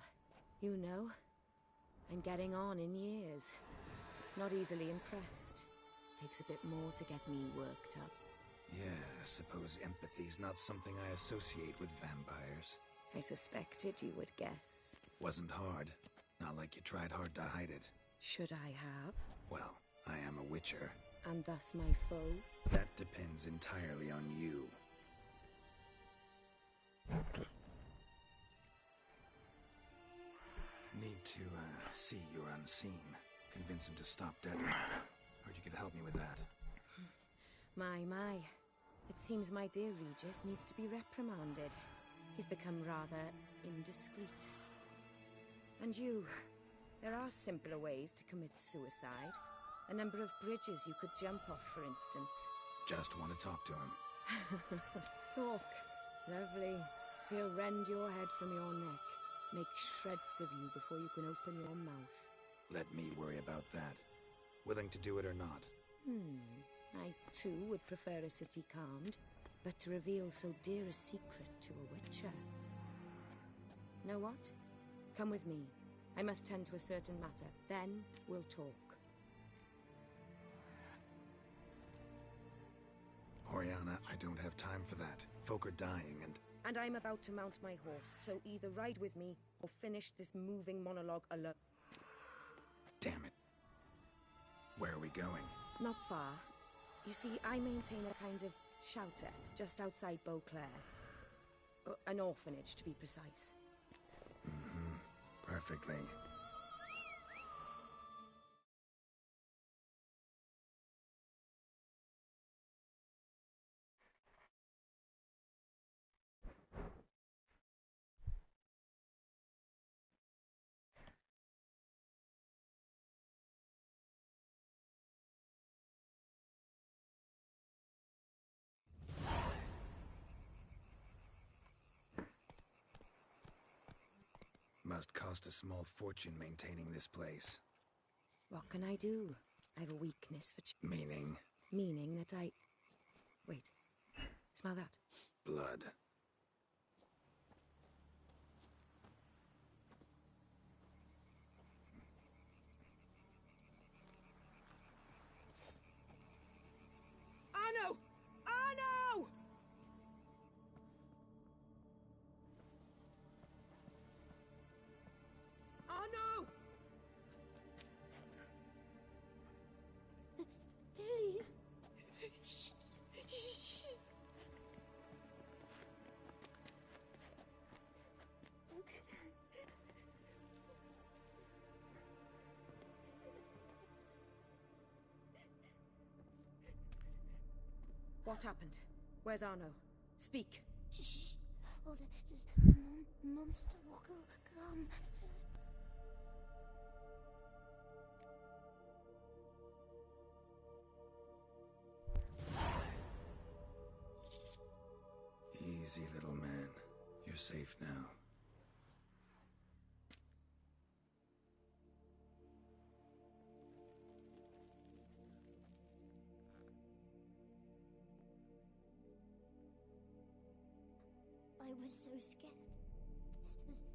G: you know, I'm getting on in years. Not easily impressed. Takes a bit more to get me worked up.
R: Yeah, I suppose empathy's not something I associate with vampires.
G: I suspected you would guess.
R: Wasn't hard. Not like you tried hard to hide it.
G: Should I have?
R: Well, I am a witcher.
G: And thus my foe?
R: That depends entirely on you. Need to, see you're unseen. Convince him to stop Deadlock. Heard you could help me with that.
G: My. It seems my dear Regis needs to be reprimanded. He's become rather indiscreet. And you, there are simpler ways to commit suicide. A number of bridges you could jump off, for instance.
R: Just want to talk to him.
G: Talk. Lovely. He'll rend your head from your neck. Make shreds of you before you can open your mouth.
R: Let me worry about that. Willing to do it or not?
G: I too would prefer a city calmed, but to reveal so dear a secret to a witcher. Know what? Come with me. I must tend to a certain matter. Then we'll talk.
R: Oriana, I don't have time for that. Folk are dying
G: And I'm about to mount my horse, so either ride with me or finish this moving monologue alone.
R: Damn it. Where are we going?
G: Not far. You see, I maintain a kind of shelter just outside Beauclair. An orphanage, to be precise.
R: Perfectly. Must cost a small fortune maintaining this place.
G: What can I do? I have a weakness for
R: Meaning?
G: Meaning that I... Wait. Smell that?
R: Blood.
G: Arno! Arno! Arno!
H: Please.
G: What happened? Where's Arno? Speak.
H: Shh. Oh, the monster will come.
R: Easy, little man. You're safe now.
H: I was so scared.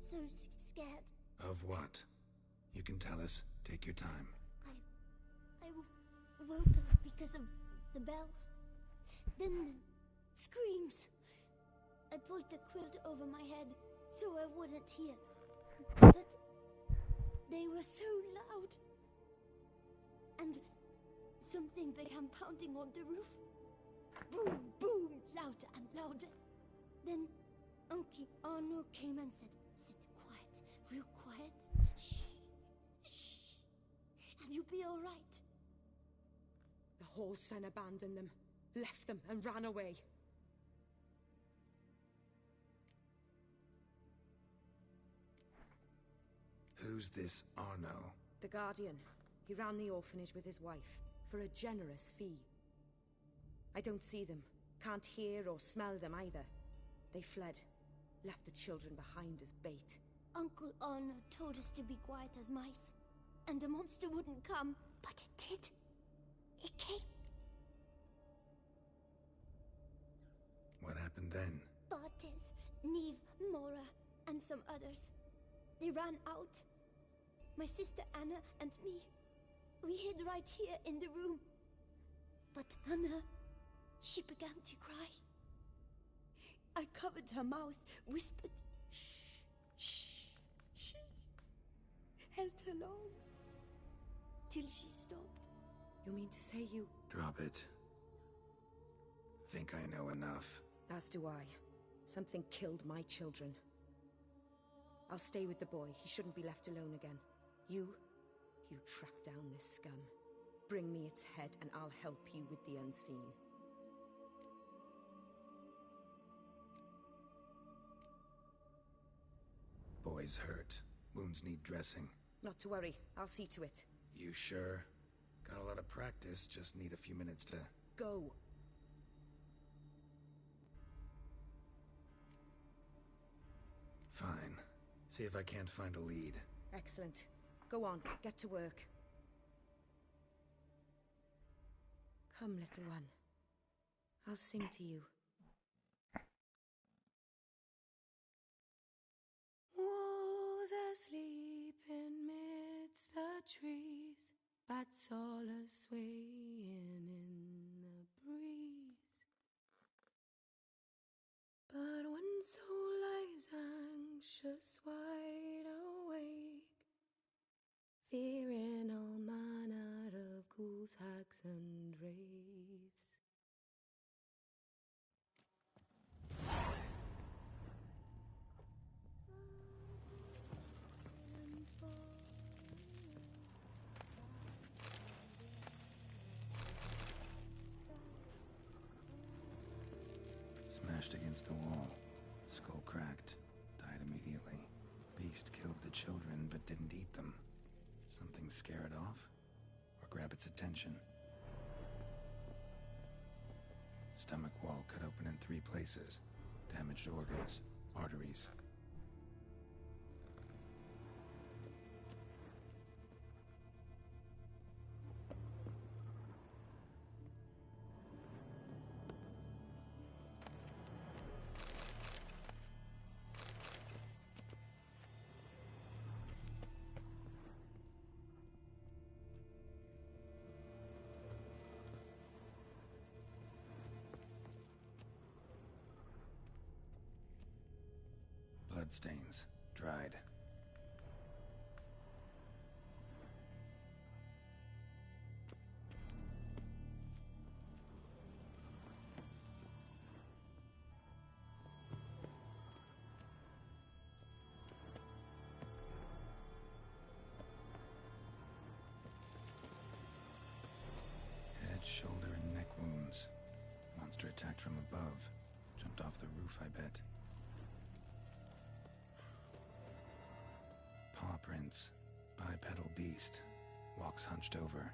H: So scared.
R: Of what? You can tell us. Take your time.
H: I woke up because of the bells. Then the screams. I pulled the quilt over my head so I wouldn't hear. But they were so loud. And something began pounding on the roof. Boom, boom, louder and louder. Then Uncle Arno came and said, "Sit quiet, real quiet. Shh, shh, and you'll be all right."
G: The whoreson abandoned them, left them, and ran away.
R: Who's this Arno?
G: The Guardian. He ran the orphanage with his wife, for a generous fee. I don't see them, Can't hear or smell them either. They fled, left the children behind as bait.
H: Uncle Honor told us to be quiet as mice, and the monster wouldn't come, but it did. It came.
R: What happened then?
H: Bartes, Neve, Mora, and some others. They ran out. My sister Anna and me. We hid right here in the room. But Anna, she began to cry. I covered her mouth, whispered, shh, shh, shh. Held her long, till she stopped.
G: You mean to say you...
R: Drop it. Think I know enough.
G: As do I. Something killed my children. I'll stay with the boy. He shouldn't be left alone again. You track down this scum. Bring me its head and I'll help you with the unseen.
R: Boy's hurt. Wounds need dressing.
G: Not to worry. I'll see to it.
R: You sure? Got a lot of practice, just need a few minutes to...
G: Go!
R: Fine. See if I can't find a lead.
G: Excellent. Go on, get to work. Come, little one. I'll sing to you. Wolves asleep amidst the trees, bats all a-swaying in the breeze. But one soul lies anxious, wide awake, fearing all manner of ghouls, hags, and wraiths.
R: Smashed against the wall. Skull cracked. Died immediately. Beast killed the children, but didn't eat them. Something scare it off? Or grab its attention? Stomach wall cut open in 3 places. Damaged organs. Arteries. Bloodstains. Dried. Head, shoulder, and neck wounds. Monster attacked from above. Jumped off the roof, I bet. Paw prints. Bipedal beast. Walks hunched over.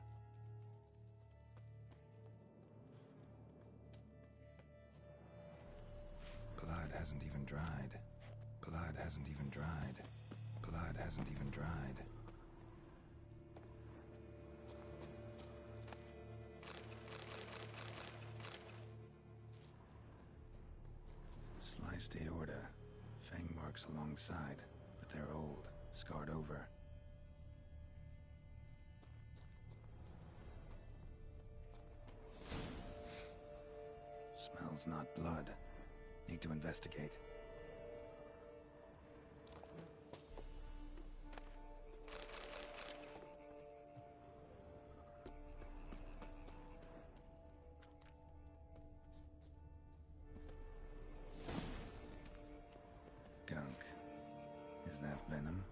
R: Blood hasn't even dried. Blood hasn't even dried. Blood hasn't even dried. Sliced aorta. Fang marks alongside, but they're old. Scarred over. Smells not blood. Need to investigate. Gunk. Is that venom?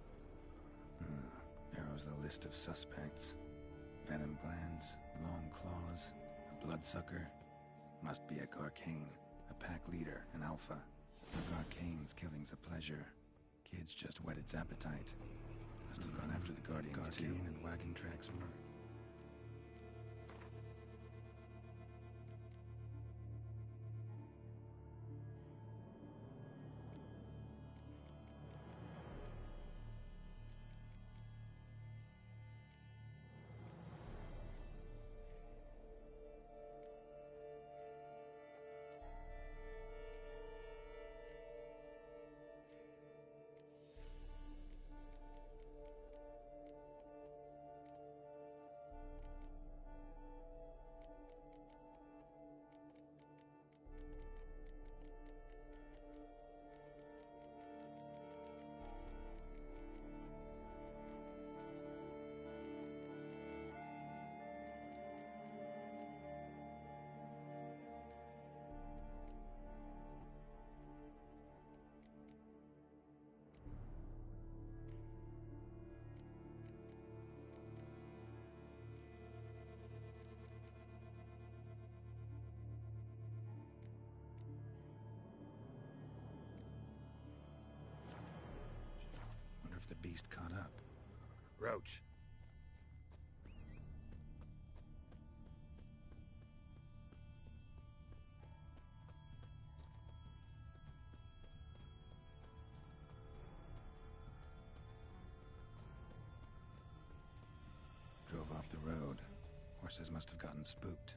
R: Narrows the list of suspects. Venom glands, long claws, a bloodsucker. Must be a Garcane, a pack leader, an alpha. A Garcane's killing's a pleasure. Kids just whet its appetite. Must have gone after the Guardians too. Garcane and wagon tracks more. the beast caught up.
C: Roach.
R: Drove off the road. Horses must have gotten spooked.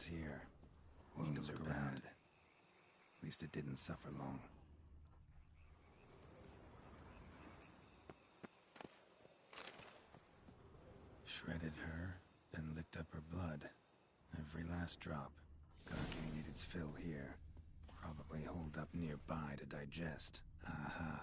R: Here. Wounds are bad. At least it didn't suffer long. Shredded her, then licked up her blood. Every last drop. Garcane ate its fill here. Probably holed up nearby to digest. Aha.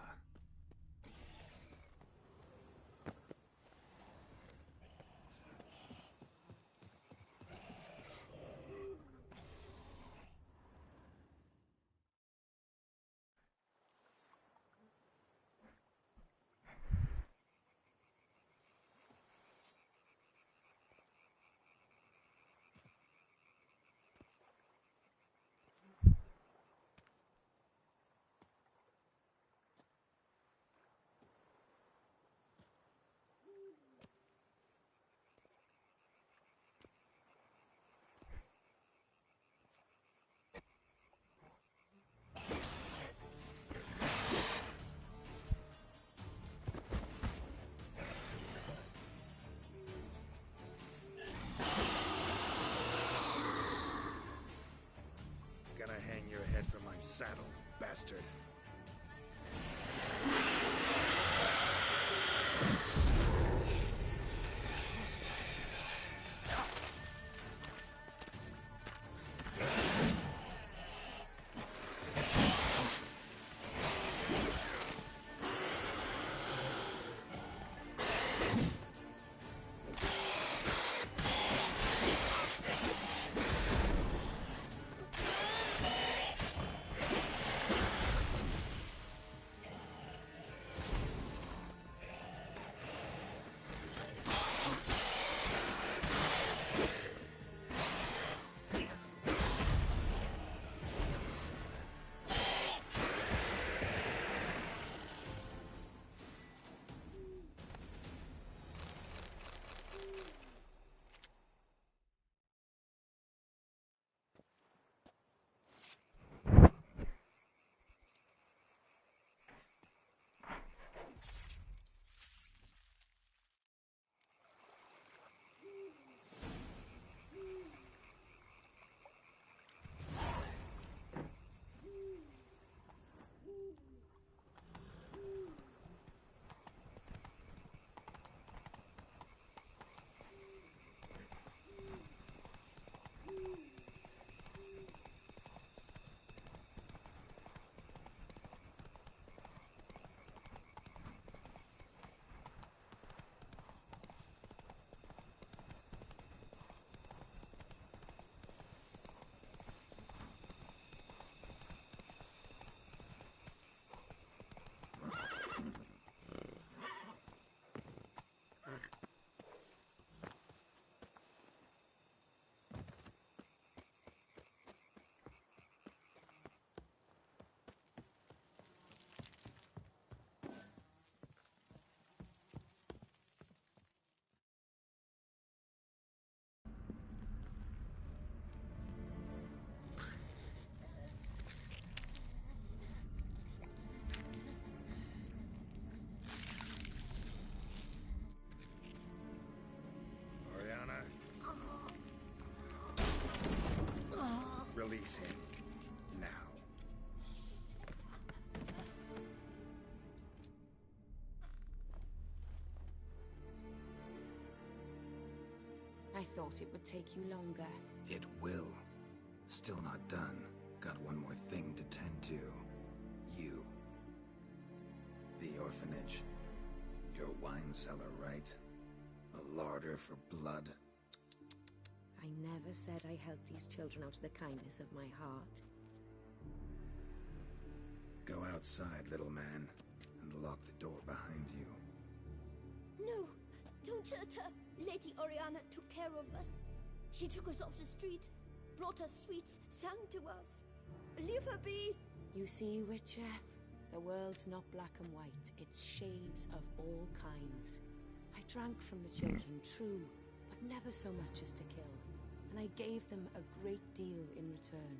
C: Saddle, bastard. Release him. Now.
G: I thought it would take you longer.
R: It will. Still not done. Got one more thing to tend to. You.
C: The orphanage. Your wine cellar, right? A larder for blood?
G: I never said I helped these children out of the kindness of my heart.
C: Go outside, little man, and lock the door behind you.
H: No, don't hurt her. Lady Oriana took care of us. She took us off the street, brought us sweets, sang to us. Leave her be.
G: You see, Witcher, the world's not black and white. It's shades of all kinds. I drank from the children, true, but never so much as to kill. And I gave them a great deal in return.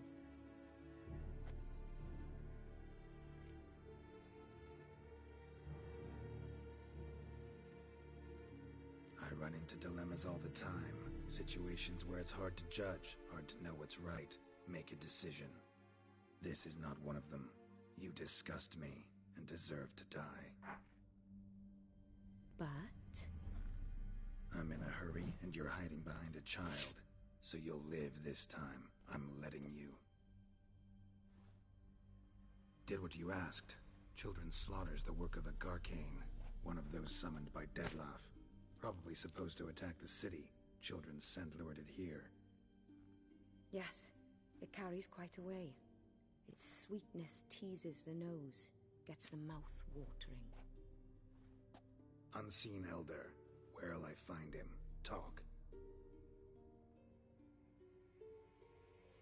C: I run into dilemmas all the time. Situations where it's hard to judge, hard to know what's right, make a decision. This is not one of them. You disgust me and deserve to die.
G: But?
C: I'm in a hurry and you're hiding behind a child. So you'll live this time. I'm letting you. Did what you asked. Children's slaughter's the work of a Garcane, one of those summoned by Dettlaff. Probably supposed to attack the city. Children sent lured it here.
G: Yes, it carries quite a way. Its sweetness teases the nose, gets the mouth watering.
C: Unseen Elder. Where'll I find him? Talk.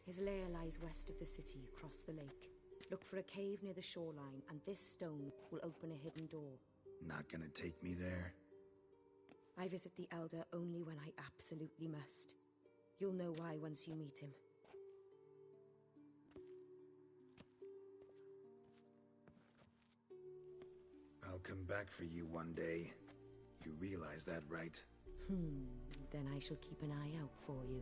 G: His lair lies west of the city, across the lake. Look for a cave near the shoreline, and this stone will open a hidden door.
C: Not gonna take me there?
G: I visit the Elder only when I absolutely must. You'll know why once you meet him.
C: I'll come back for you one day. You realize that, right?
G: Then I shall keep an eye out for you.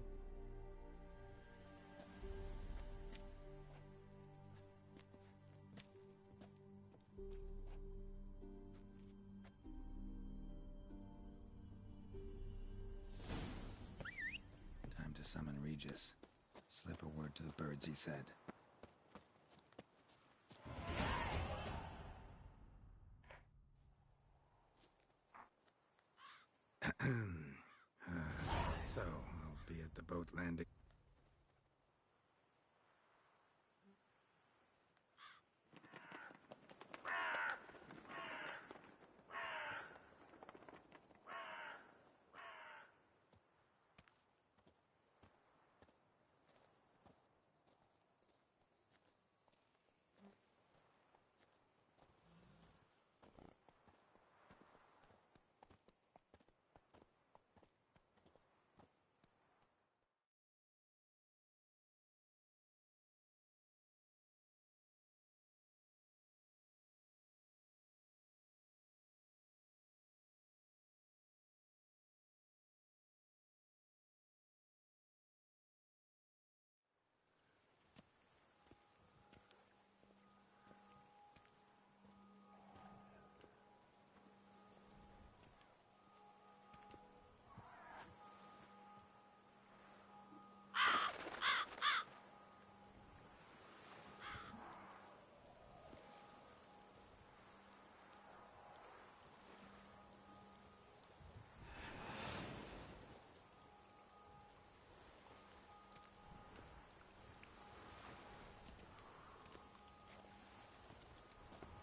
C: Time to summon Regis. Slip a word to the birds, he said. So, I'll be at the boat landing.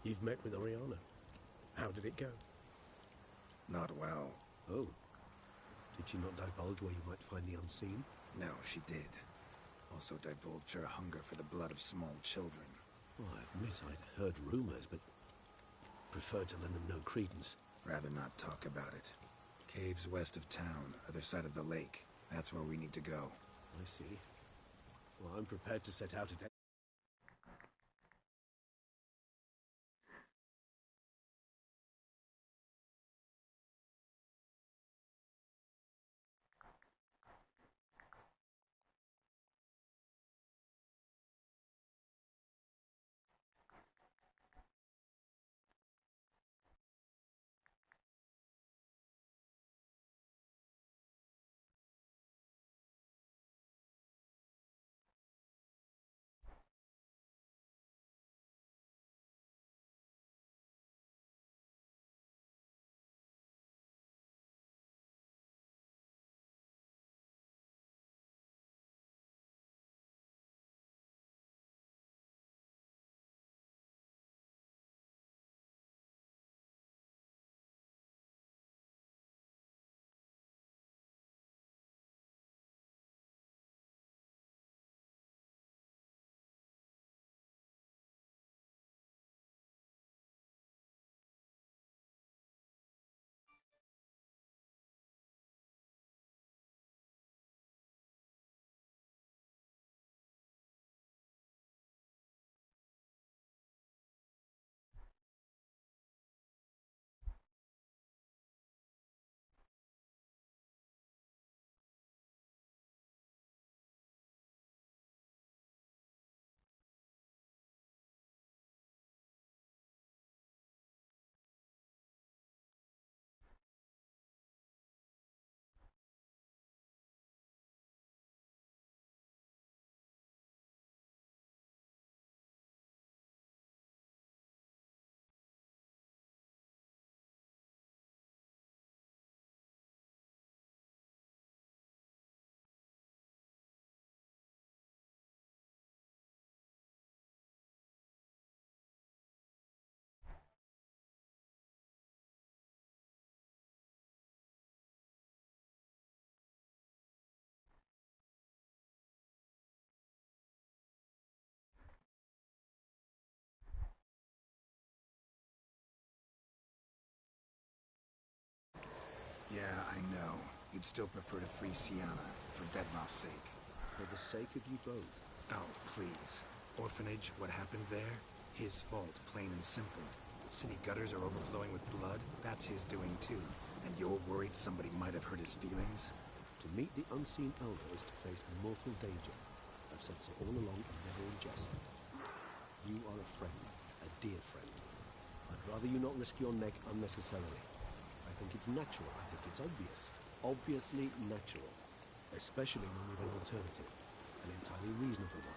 N: You've met with Oriana. How did it go?
C: Not well.
N: Oh. Did she not divulge where you might find the unseen?
C: No, she did. Also divulged her hunger for the blood of small children.
N: Well, I admit I'd heard rumors, but preferred to lend them no credence.
C: Rather not talk about it. Caves west of town, other side of the lake. That's where we need to go.
N: I see. Well, I'm prepared to set out at...
C: No, you'd still prefer to free Sienna, for Detmoff's sake.
N: For the sake of you both.
C: Oh, please. Orphanage, what happened there? His fault, plain and simple. City gutters are overflowing with blood, that's his doing too. And you're worried somebody might have hurt his feelings?
N: To meet the unseen elder is to face mortal danger. I've said so all along and never in jest. You are a friend, a dear friend. I'd rather you not risk your neck unnecessarily. I think it's natural, I think it's obvious. Obviously natural. Especially when we've an alternative. An entirely reasonable one.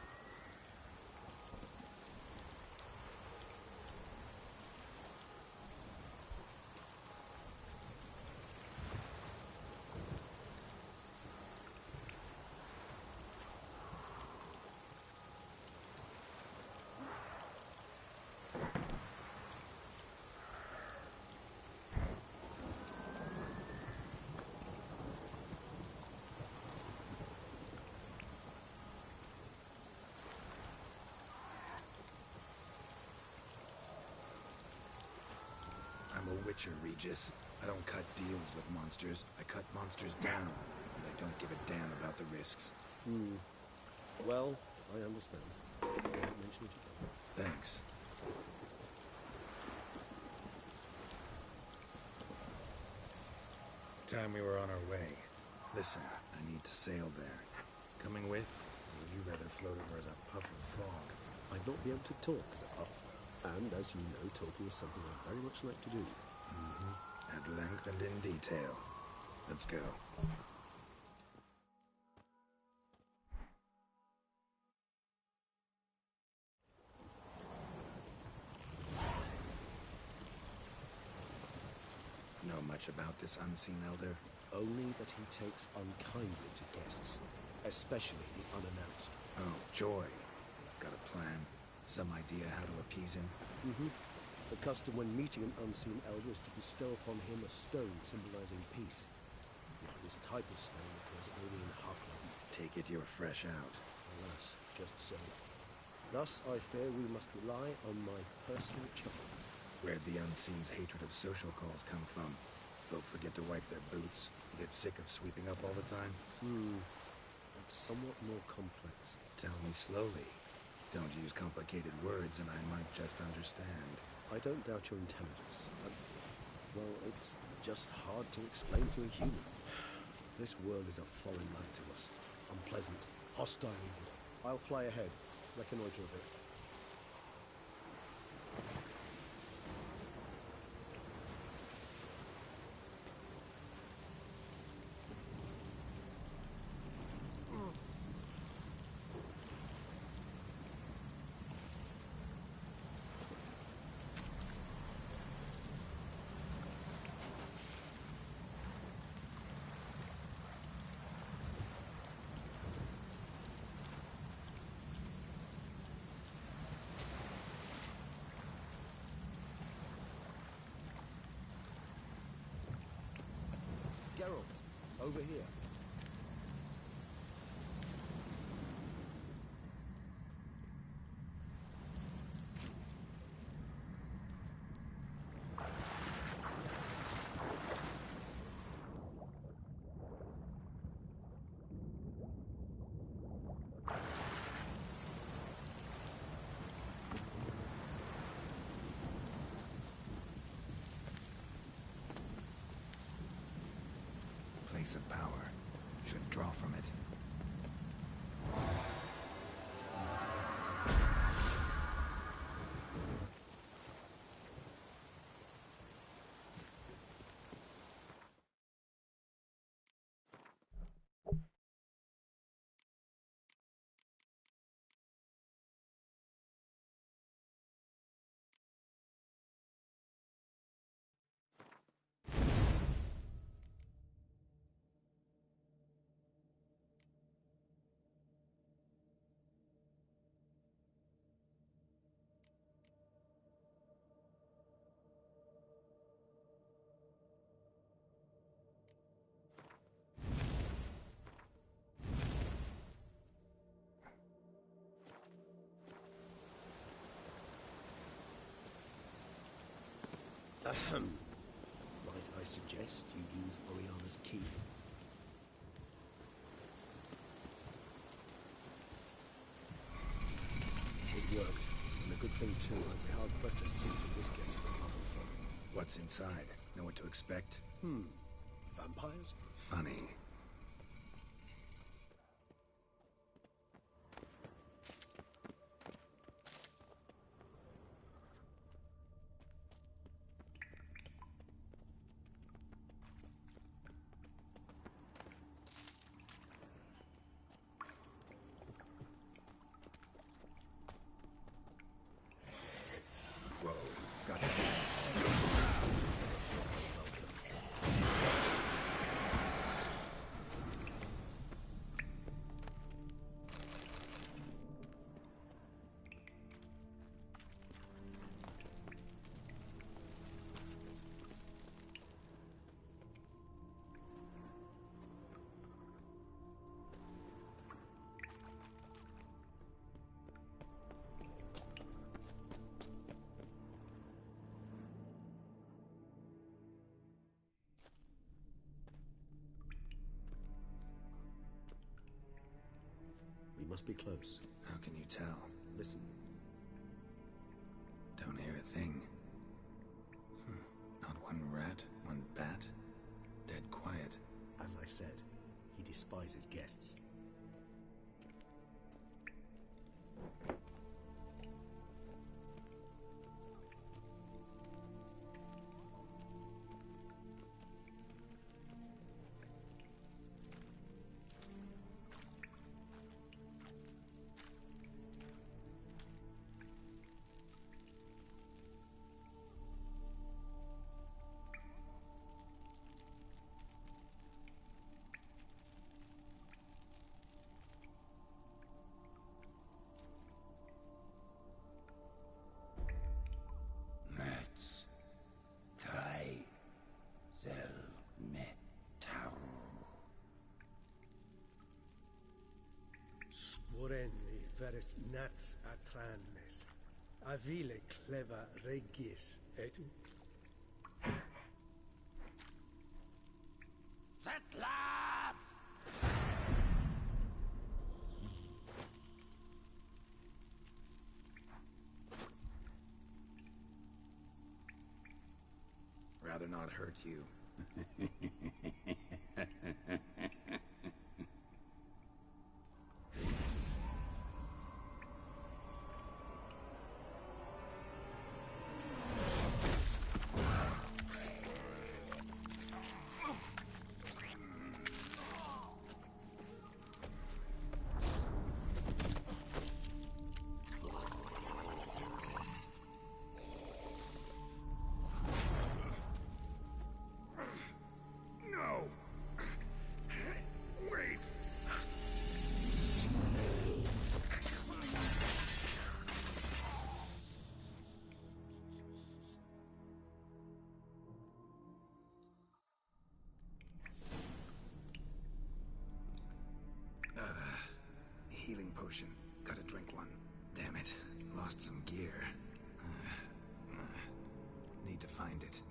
C: I'm a witcher, Regis. I don't cut deals with monsters. I cut monsters down. And I don't give a damn about the risks.
N: Well, I understand. I won't mention it again.
C: Thanks. Time we were on our way. Listen, I need to sail there. Coming with? Or would you rather float over as a puff of fog?
N: I'd not be able to talk as a puff. And, as you know, talking is something I very much like to do.
C: At length and in detail. Let's go. Know much about this unseen elder?
N: Only that he takes unkindly to guests, especially the unannounced.
C: Oh, joy. Got a plan? Some idea how to appease him?
N: The custom when meeting an unseen elder is to bestow upon him a stone symbolizing peace. Yet this type of stone occurs only in Heartland.
C: Take it you're fresh out.
N: Alas, just so. Thus, I fear we must rely on my personal charm.
C: Where'd the unseen's hatred of social calls come from? Folk forget to wipe their boots. You get sick of sweeping up all the time?
N: It's somewhat more complex.
C: Tell me slowly. Don't use complicated words and I might just understand.
N: I don't doubt your intelligence. Well, it's just hard to explain to a human. This world is a foreign land to us. Unpleasant, hostile even. I'll fly ahead, reconnoitre a bit. Geralt, over here.
C: Place of power. Should draw from it.
N: Right, I suggest you use Oriana's key. It worked, and a good thing too. I'd be hard-pressed to see through this gate of the lava foe.
R: What's inside? Know what to expect?
N: Vampires?
R: Funny.
N: We must be close.
R: How can you tell?
N: Listen.
R: Don't hear a thing. Not one rat, one bat. Dead quiet.
N: As I said, he despises guests.
S: Let's try the metal.
N: Sporenni veres nats atrannes. Avile cleva regis etu.
S: Settlers!
R: Rather not hurt you. Healing potion. Gotta drink one. Damn it. Lost some gear. Need to find it.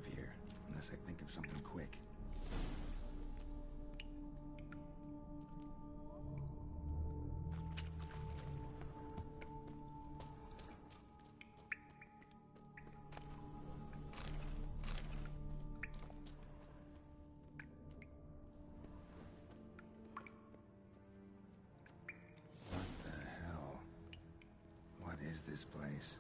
R: of here, unless I think of something quick. What the hell? What is this place?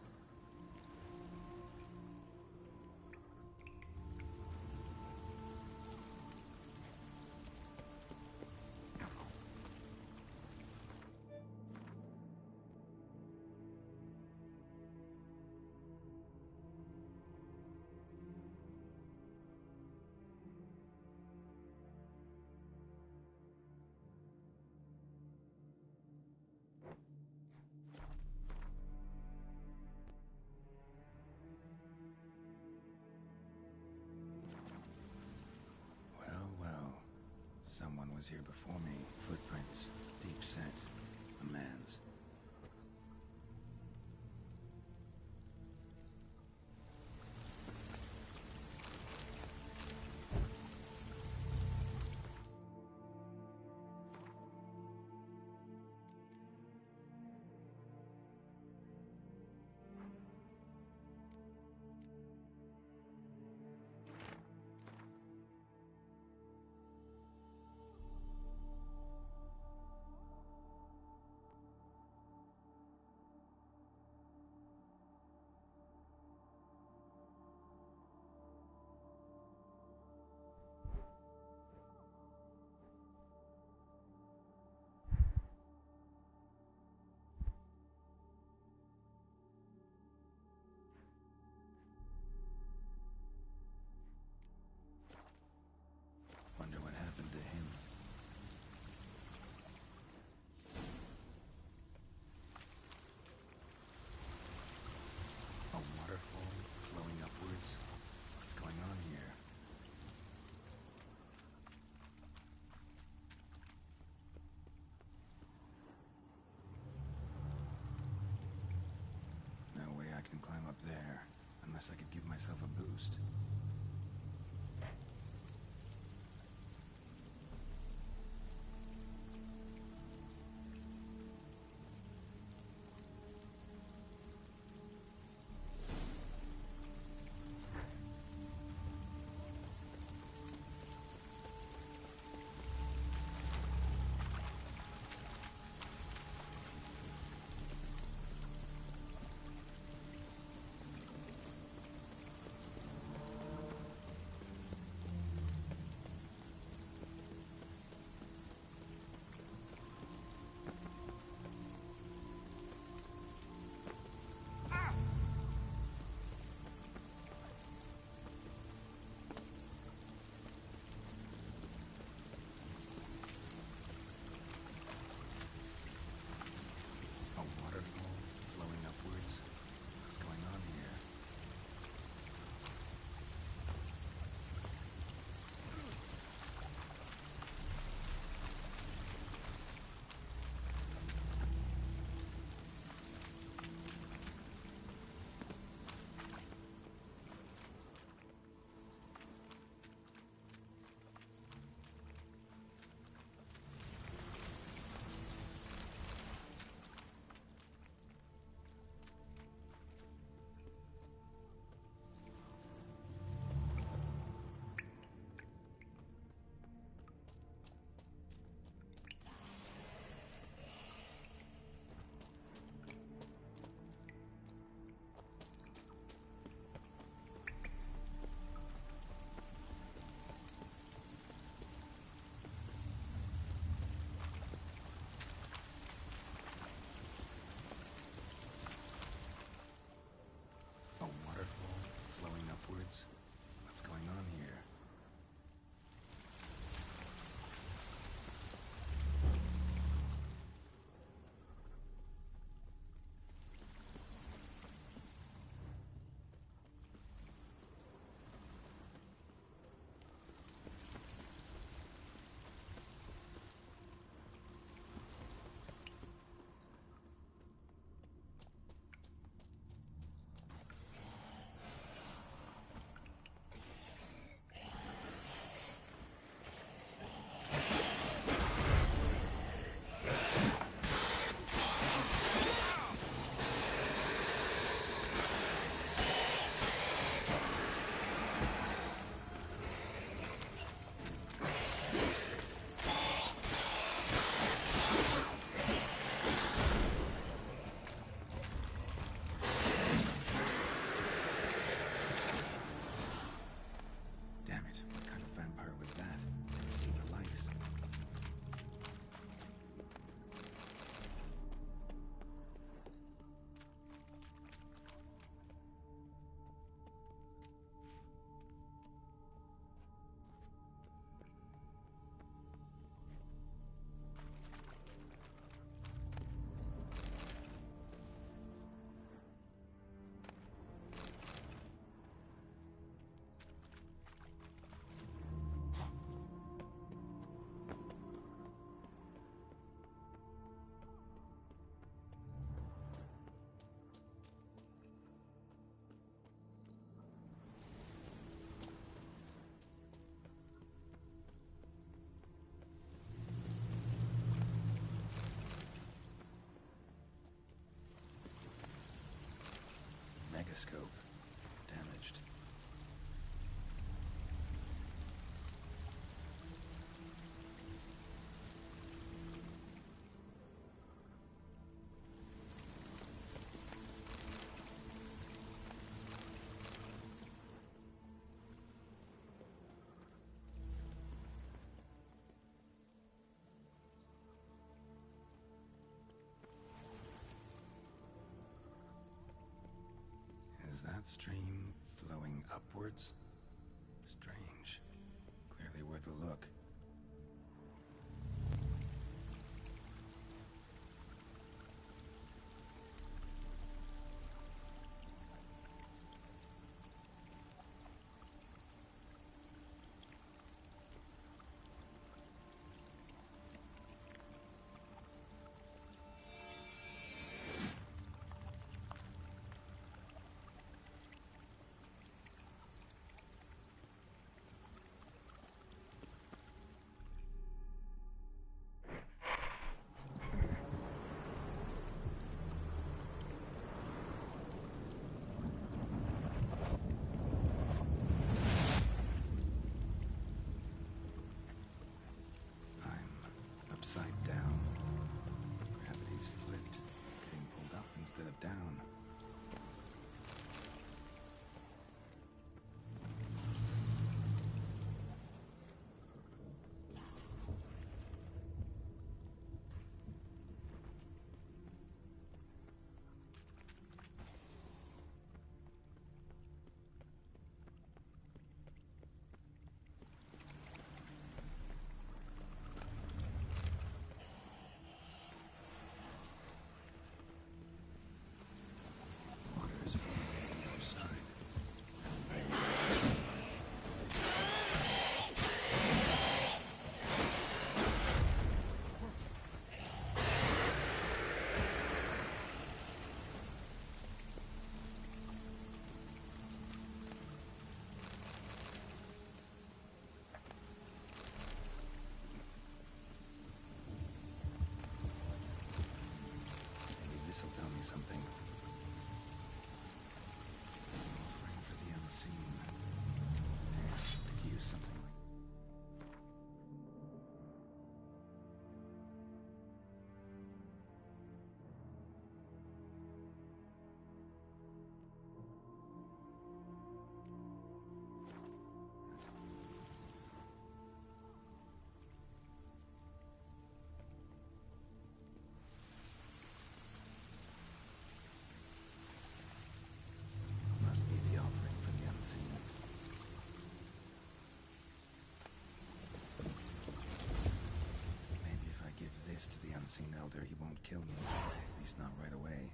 R: Someone was here before me. Footprints. Deep set. A man's. Wonder what happened to him. A waterfall flowing upwards. What's going on here? No way I can climb up there, unless I could give myself a boost. Stethoscope. Damaged. Is that stream flowing upwards? Strange. Clearly worth a look. Upside down. Gravity's flipped, getting pulled up instead of down. This'll tell me something. Offering for the unseen. Could use something like... Must be the offering for the unseen. Maybe if I give this to the unseen elder, he won't kill me. At least not right away.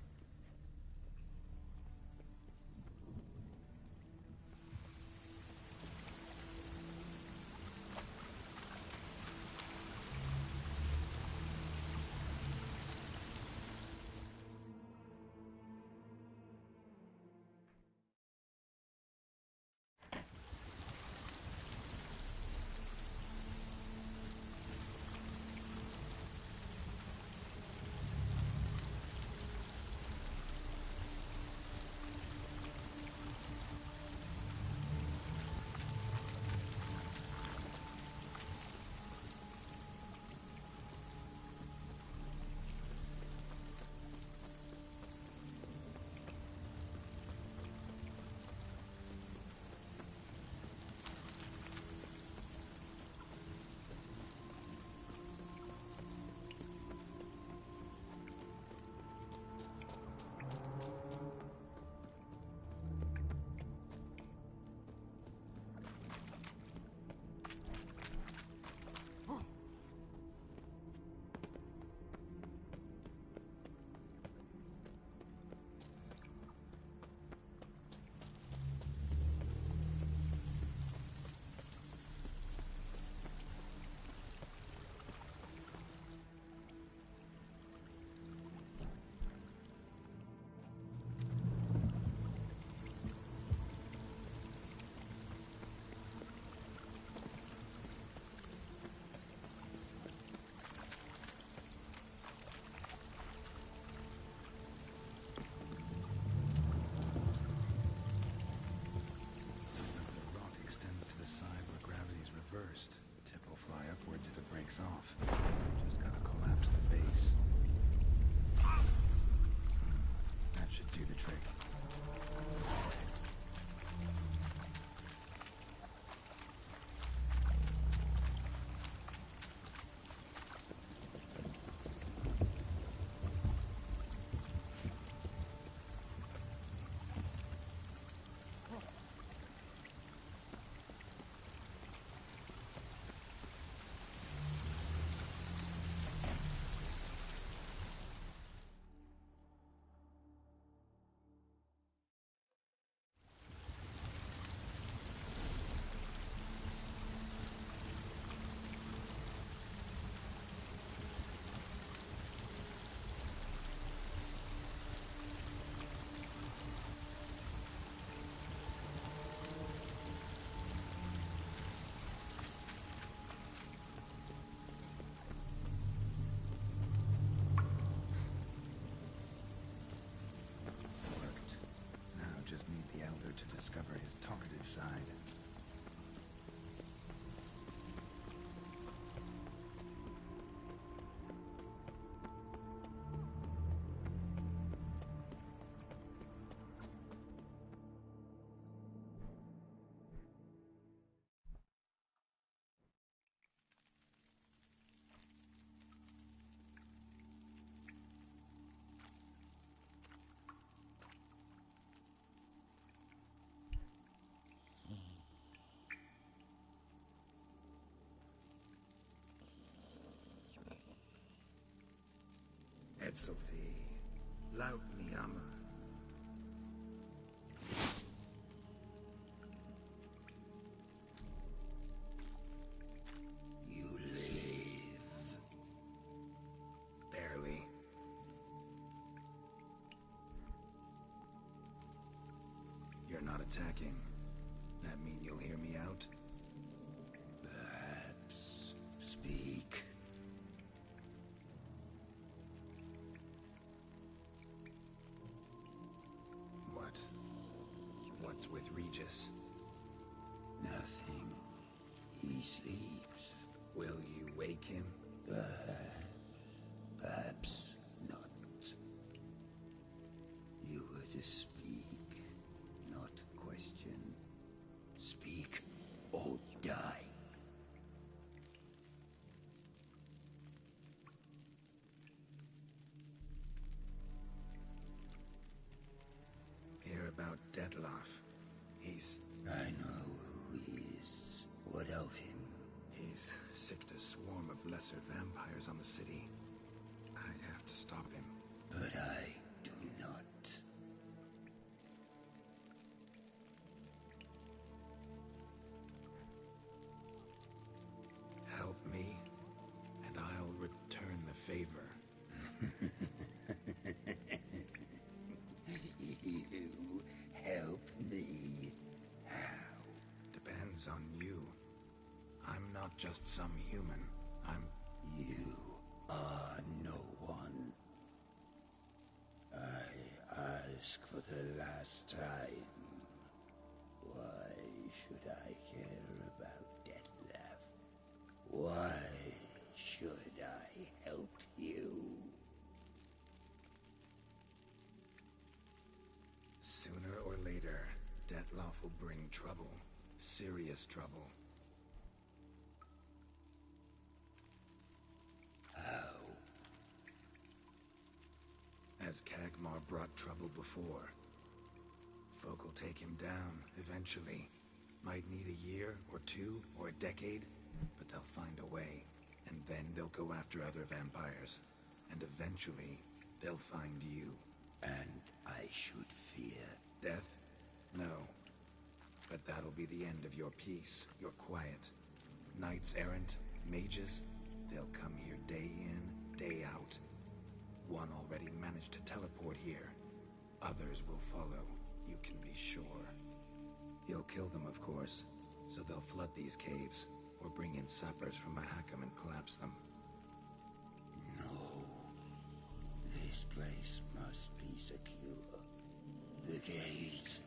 R: do the trick. Just need the Elder to discover his talkative side.
C: Etzelthi, laut Miyama.
S: You live.
C: Barely. You're not attacking. That mean you'll hear me out?
S: Perhaps. Speak.
C: What's with Regis?
S: Nothing. He sleeps.
C: Will you wake him?
S: Perhaps not. You were to speak, not question. Speak or die.
C: Hear about Dettlaff.
S: I know who he is. What of him?
C: He's sicked a swarm of lesser vampires on the city. I have to stop him.
S: But I do not.
C: Help me, and I'll return the favor.
S: You help me? How?
C: Depends on you. I'm not just some human.
S: You are no one. I ask for the last time. Why should I care about Dettlaff? Why should I help you?
C: Sooner or later, Dettlaff will bring trouble. Serious trouble.
S: How?
C: As Kagmar brought trouble before. Folk will take him down, eventually. Might need a year, or two, or a decade, but they'll find a way. And then they'll go after other vampires. And eventually, they'll find you.
S: And I should fear
C: death? No. But that'll be the end of your peace, your quiet. Knights errant, mages, they'll come here day in, day out. One already managed to teleport here. Others will follow, you can be sure. He'll kill them, of course, so they'll flood these caves, or bring in sappers from Mahakam and collapse them.
S: No. This place must be secure. The gate.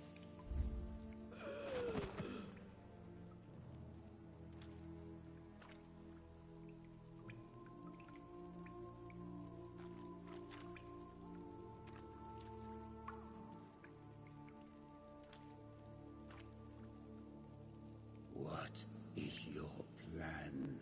S: What is your plan?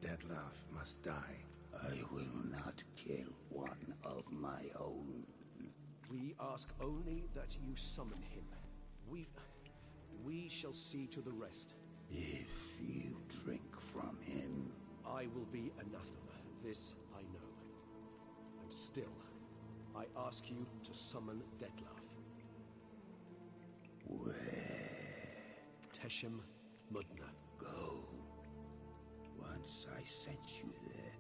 R: Detlef must die.
S: I will not kill one of my own.
N: We ask only that you summon him. We shall see to the rest.
S: If you drink from him,
N: I will be anathema. This I know. And still, I ask you to summon Detlef.
S: Where?
N: Teshem Mudna.
S: Go. Once I sense you there,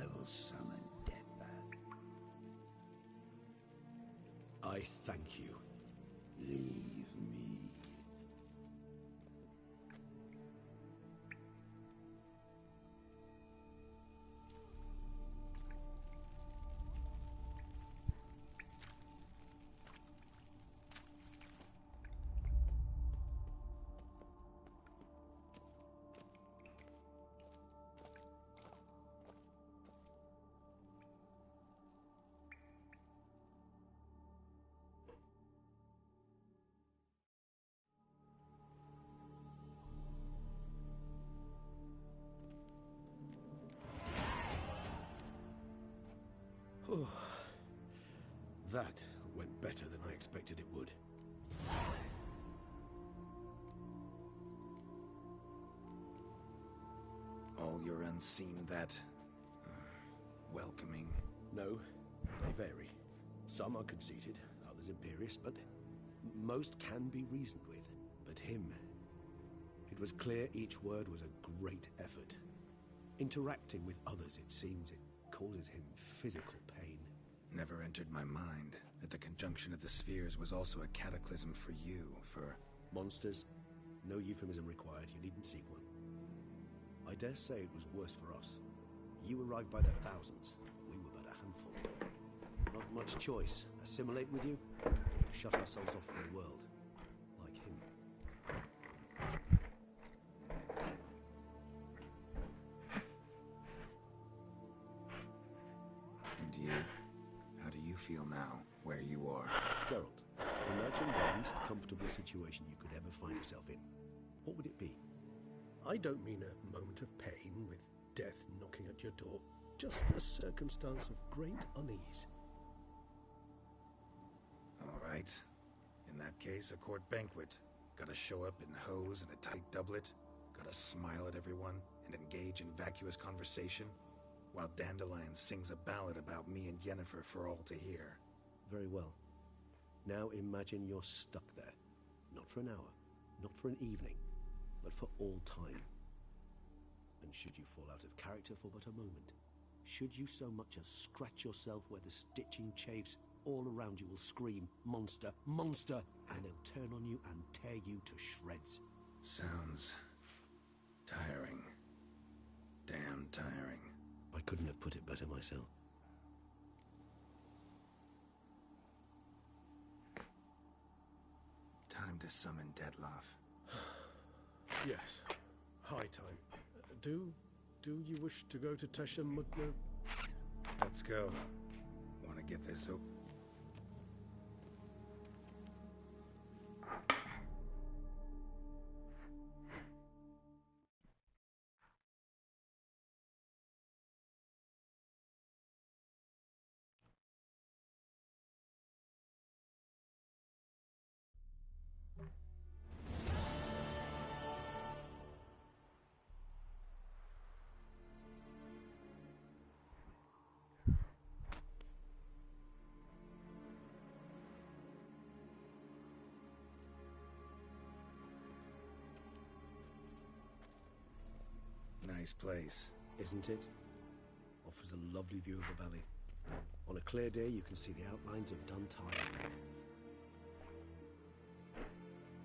S: I will summon Detlef.
N: I thank you.
S: Leave me.
N: That went better than I expected it would.
R: All your unseen that... welcoming?
N: No, they vary. Some are conceited, others imperious, but most can be reasoned with. But him... it was clear each word was a great effort. Interacting with others, it seems, it causes him physical pain.
R: Never entered my mind that the conjunction of the spheres was also a cataclysm for you, for...
N: Monsters? No euphemism required, you needn't seek one. I dare say it was worse for us. You arrived by the thousands, we were but a handful. Not much choice. Assimilate with you, or shut ourselves off from the world. Like him.
R: And you? How do you feel now, where you are?
N: Geralt, imagine the least comfortable situation you could ever find yourself in. What would it be? I don't mean a moment of pain with death knocking at your door. Just a circumstance of great unease.
R: All right. In that case, a court banquet. Gotta show up in hose and a tight doublet. Gotta smile at everyone and engage in vacuous conversation. While Dandelion sings a ballad about me and Yennefer for all to hear.
N: Very well. Now imagine you're stuck there. Not for an hour, not for an evening, but for all time. And should you fall out of character for but a moment, should you so much as scratch yourself where the stitching chafes, all around you will scream, "Monster, monster!" and they'll turn on you and tear you to shreds.
R: Sounds... tiring. Damn tiring.
N: I couldn't have put it better myself.
R: Time to summon Detlef.
N: Yes, high time. Do you wish to go to Teshem Mudna?
R: Let's go. Want to get this open? Nice place.
N: Isn't it? Offers a lovely view of the valley. On a clear day, you can see the outlines of Duntire.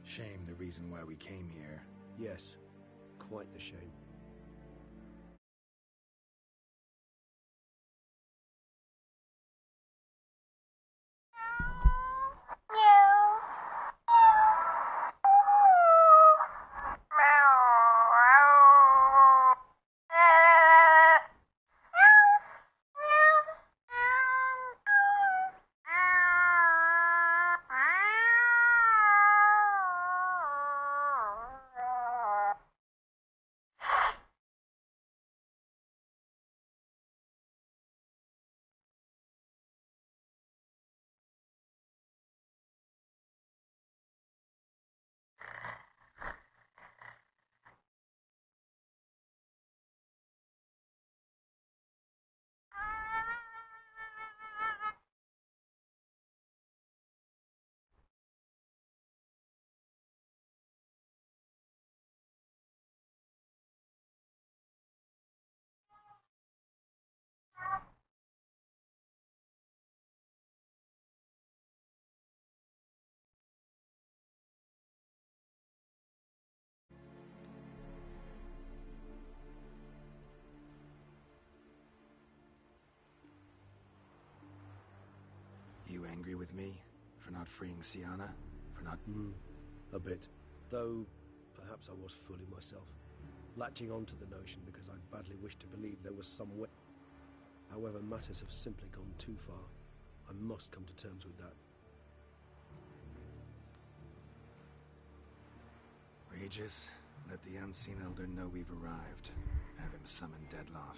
R: Shame the reason why we came here.
N: Yes, quite the shame.
C: angry with me? For not freeing Siana? For not...
N: A bit. Though, perhaps I was fooling myself. Latching on to the notion because I badly wished to believe there was some way. However, matters have simply gone too far. I must come to terms with that.
C: Regis, let the Unseen Elder know we've arrived. Have him summon Deadloff.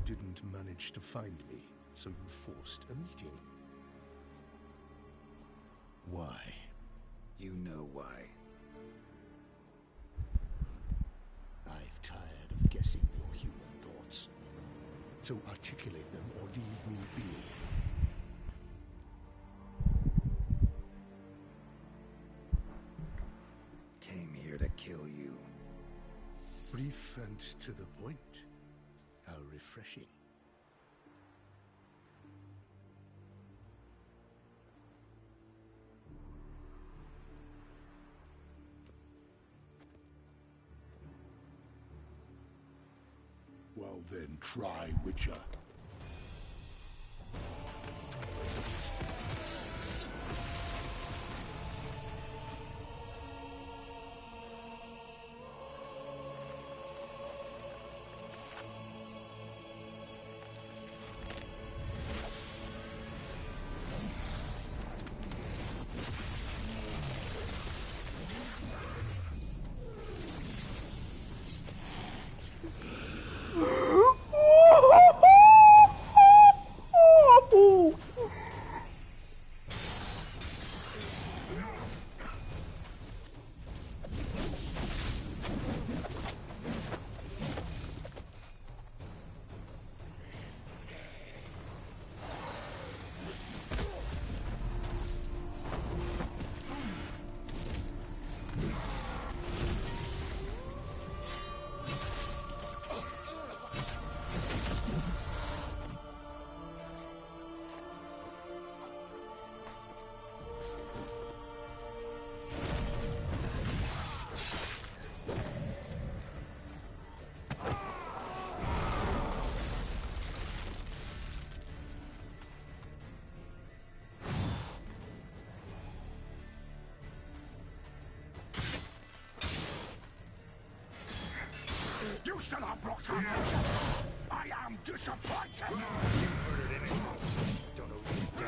O: Didn't manage to find me, so you forced a meeting. Why?
C: You know why.
O: I've tired of guessing your human thoughts. So articulate them or leave me be.
C: Came here to kill you.
O: Brief and to the point. How refreshing. Well then, try Witcher. You shall have brought her. I am disappointed.
C: You murdered innocents. Don't know who you did.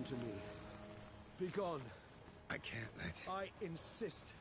N: to me. Be gone.
C: I can't let...
N: I insist.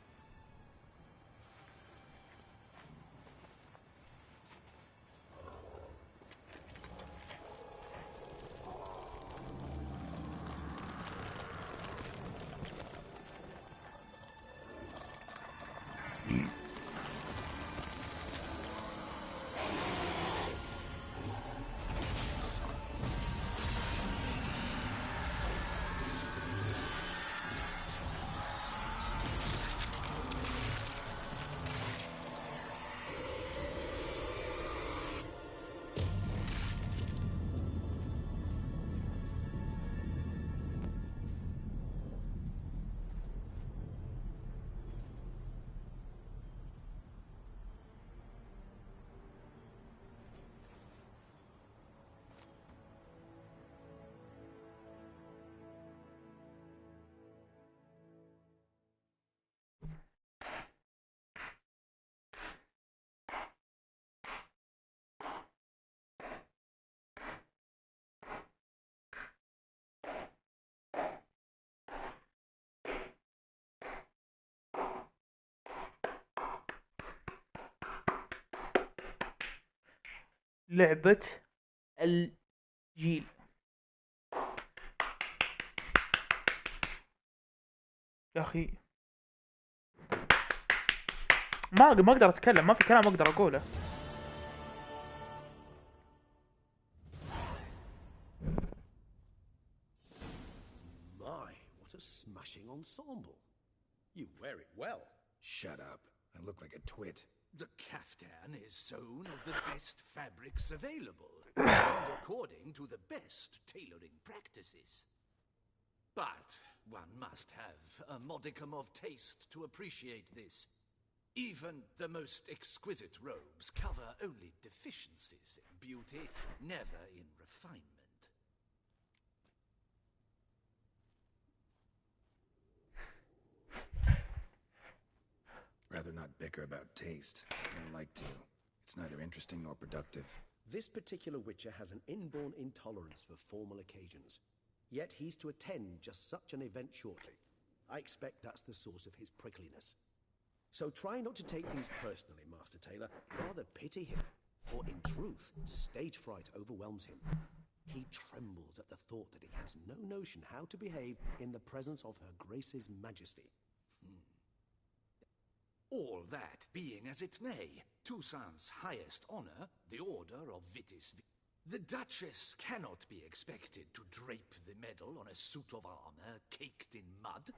A: لعبة الجيل. يا اخي ما اقدر اتكلم، ما في كلام اقدر اقوله.
N: My, what a smashing ensemble. You wear it well.
C: Shut up. I look like a twit.
B: The caftan is sewn of the best fabrics available, and according to the best tailoring practices. But one must have a modicum of taste to appreciate this. Even the most exquisite robes cover only deficiencies in beauty, never in refinement.
C: Rather not bicker about taste. Don't like to. It's neither interesting nor productive.
N: This particular Witcher has an inborn intolerance for formal occasions. Yet he's to attend just such an event shortly. I expect that's the source of his prickliness. So try not to take things personally, Master Taylor. Rather pity him. For in truth, stage fright overwhelms him. He trembles at the thought that he has no notion how to behave in the presence of Her Grace's Majesty.
B: All that being as it may, Toussaint's highest honor, the Order of Vitis, the Duchess cannot be expected to drape the medal on a suit of armor caked in mud.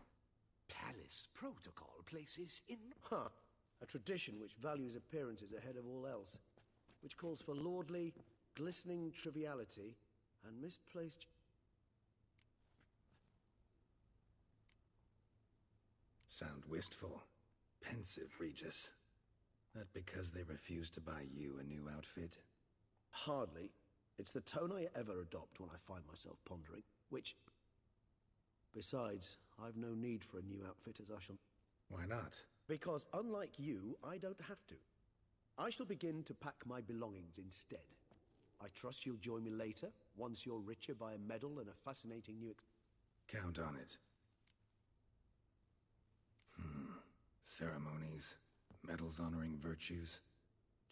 B: Palace protocol places in...
N: A tradition which values appearances ahead of all else, which calls for lordly, glistening triviality and misplaced...
C: Sound wistful. Pensive, Regis. That because they refuse to buy you a new outfit?
N: Hardly. It's the tone I ever adopt when I find myself pondering, which... Besides, I've no need for a new outfit as I shall...
C: Why not?
N: Because unlike you, I don't have to. I shall begin to pack my belongings instead. I trust you'll join me later, once you're richer by a medal and a fascinating new...
C: Count on it. Ceremonies, medals honoring virtues,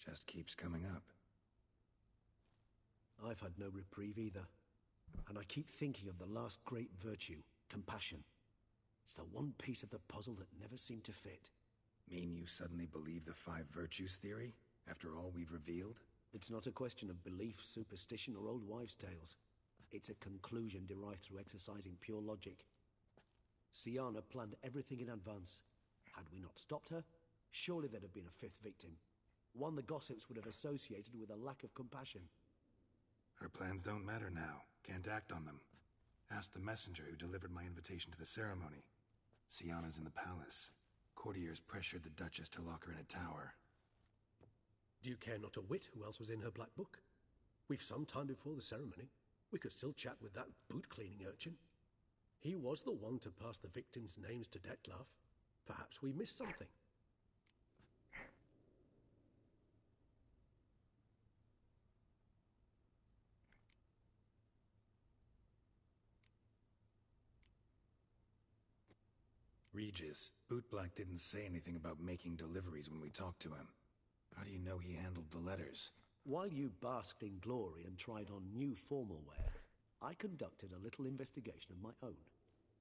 C: just keeps coming up.
N: I've had no reprieve either. And I keep thinking of the last great virtue, compassion. It's the one piece of the puzzle that never seemed to fit.
C: Mean you suddenly believe the 5 virtues theory, after all we've revealed?
N: It's not a question of belief, superstition, or old wives' tales. It's a conclusion derived through exercising pure logic. Syanna planned everything in advance. Had we not stopped her, surely there'd have been a 5th victim. One the gossips would have associated with a lack of compassion.
C: Her plans don't matter now. Can't act on them. Ask the messenger who delivered my invitation to the ceremony. Syanna's in the palace. Courtiers pressured the Duchess to lock her in a tower.
N: Do you care not a whit who else was in her black book? We've some time before the ceremony. We could still chat with that boot-cleaning urchin. He was the one to pass the victims' names to Dettlaff. Perhaps we missed something.
C: Regis, Bootblack didn't say anything about making deliveries when we talked to him. How do you know he handled the letters?
N: While you basked in glory and tried on new formal wear, I conducted a little investigation of my own.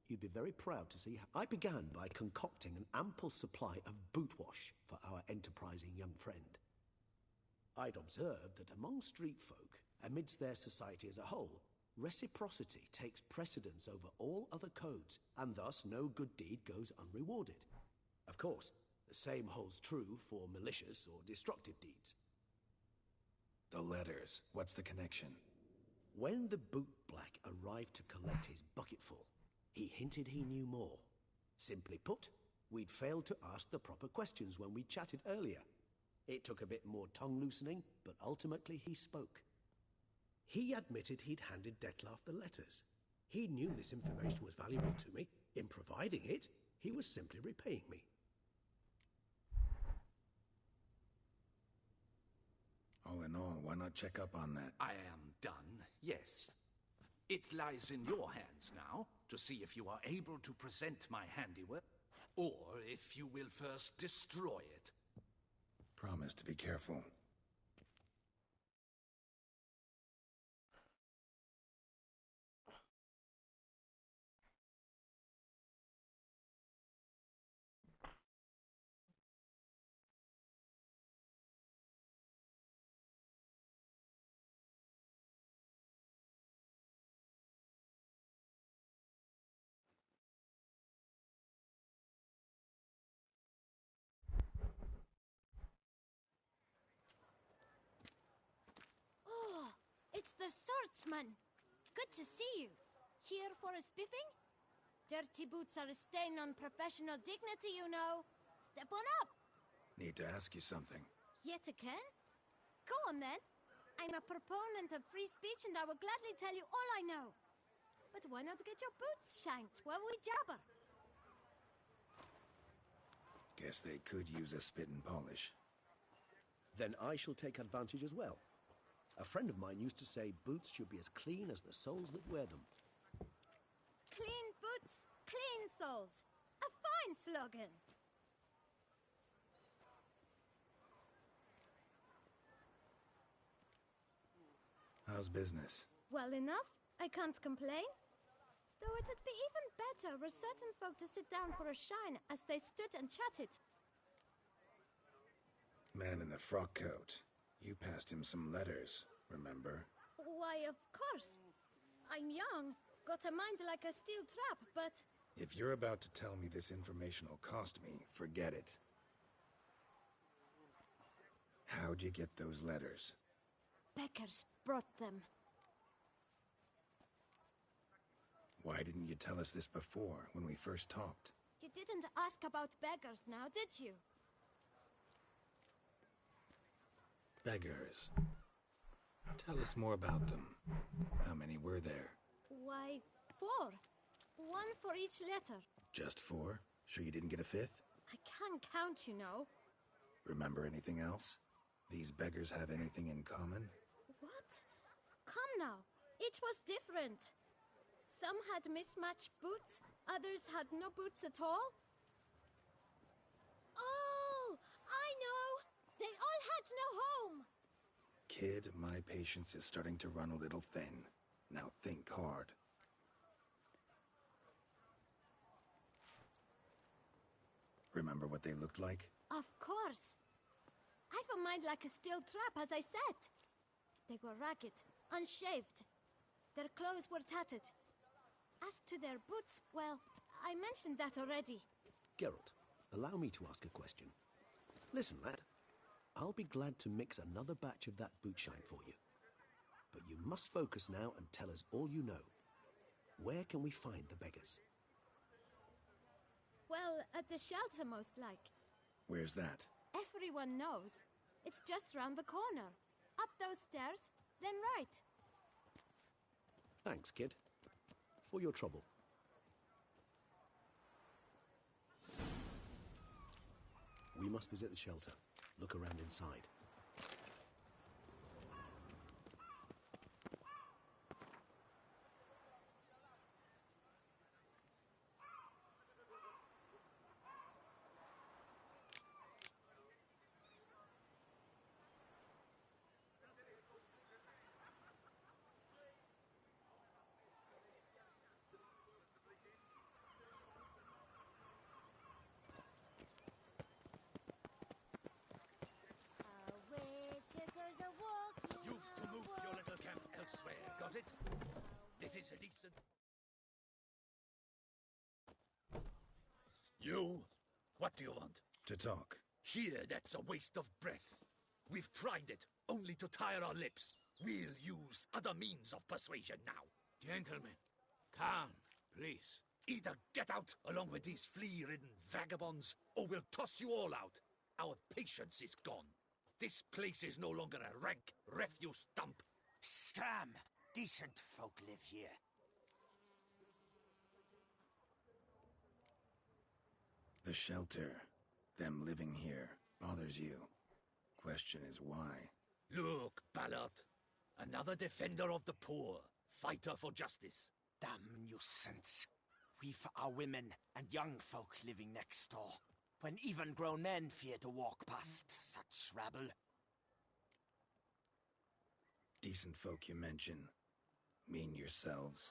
N: You'd be very proud to see how I began by concocting an ample supply of boot wash for our enterprising young friend. I'd observed that among street folk, amidst their society as a whole, reciprocity takes precedence over all other codes, and thus no good deed goes unrewarded. Of course, the same holds true for malicious or destructive deeds.
C: The letters, what's the connection?
N: When the bootblack arrived to collect his bucketful, he hinted he knew more. Simply put, we'd failed to ask the proper questions when we chatted earlier. It took a bit more tongue-loosening, but ultimately he spoke. He admitted he'd handed Dettlaff the letters. He knew this information was valuable to me. In providing it, he was simply repaying me.
C: All in all, why not check up on that?
B: I am done, yes. It lies in your hands now to see if you are able to present my handiwork, or if you will first destroy it.
C: Promise to be careful.
P: It's the swordsman! Good to see you. Here for a spiffing? Dirty boots are a stain on professional dignity, you know. Step on up.
C: Need to ask you something.
P: Yet again? Go on then. I'm a proponent of free speech and I will gladly tell you all I know. But why not get your boots shanked while we jabber?
C: Guess they could use a spit and polish.
N: Then I shall take advantage as well. A friend of mine used to say boots should be as clean as the soles that wear them.
P: Clean boots, clean soles. A fine slogan.
C: How's business?
P: Well enough. I can't complain. Though it'd be even better were certain folk to sit down for a shine as they stood and chatted.
C: Man in the frock coat. You passed him some letters, remember?
P: Why, of course. I'm young, got a mind like a steel trap, but...
C: If you're about to tell me this information will cost me, forget it. How'd you get those letters?
P: Beggars brought them.
C: Why didn't you tell us this before, when we first talked?
P: You didn't ask about beggars now, did you?
C: Beggars. Tell us more about them. How many were there?
P: Why, 4. 1 for each letter.
C: Just 4? Sure you didn't get a 5th?
P: I can't count, you know.
C: Remember anything else? These beggars have anything in common?
P: What? Come now. Each was different. Some had mismatched boots, others had no boots at all. Oh, I know! They all had no home!
C: Kid, my patience is starting to run a little thin. Now think hard. Remember what they looked like?
P: Of course. I've a mind like a steel trap, as I said. They were ragged, unshaved. Their clothes were tattered. As to their boots, well, I mentioned that already.
N: Geralt, allow me to ask a question. Listen, lad. I'll be glad to mix another batch of that boot shine for you. But you must focus now and tell us all you know. Where can we find the beggars?
P: Well, at the shelter, most like.
C: Where's that?
P: Everyone knows. It's just round the corner. Up those stairs, then right.
N: Thanks, kid. For your trouble. We must visit the shelter. Look around inside.
B: does it? This is a decent... You? What do you want?
C: To talk.
B: Here, that's a waste of breath. We've tried it, only to tire our lips. We'll use other means of persuasion now.
M: Gentlemen, calm, please.
B: Either get out along with these flea-ridden vagabonds, or we'll toss you all out. Our patience is gone. This place is no longer a rank refuse dump.
J: Scram! Decent folk live here.
R: The shelter, them living here, bothers you. Question is why?
B: Look, Ballard. Another defender of the poor. Fighter for justice.
J: Damn nuisance. We've our women and young folk living next door, when even grown men fear to walk past such rabble.
R: Decent folk you mention. Mean yourselves?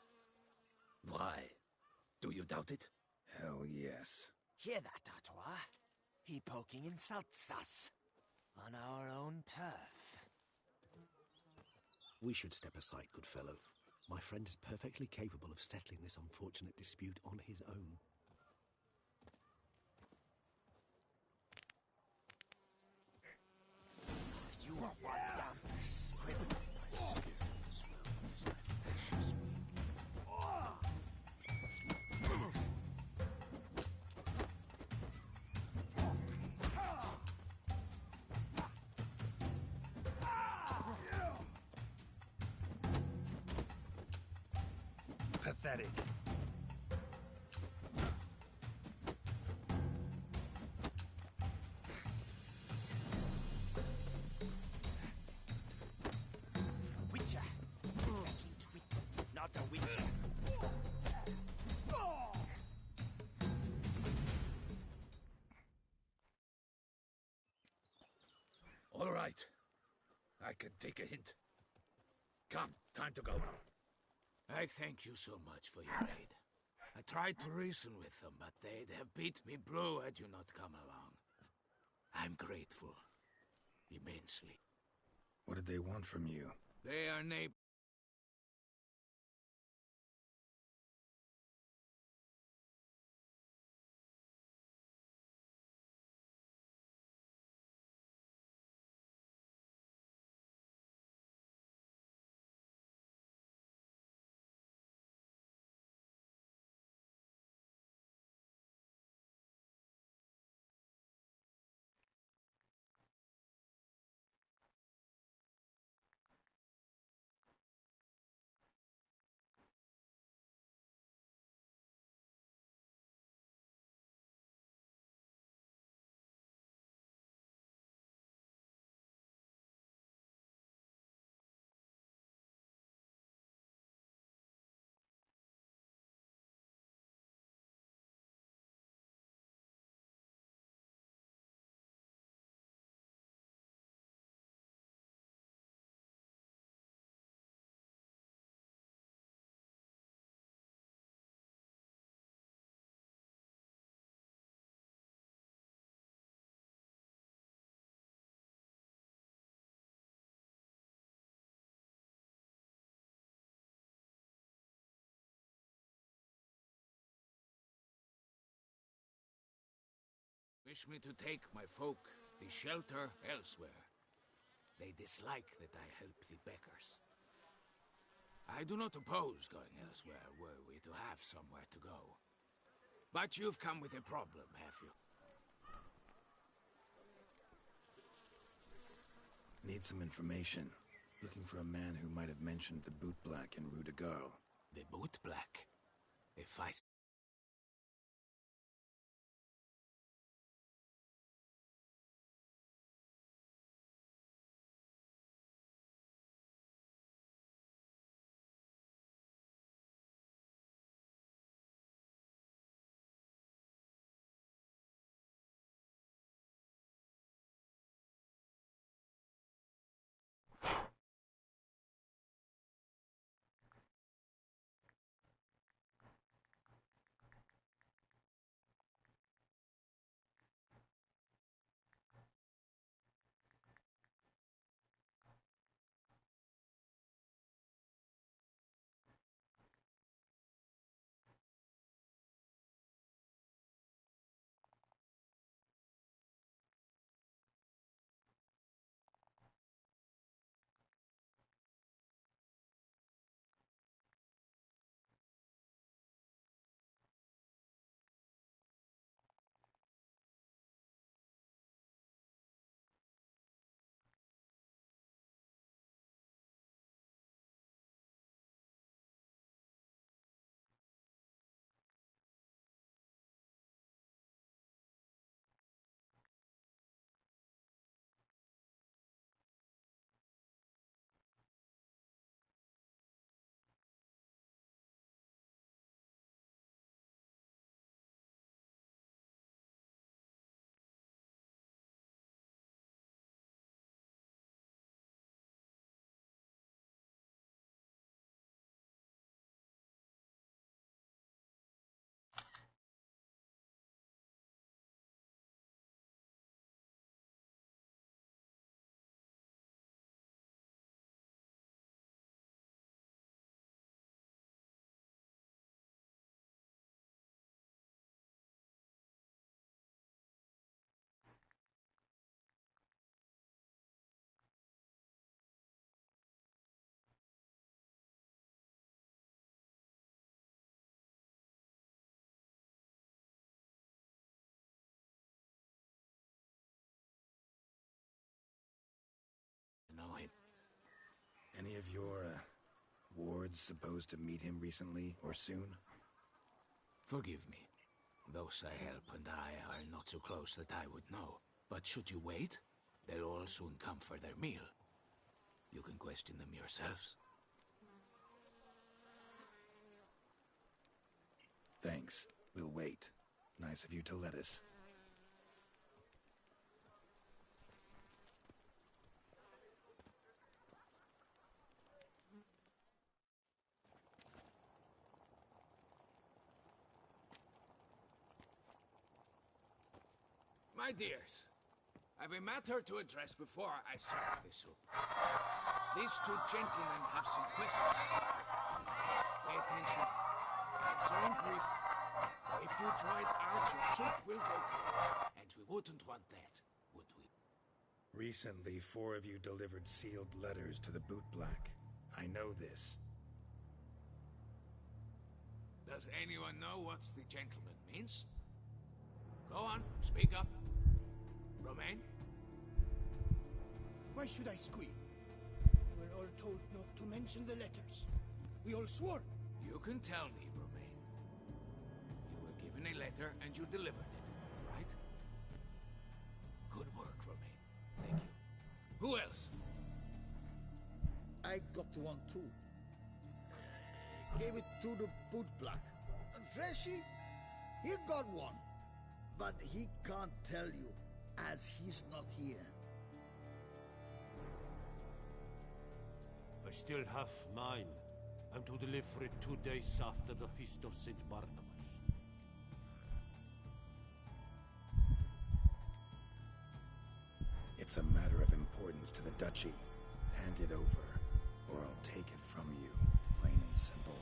B: Why? Do you doubt it?
R: Hell yes.
J: Hear that, Artois? He poking insults us. On our own turf.
N: We should step aside, good fellow. My friend is perfectly capable of settling this unfortunate dispute on his own.
J: You are one damn squib.
C: Pathetic.
J: Witcher. Fucking twit. Not a witcher.
B: All right. I can take a hint. Come, time to go.
M: I thank you so much for your aid. I tried to reason with them, but they'd have beat me blue had you not come along. I'm grateful. Immensely.
R: What did they want from you?
M: They are neighbors. Wish me to take my folk, the shelter, elsewhere. They dislike that I help the beggars. I do not oppose going elsewhere were we to have somewhere to go. But you've come with a problem, have you?
R: Need some information. Looking for a man who might have mentioned the boot black in Rue de Garl.
M: The boot black? If I...
C: of your, wards supposed to meet him recently or soon?
M: Forgive me. Those I help and I are not so close that I would know. But should you wait, they'll all soon come for their meal. You can question them yourselves.
C: Thanks. We'll wait. Nice of you to let us.
M: My dears, I've a matter to address before I serve the soup. These two gentlemen have some questions of me. Pay attention. Answer in brief. For if you draw it out, your soup will go cold. And we wouldn't want that, would we?
C: Recently, 4 of you delivered sealed letters to the bootblack. I know this.
M: Does anyone know what the gentleman means? Go on, speak up. Romain?
T: Why should I squeal? We were all told not to mention the letters. We all swore.
M: You can tell me, Romain. You were given a letter and you delivered it, right? Good work, Romain. Thank you. Who else?
U: I got one too. Gave it to the bootblack. Freshy, he got one. But he can't tell you, as he's not here.
V: I still have mine. I'm to deliver it 2 days after the Feast of St. Barnabas.
C: It's a matter of importance to the Duchy. Hand it over, or I'll take it from you, plain and simple.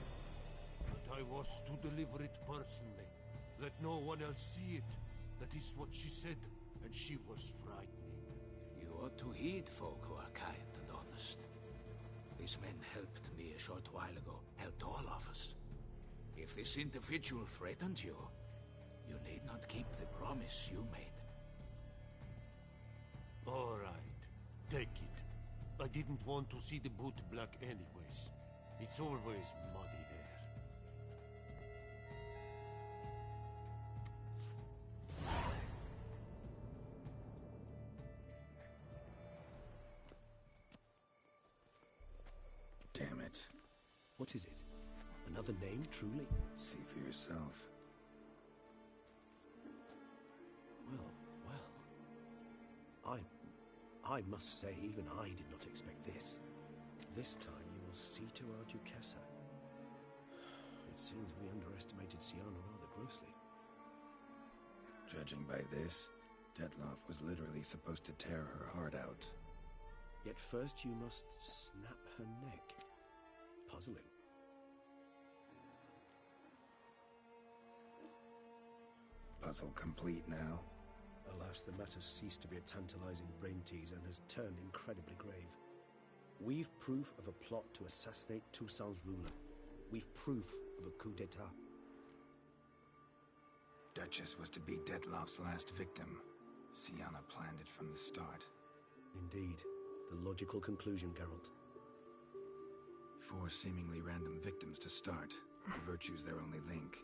V: But I was to deliver it personally. Let no one else see it. That is what she said, and she was frightening.
M: You ought to heed folk who are kind and honest. These men helped me a short while ago, helped all of us. If this individual threatened you, you need not keep the promise you made.
V: All right, take it. I didn't want to see the bootblack anyways. It's always muddy there.
C: Damn it.
N: What is it? Another name, truly?
C: See for yourself.
N: Well. I must say, even I did not expect this. This time you will see to our Duchessa. It seems we underestimated Siana rather grossly.
C: Judging by this, Detloff was literally supposed to tear her heart out.
N: Yet first you must snap her neck. Puzzling.
C: Puzzle complete now.
N: Alas, the matter ceased to be a tantalizing brain teaser and has turned incredibly grave. We've proof of a plot to assassinate Toussaint's ruler. We've proof of a coup d'etat.
C: Duchess was to be Detloff's last victim. Siana planned it from the start.
N: Indeed. The logical conclusion, Geralt.
C: 4 seemingly random victims to start. The virtue's their only link.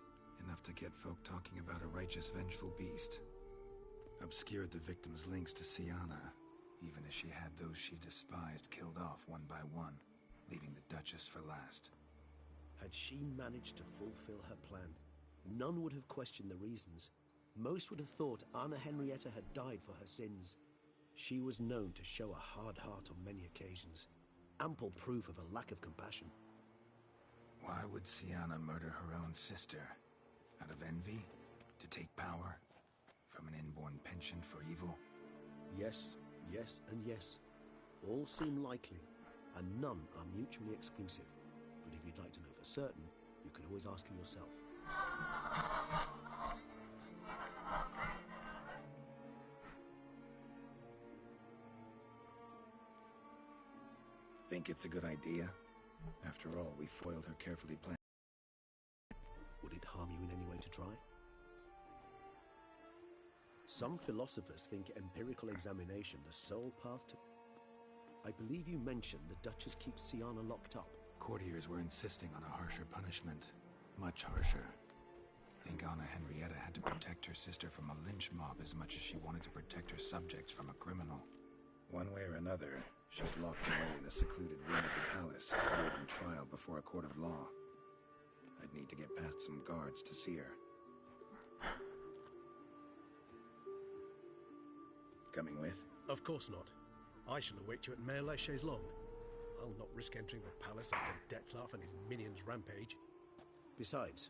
C: Enough to get folk talking about a righteous, vengeful beast. Obscured the victims' links to Siana, even as she had those she despised killed off one by one, leaving the Duchess for last.
N: Had she managed to fulfill her plan, none would have questioned the reasons. Most would have thought Anna Henrietta had died for her sins. She was known to show a hard heart on many occasions. Ample proof of a lack of compassion.
C: Why would Siana murder her own sister? Out of envy? To take power? From an inborn penchant for evil?
N: Yes, yes, and yes. All seem likely, and none are mutually exclusive. But if you'd like to know for certain, you could always ask her yourself.
C: Think it's a good idea? After all, we foiled her carefully planned.
N: Would it harm you in any way to try? Some philosophers think empirical examination the sole path to... I believe you mentioned the Duchess keeps Sienna locked up.
C: Courtiers were insisting on a harsher punishment. Much harsher. Think Anna Henrietta had to protect her sister from a lynch mob as much as she wanted to protect her subjects from a criminal. One way or another, she's locked away in a secluded wing of the palace, awaiting trial before a court of law. I'd need to get past some guards to see her. Coming with?
N: Of course not. I shall await you at Mare la Chaise-Longue. I'll not risk entering the palace after Dettlaff and his minions rampage. Besides,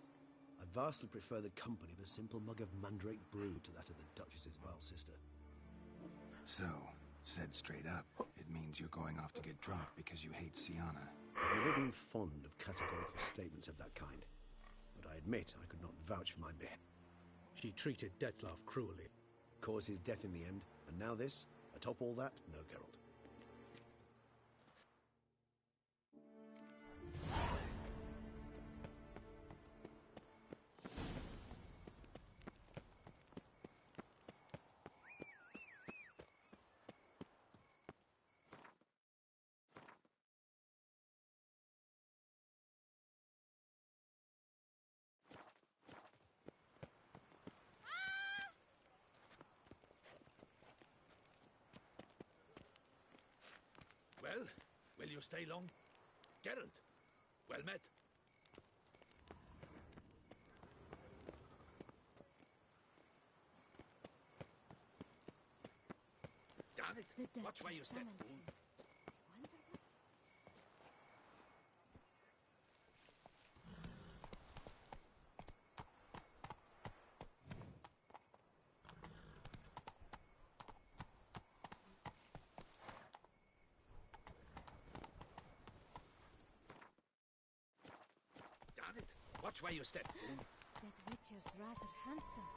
N: I vastly prefer the company of a simple mug of mandrake brew to that of the Duchess's vile sister.
C: So, said straight up, it means you're going off to get drunk because you hate Sienna.
N: I've never been fond of categorical statements of that kind, but I admit I could not vouch for my behavior. She treated Dettlaff cruelly, caused his death in the end, and now this? Atop all that, no, Geralt.
B: Well, will you stay long? Geralt, well met. Damn it! Watch where you step, fool. Watch where you step, fool.
P: That Witcher's rather handsome.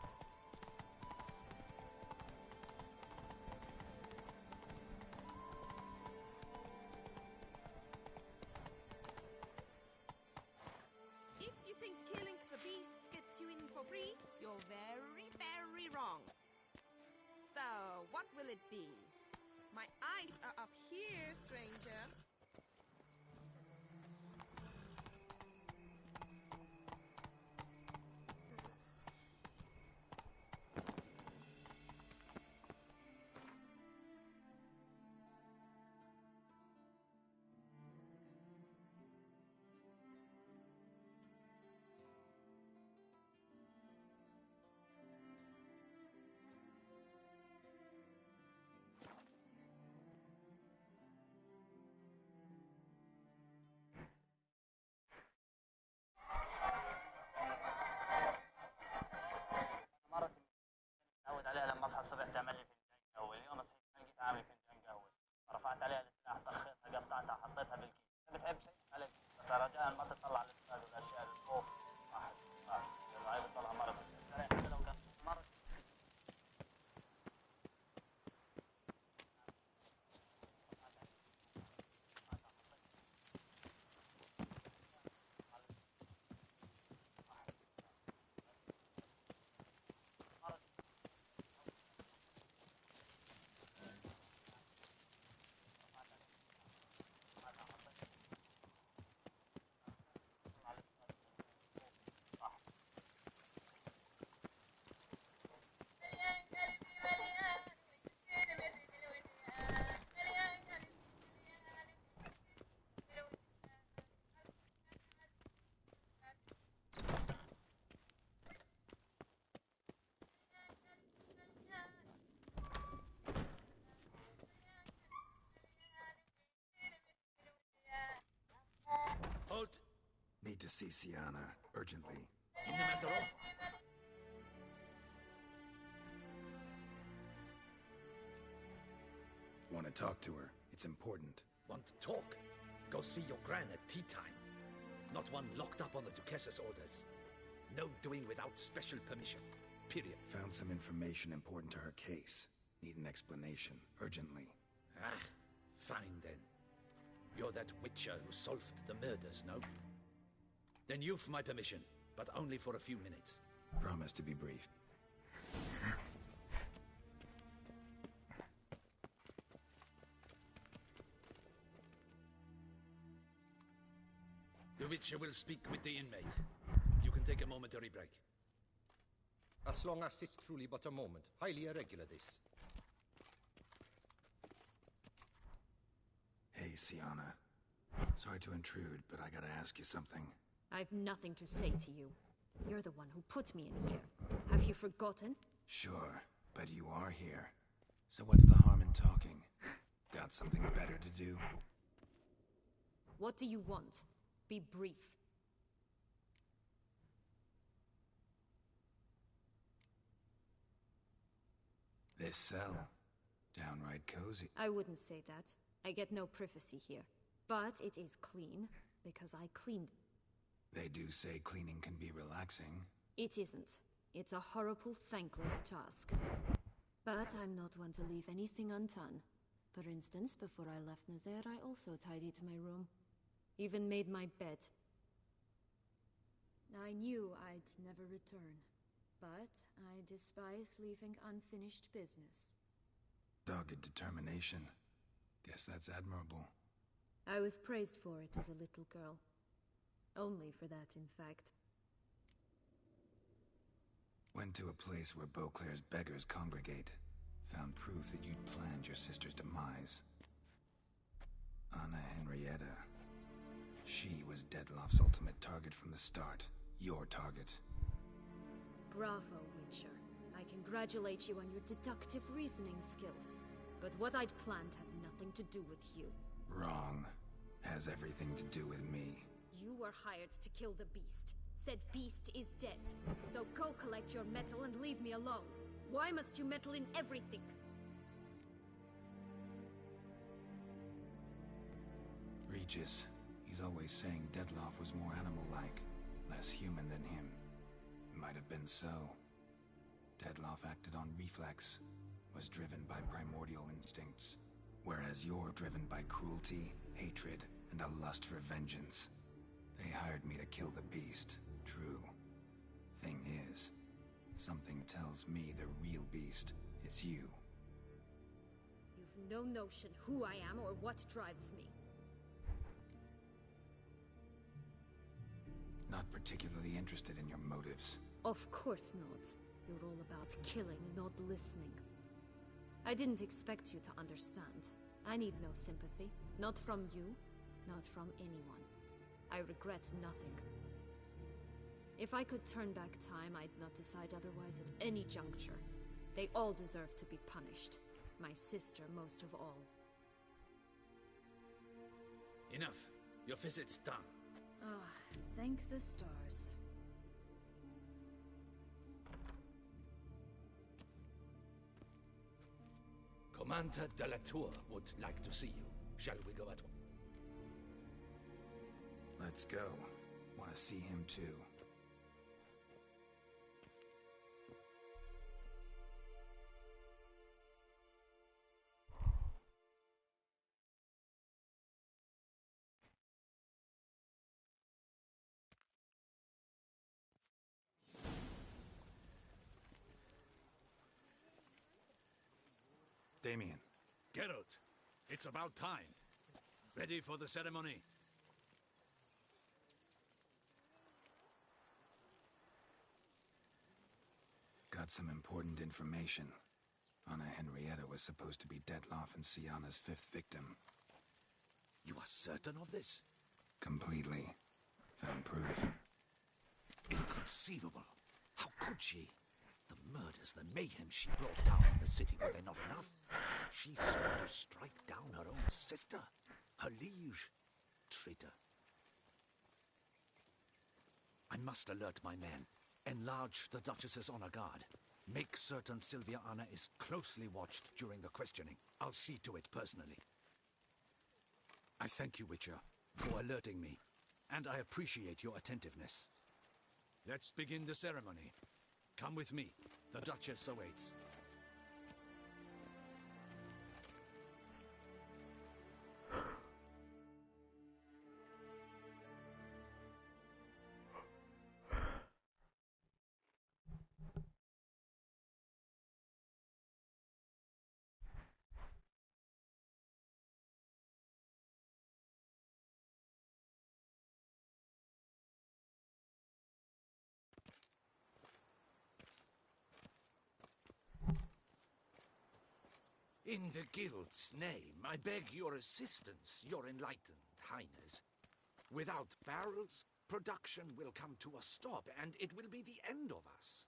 F: If you think killing the beast gets you in for free, you're very, very wrong. So, what will it be? My eyes are up here, stranger.
L: تعود عليها لما اصحى الصبح تعمل لي فنجان قهوه، اليوم صحيت لقيت عامل فنجان قهوه، رفعت عليها السلاح طخيتها قطعتها حطيتها بالكيس، بتحب شيء عليك بس رجاء ما تطلع على الزباله والاشياء اللي فوق واحد لانه هاي بتطلع مره حتى لو كان مره
B: Halt!
C: Need to see Sienna, urgently.
B: In the matter of...
C: Want to talk to her. It's important.
B: Want to talk? Go see your gran at tea time. Not one locked up on the Duchess's orders. No doing without special permission. Period.
C: Found some information important to her case. Need an explanation, urgently.
B: Ah, fine then. You're that witcher who solved the murders, no? Then you've my permission, but only for a few minutes.
C: Promise to be brief.
B: The Witcher will speak with the inmate. You can take a momentary break.
I: As long as it's truly but a moment. Highly irregular, this.
R: Hey, Sienna. Sorry to intrude, but I gotta ask you something.
P: I've nothing to say to you. You're the one who put me in here. Have you forgotten?
R: Sure, but you are here. So what's the harm in talking? Got something better to do?
P: What do you want? Be brief.
R: This cell. Downright cozy.
P: I wouldn't say that. I get no privacy here. But it is clean, because I cleaned.
R: They do say cleaning can be relaxing.
P: It isn't. It's a horrible, thankless task. But I'm not one to leave anything undone. For instance, before I left Nazaire, I also tidied my room. Even made my bed. I knew I'd never return. But I despise leaving unfinished business.
R: Dogged determination. Guess that's admirable.
P: I was praised for it as a little girl. Only for that, in fact.
R: Went to a place where Beauclair's beggars congregate. Found proof that you'd planned your sister's demise. Anna Henrietta. She was Dettlaff's ultimate target from the start. Your target.
P: Bravo, Witcher. I congratulate you on your deductive reasoning skills. But what I'd planned has nothing to do with you.
R: Wrong. Has everything to do with me.
P: You were hired to kill the beast. Said beast is dead. So go collect your metal and leave me alone. Why must you meddle in everything?
R: Regis. He's always saying Dettlaff was more animal-like. Less human than him. Might have been so. Dettlaff acted on reflex. Was driven by primordial instincts. Whereas you're driven by cruelty, hatred, and a lust for vengeance. They hired me to kill the beast. True. Thing is, something tells me the real beast is you.
P: You've no notion who I am or what drives me.
R: Not particularly interested in your motives.
P: Of course not. You're all about killing, not listening. I didn't expect you to understand. I need no sympathy. Not from you, not from anyone. I regret nothing. If I could turn back time, I'd not decide otherwise at any juncture. They all deserve to be punished. My sister most of all.
B: Enough. Your visit's done.
P: Ah, thank the stars.
B: Commander de la Tour would like to see you. Shall we go at once?
R: Let's go. Want to see him too. Damien.
B: Geralt, it's about time. Ready for the ceremony?
R: Got some important information. Anna Henrietta was supposed to be Dettlaff and Sienna's fifth victim.
B: You are certain of this?
R: Completely. Found proof.
B: Inconceivable. How could she? The murders, the mayhem she brought down on the city, were they not enough? She sought to strike down her own sister, her liege. Traitor. I must alert my men. Enlarge the Duchess's honor guard. Make certain Sylvia Anna is closely watched during the questioning. I'll see to it personally. I thank you, Witcher, for alerting me, and I appreciate your attentiveness. Let's begin the ceremony. Come with me. The Duchess awaits. In the guild's name, I beg your assistance, your enlightened highness. Without barrels, production will come to a stop, and it will be the end of us.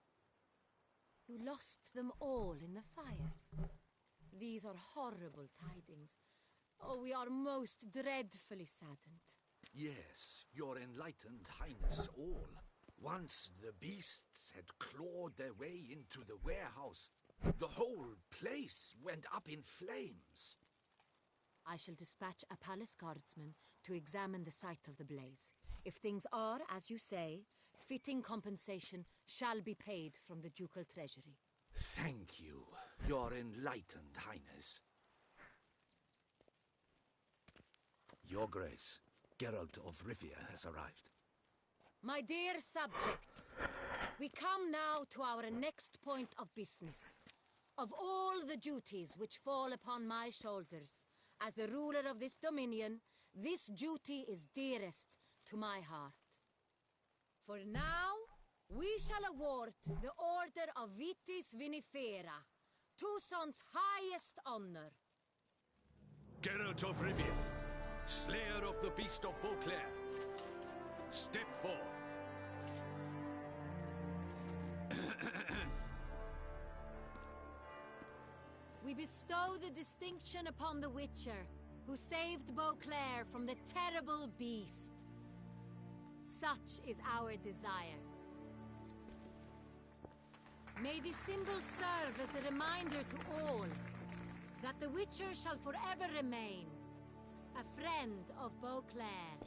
P: You lost them all in the fire. These are horrible tidings. Oh, we are most dreadfully saddened.
B: Yes, your enlightened highness all. Once the beasts had clawed their way into the warehouse, the whole place went up in flames.
P: I shall dispatch a palace guardsman to examine the site of the blaze. If things are, as you say, fitting compensation shall be paid from the ducal treasury.
B: Thank you, your enlightened highness. Your Grace, Geralt of Rivia has arrived.
P: My dear subjects, we come now to our next point of business. Of all the duties which fall upon my shoulders, as the ruler of this dominion, this duty is dearest to my heart. For now, we shall award the Order of Vitis Vinifera, Tucson's highest honor.
B: Geralt of Rivia, Slayer of the Beast of Beauclair, step forth.
P: We bestow the distinction upon the Witcher, who saved Beauclair from the terrible beast. Such is our desire. May this symbol serve as a reminder to all that the Witcher shall forever remain a friend of Beauclair.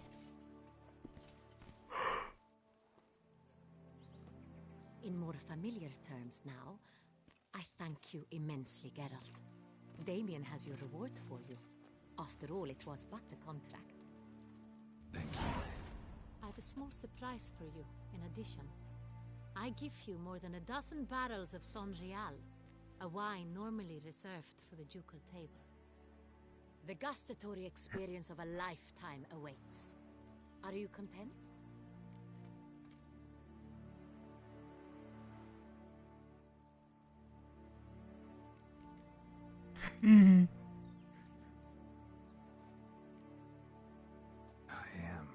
P: In more familiar terms now, I thank you immensely, Geralt. Damien has your reward for you. After all, it was but a contract.
R: Thank you.
P: I have a small surprise for you, in addition. I give you more than a dozen barrels of Son Real, a wine normally reserved for the ducal table. The gustatory experience of a lifetime awaits. Are you content?
R: I am,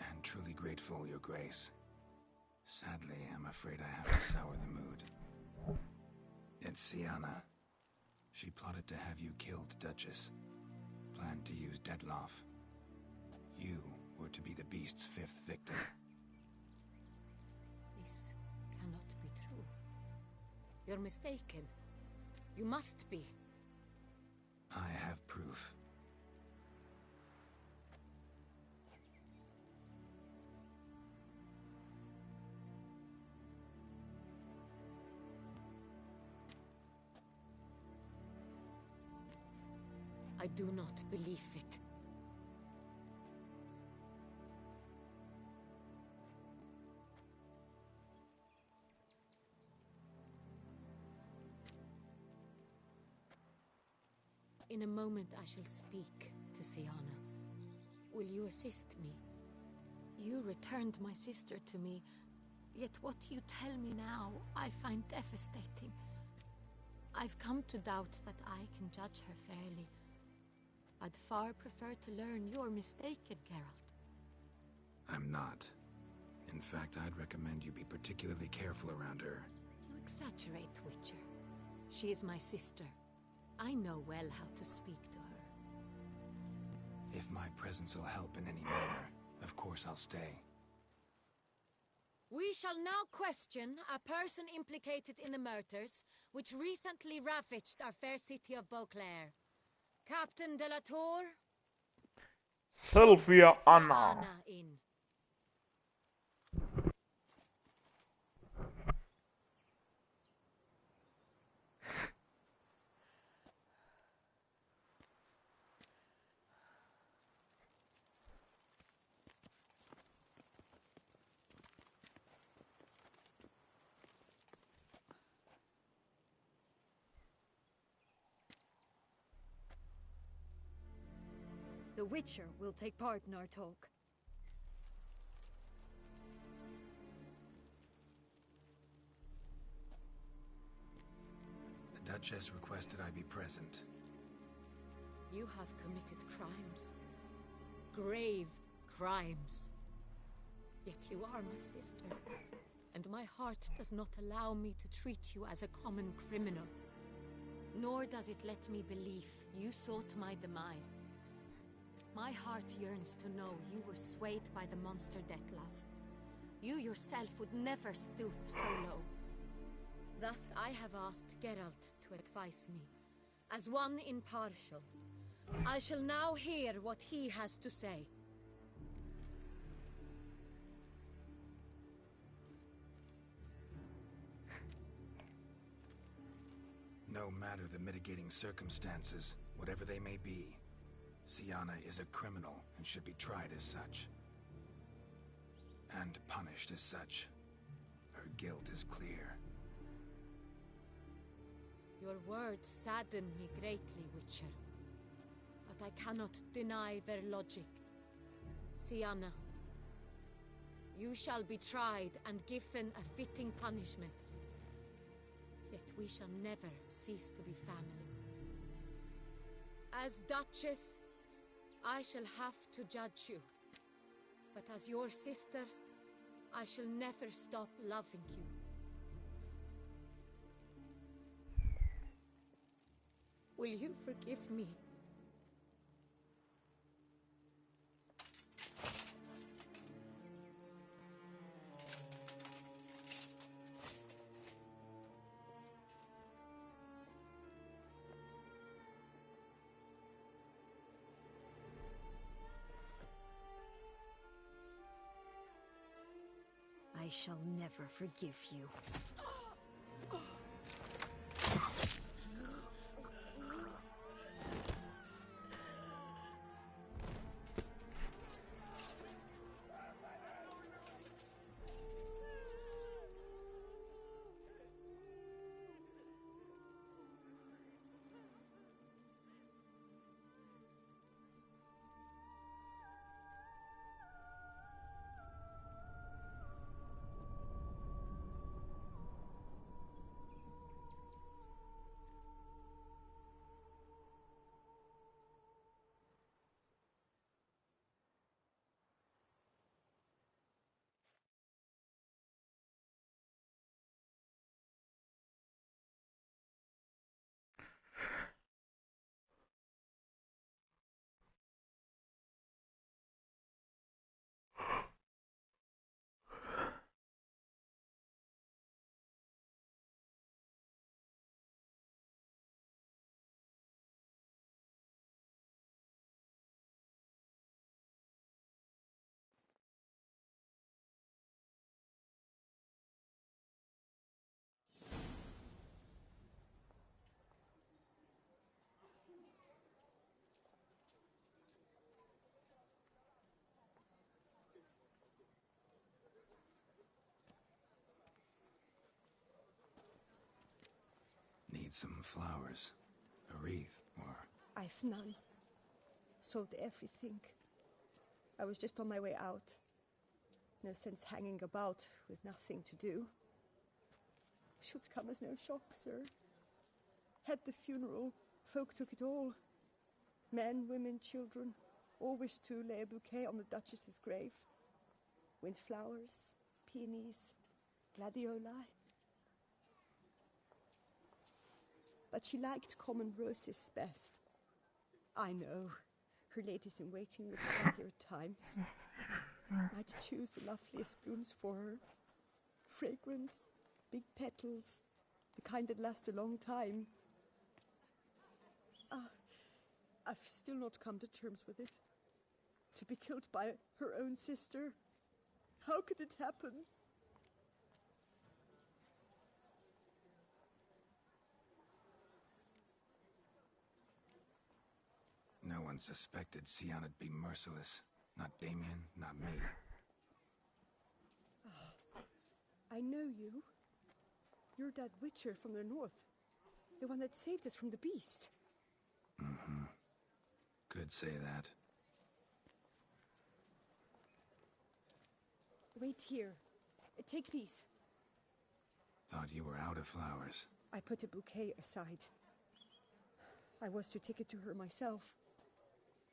R: and truly grateful, Your Grace. Sadly, I'm afraid I have to sour the mood. It's Sienna. She plotted to have you killed, Duchess. Planned to use Dettlaff. You were to be the beast's fifth victim.
P: This cannot be true. You're mistaken. You must be.
R: I have proof.
P: I do not believe it. In a moment I shall speak to Sienna. Will you assist me? You returned my sister to me, yet what you tell me now I find devastating. I've come to doubt that I can judge her fairly. I'd far prefer to learn you're mistaken, Geralt.
R: I'm not. In fact, I'd recommend you be particularly careful around her.
P: You exaggerate, Witcher. She is my sister. I know well how to speak to her.
R: If my presence will help in any manner, of course I'll stay.
P: We shall now question a person implicated in the murders which recently ravaged our fair city of Beauclair. Captain de la Tour?
A: Sylvia Anna.
P: In.
E: The Witcher will take part in our talk.
R: The Duchess requested I be present.
P: You have committed crimes. Grave crimes. Yet you are my sister, and my heart does not allow me to treat you as a common criminal. Nor does it let me believe you sought my demise. My heart yearns to know you were swayed by the monster Detlef. You yourself would never stoop so low. Thus I have asked Geralt to advise me, as one impartial. I shall now hear what he has to say.
C: No matter the mitigating circumstances, whatever they may be, Siana is a criminal and should be tried as such. And punished as such. Her guilt is clear.
P: Your words sadden me greatly, Witcher. But I cannot deny their logic. Siana, you shall be tried and given a fitting punishment. Yet we shall never cease to be family. As Duchess, I shall have to judge you. But as your sister, I shall never stop loving you. Will you forgive me?
E: I shall never forgive you.
C: Need some flowers. A wreath, or...
K: I've none. Sold everything. I was just on my way out. No sense hanging about with nothing to do. Should come as no shock, sir. Had the funeral. Folk took it all. Men, women, children. All wished to lay a bouquet on the Duchess's grave. Windflowers, peonies, gladioli. But she liked common roses best. I know. Her ladies-in-waiting would have happier times. Might choose the loveliest blooms for her. Fragrant, big petals, the kind that last a long time. I've still not come to terms with it. To be killed by her own sister. How could it happen?
C: No one suspected Siana'd be merciless. Not Damien, not me.
K: Oh, I know you. You're that witcher from the north. The one that saved us from the beast.
C: Mm-hmm. Could say that.
K: Wait here. Take these.
C: Thought you were out of flowers.
K: I put a bouquet aside. I was to take it to her myself.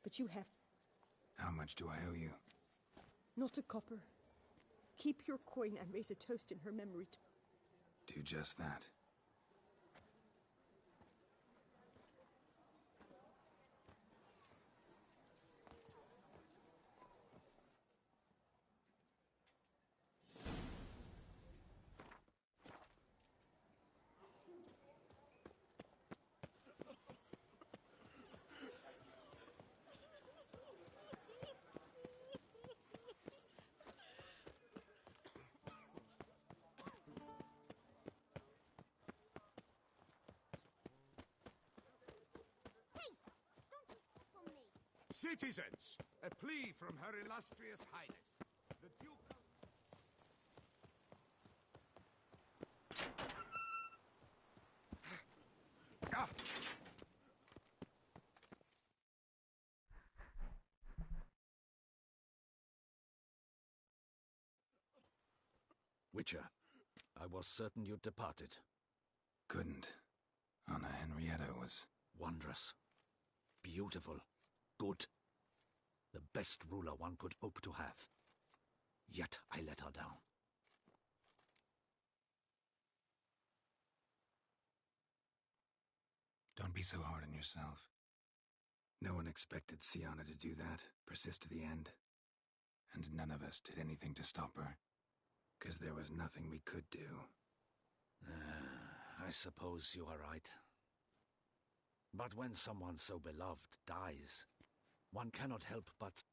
K: But you have
C: How much do I owe you?
K: not a copper. Keep your coin and raise a toast in her memory.
C: Do just that.
B: Citizens, a plea from Her Illustrious Highness. The Duke... Ah! Witcher, I was certain you'd departed.
C: Couldn't. Anna Henrietta was...
B: Wondrous. Beautiful. Good. The best ruler one could hope to have. Yet I let her down.
C: Don't be so hard on yourself. No one expected Sienna to do that, persist to the end. And none of us did anything to stop her. 'Cause there was nothing we could do.
B: I suppose you are right. But when someone so beloved dies, one cannot help but...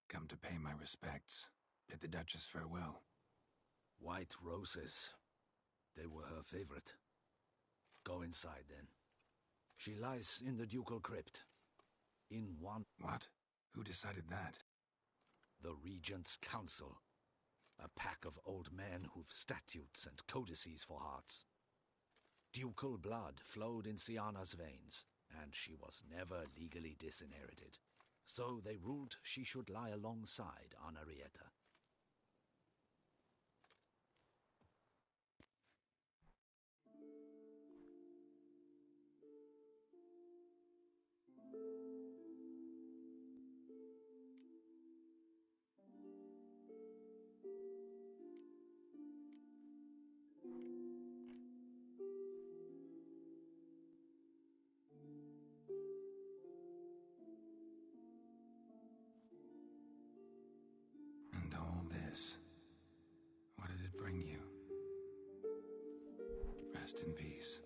C: Come to pay my respects. Bid the Duchess farewell.
B: White roses. They were her favorite. Go inside, then. She lies in the ducal crypt. In one...
C: What? Who decided that?
B: The Regent's Council. A pack of old men who've statutes and codices for hearts. Ducal blood flowed in Sienna's veins, and she was never legally disinherited. So they ruled she should lie alongside Anarietta.
C: And all this, what did it bring you? Rest in peace.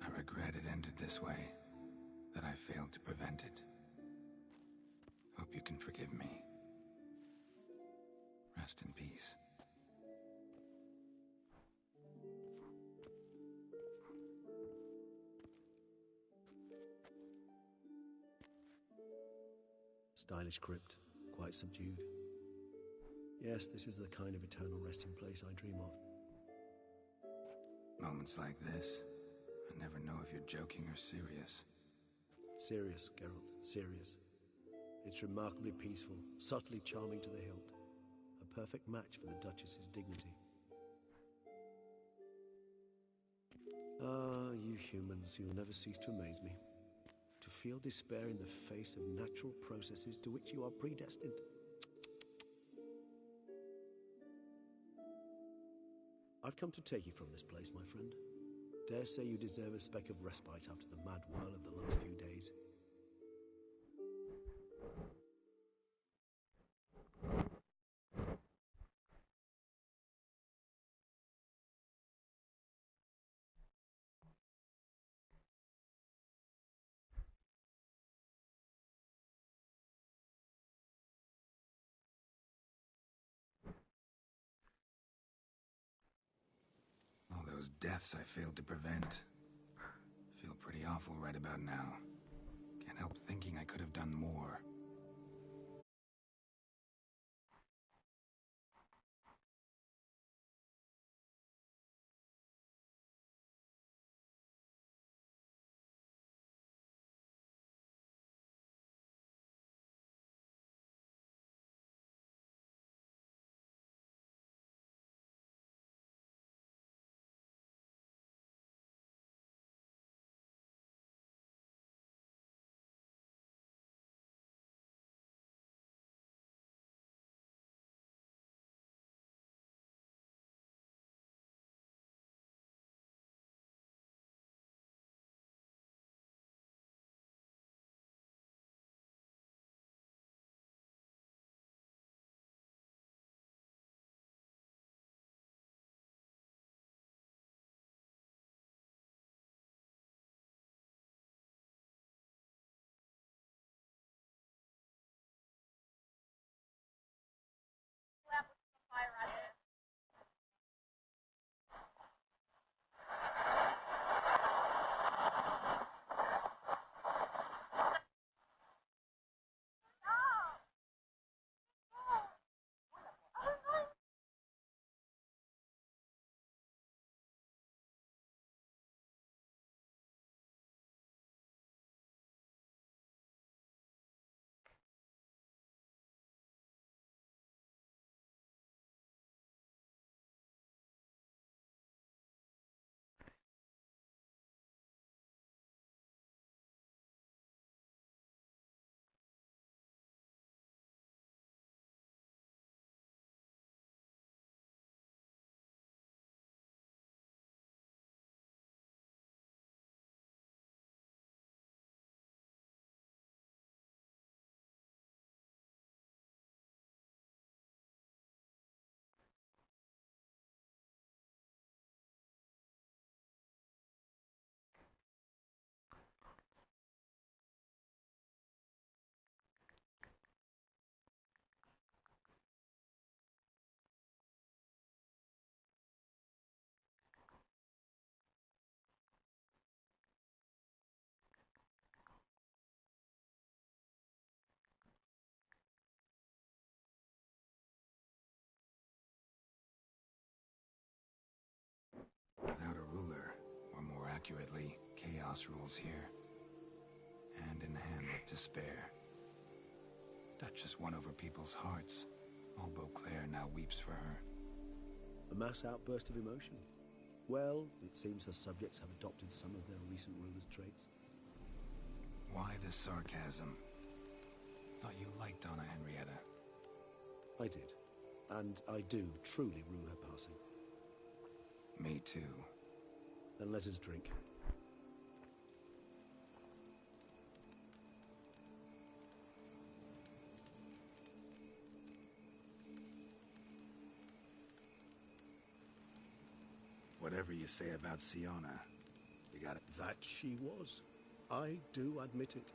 C: I regret it ended this way, that I failed to prevent it. Hope you can forgive me. Rest in peace.
N: Stylish crypt, quite subdued. Yes, this is the kind of eternal resting place I dream of.
C: Moments like this, I never know if you're joking or serious.
N: Serious, Geralt, serious. It's remarkably peaceful, subtly charming to the hilt. A perfect match for the Duchess's dignity. Ah, you humans, you'll never cease to amaze me. To feel despair in the face of natural processes to which you are predestined. I've come to take you from this place, my friend. Dare say you deserve a speck of respite after the mad whirl of the last few days.
C: All those deaths I failed to prevent. Feel pretty awful right about now. Can't help thinking I could have done more. accurately, chaos rules here. Hand in hand with despair. Duchess won over people's hearts. All Beauclair now weeps for her.
N: A mass outburst of emotion. Well, it seems her subjects have adopted some of their recent ruler's traits.
C: Why this sarcasm? Thought you liked Donna Henrietta.
N: I did. And I do truly rue her passing.
C: Me too.
N: Then let us drink.
C: Whatever you say about Siona, you got it.
N: That she was. I do admit it.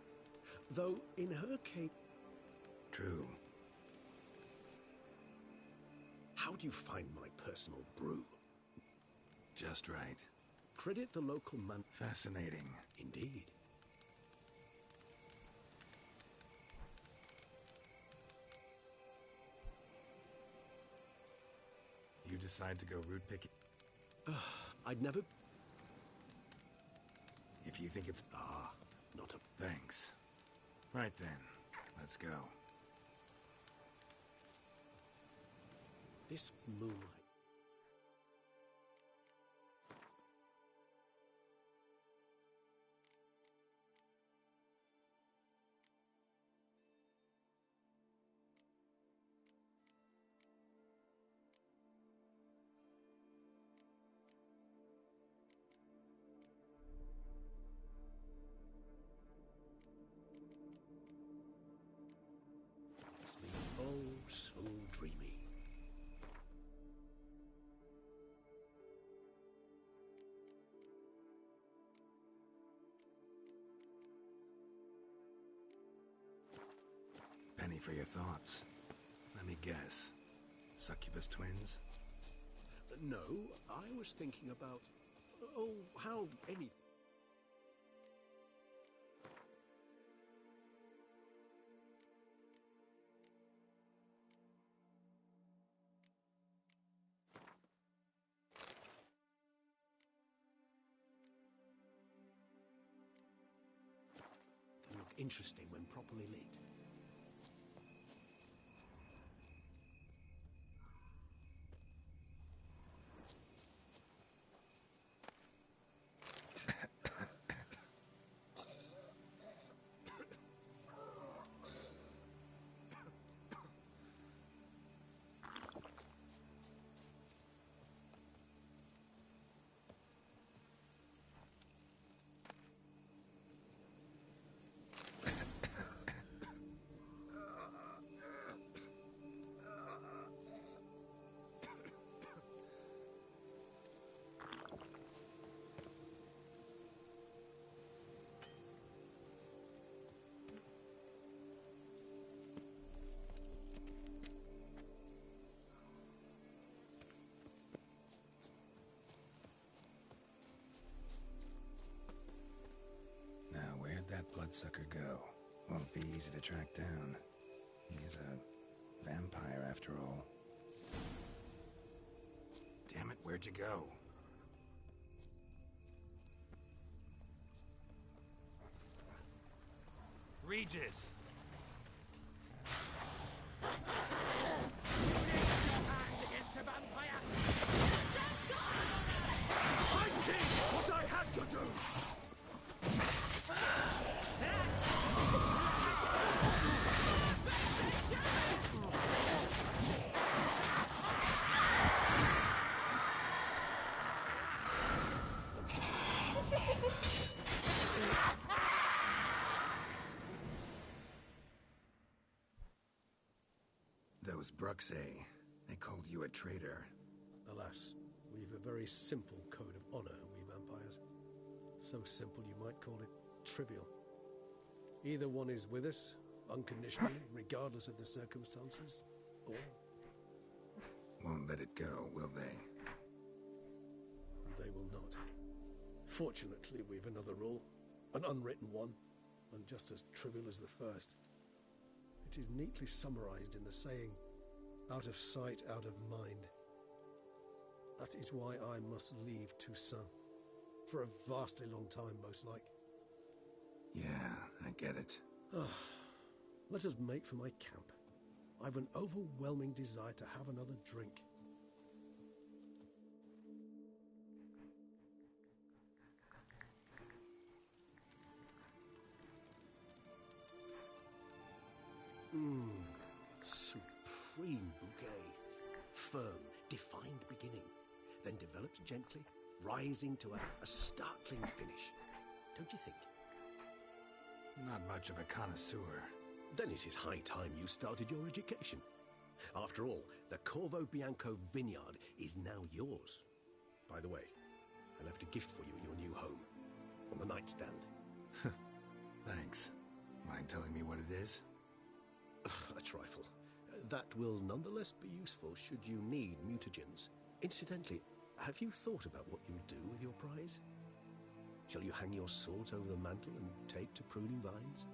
N: Though in her case...
C: True.
N: How do you find my personal brew?
C: Just right.
N: Credit the local man...
C: Fascinating.
N: Indeed.
C: You decide to go root picking?
N: I'd never...
C: If you think it's...
N: not a...
C: Thanks. Right then. Let's go.
N: This moonlight... Oh, so dreamy.
C: Penny for your thoughts. Let me guess. Succubus twins?
N: No, I was thinking about... Oh, how anything... interesting when properly lit.
C: That bloodsucker go? Won't be easy to track down. He's a vampire after all. Damn it, where'd you go?
D: Regis!
U: I did what I had to do!
C: Those Bruxae, they called you a traitor.
N: Alas, we've a very simple code of honor, we vampires. So simple you might call it trivial. Either one is with us, unconditionally, regardless of the circumstances, or...
C: Won't let it go, will they?
N: They will not. Fortunately, we've another rule, an unwritten one, and just as trivial as the first. It is neatly summarized in the saying, out of sight, out of mind. That is why I must leave Toussaint. For a vastly long time, most like.
R: Yeah, I get it.
N: Let us make for my camp. I've an overwhelming desire to have another drink. Supreme bouquet. Firm, defined beginning, then develops gently, rising to a startling finish. Don't you think?
R: Not much of a connoisseur.
N: Then it is high time you started your education. After all, the Corvo Bianco vineyard is now yours. By the way, I left a gift for you in your new home, on the nightstand.
R: Thanks. Mind telling me what it is?
N: A trifle. That will nonetheless be useful should you need mutagens. Incidentally, have you thought about what you'll do with your prize? Shall you hang your swords over the mantle and take to pruning vines?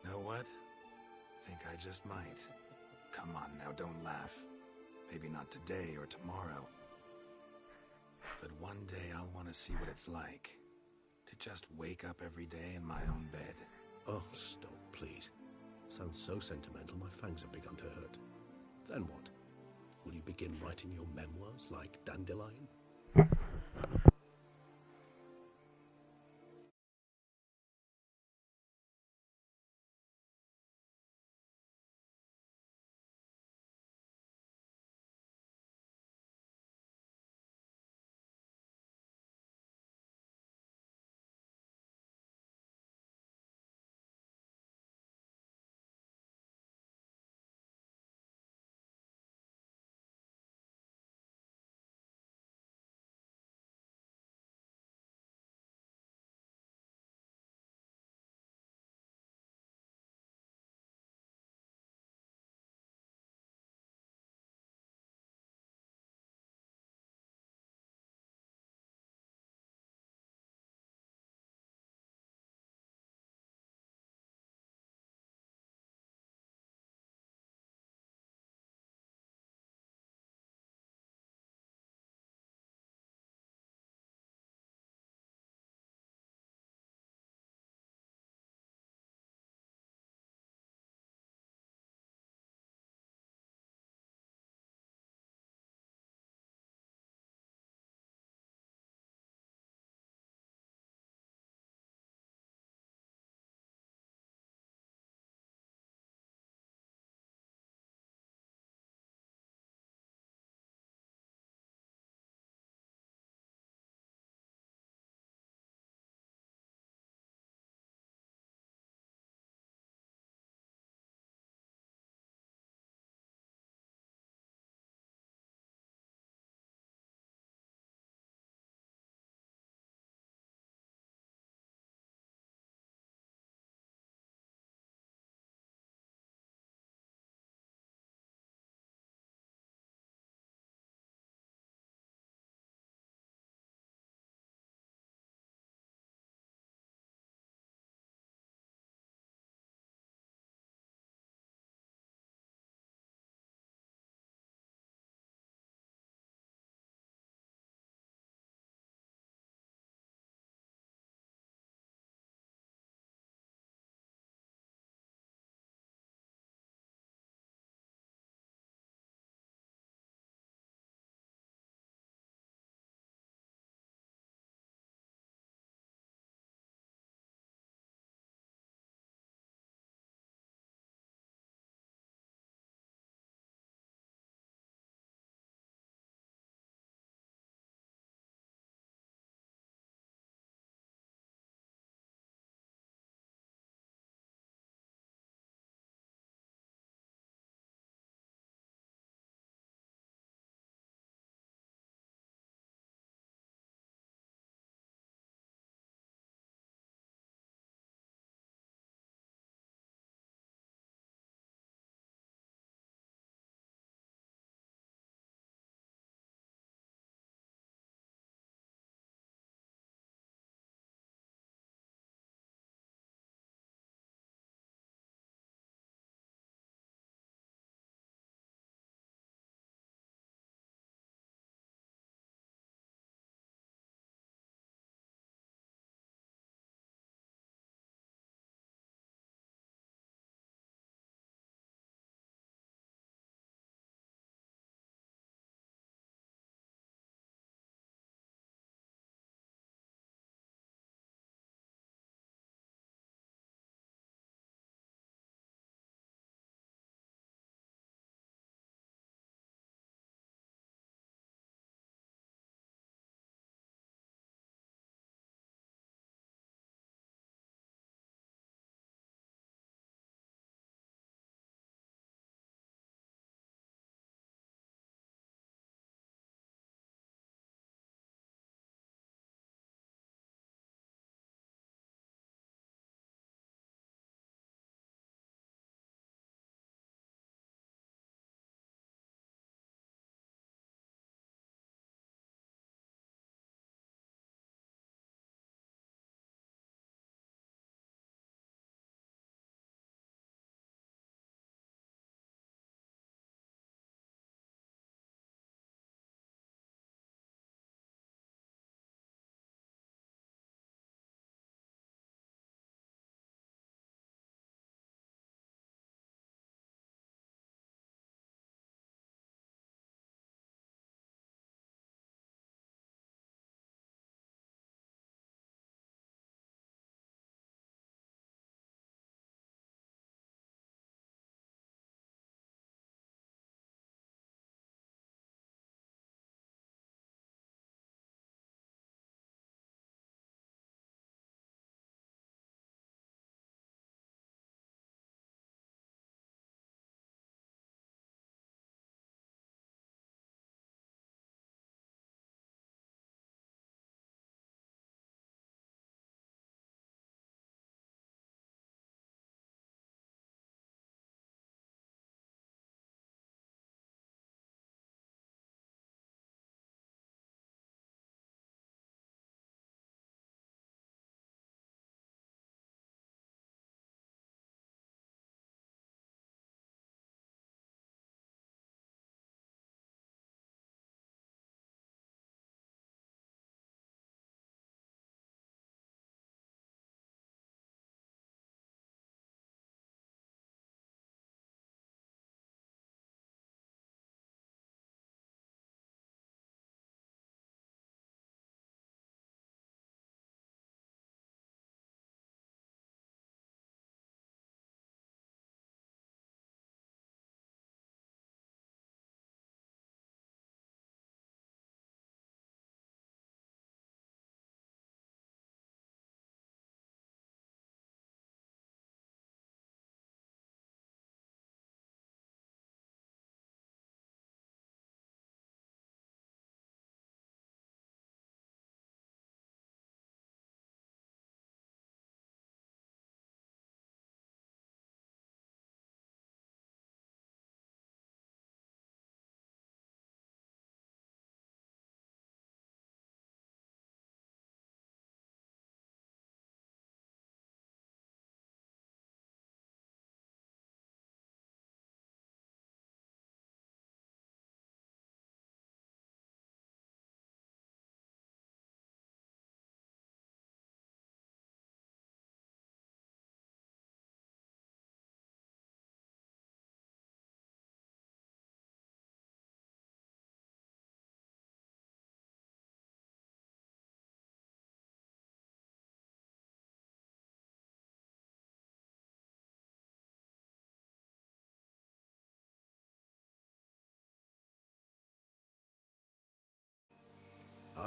R: Know what? Think I just might. Come on now, don't laugh. Maybe not today or tomorrow. But one day I'll want to see what it's like. To just wake up every day in my own bed.
N: Oh, stop, please. Sounds so sentimental, my fangs have begun to hurt. Then what? Will you begin writing your memoirs like Dandelion?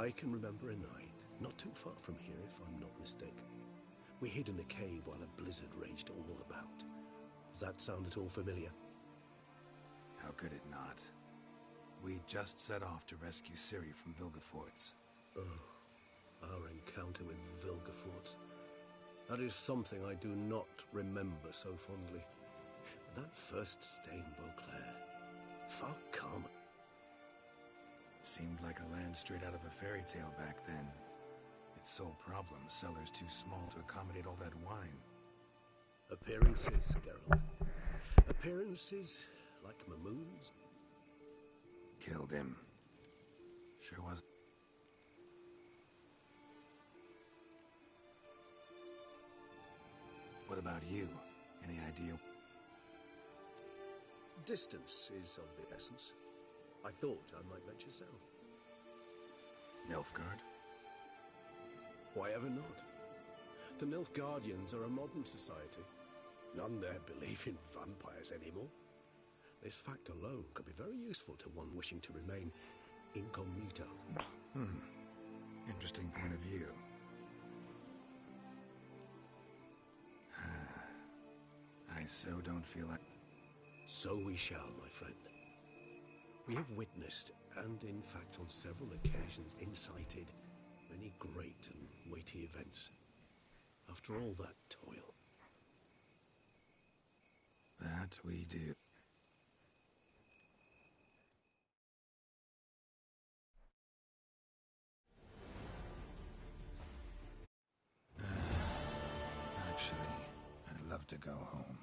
N: I can remember a night, not too far from here if I'm not mistaken. We hid in a cave while a blizzard raged all about. Does that sound at all familiar?
R: How could it not? We just set off to rescue Ciri from Vilgefortz.
N: Oh, our encounter with Vilgefortz. That is something I do not remember so fondly. That first stay in Beauclair, far calmer.
R: Seemed like a land straight out of a fairy tale back then. Its sole problem, cellars too small to accommodate all that wine.
N: Appearances, Geralt. Appearances like Mamoon's.
R: Killed him. Sure was. What about you? Any idea?
N: Distance is of the essence. I thought I might venture south.
R: Nilfgaard?
N: Why ever not? The Nilfgaardians are a modern society. None there believe in vampires anymore. This fact alone could be very useful to one wishing to remain incognito.
R: Interesting point of view. I so don't feel like...
N: So we shall, my friend. We have witnessed, and in fact on several occasions incited, many great and weighty events. After all that toil.
R: That we do. Actually, I'd love to go home.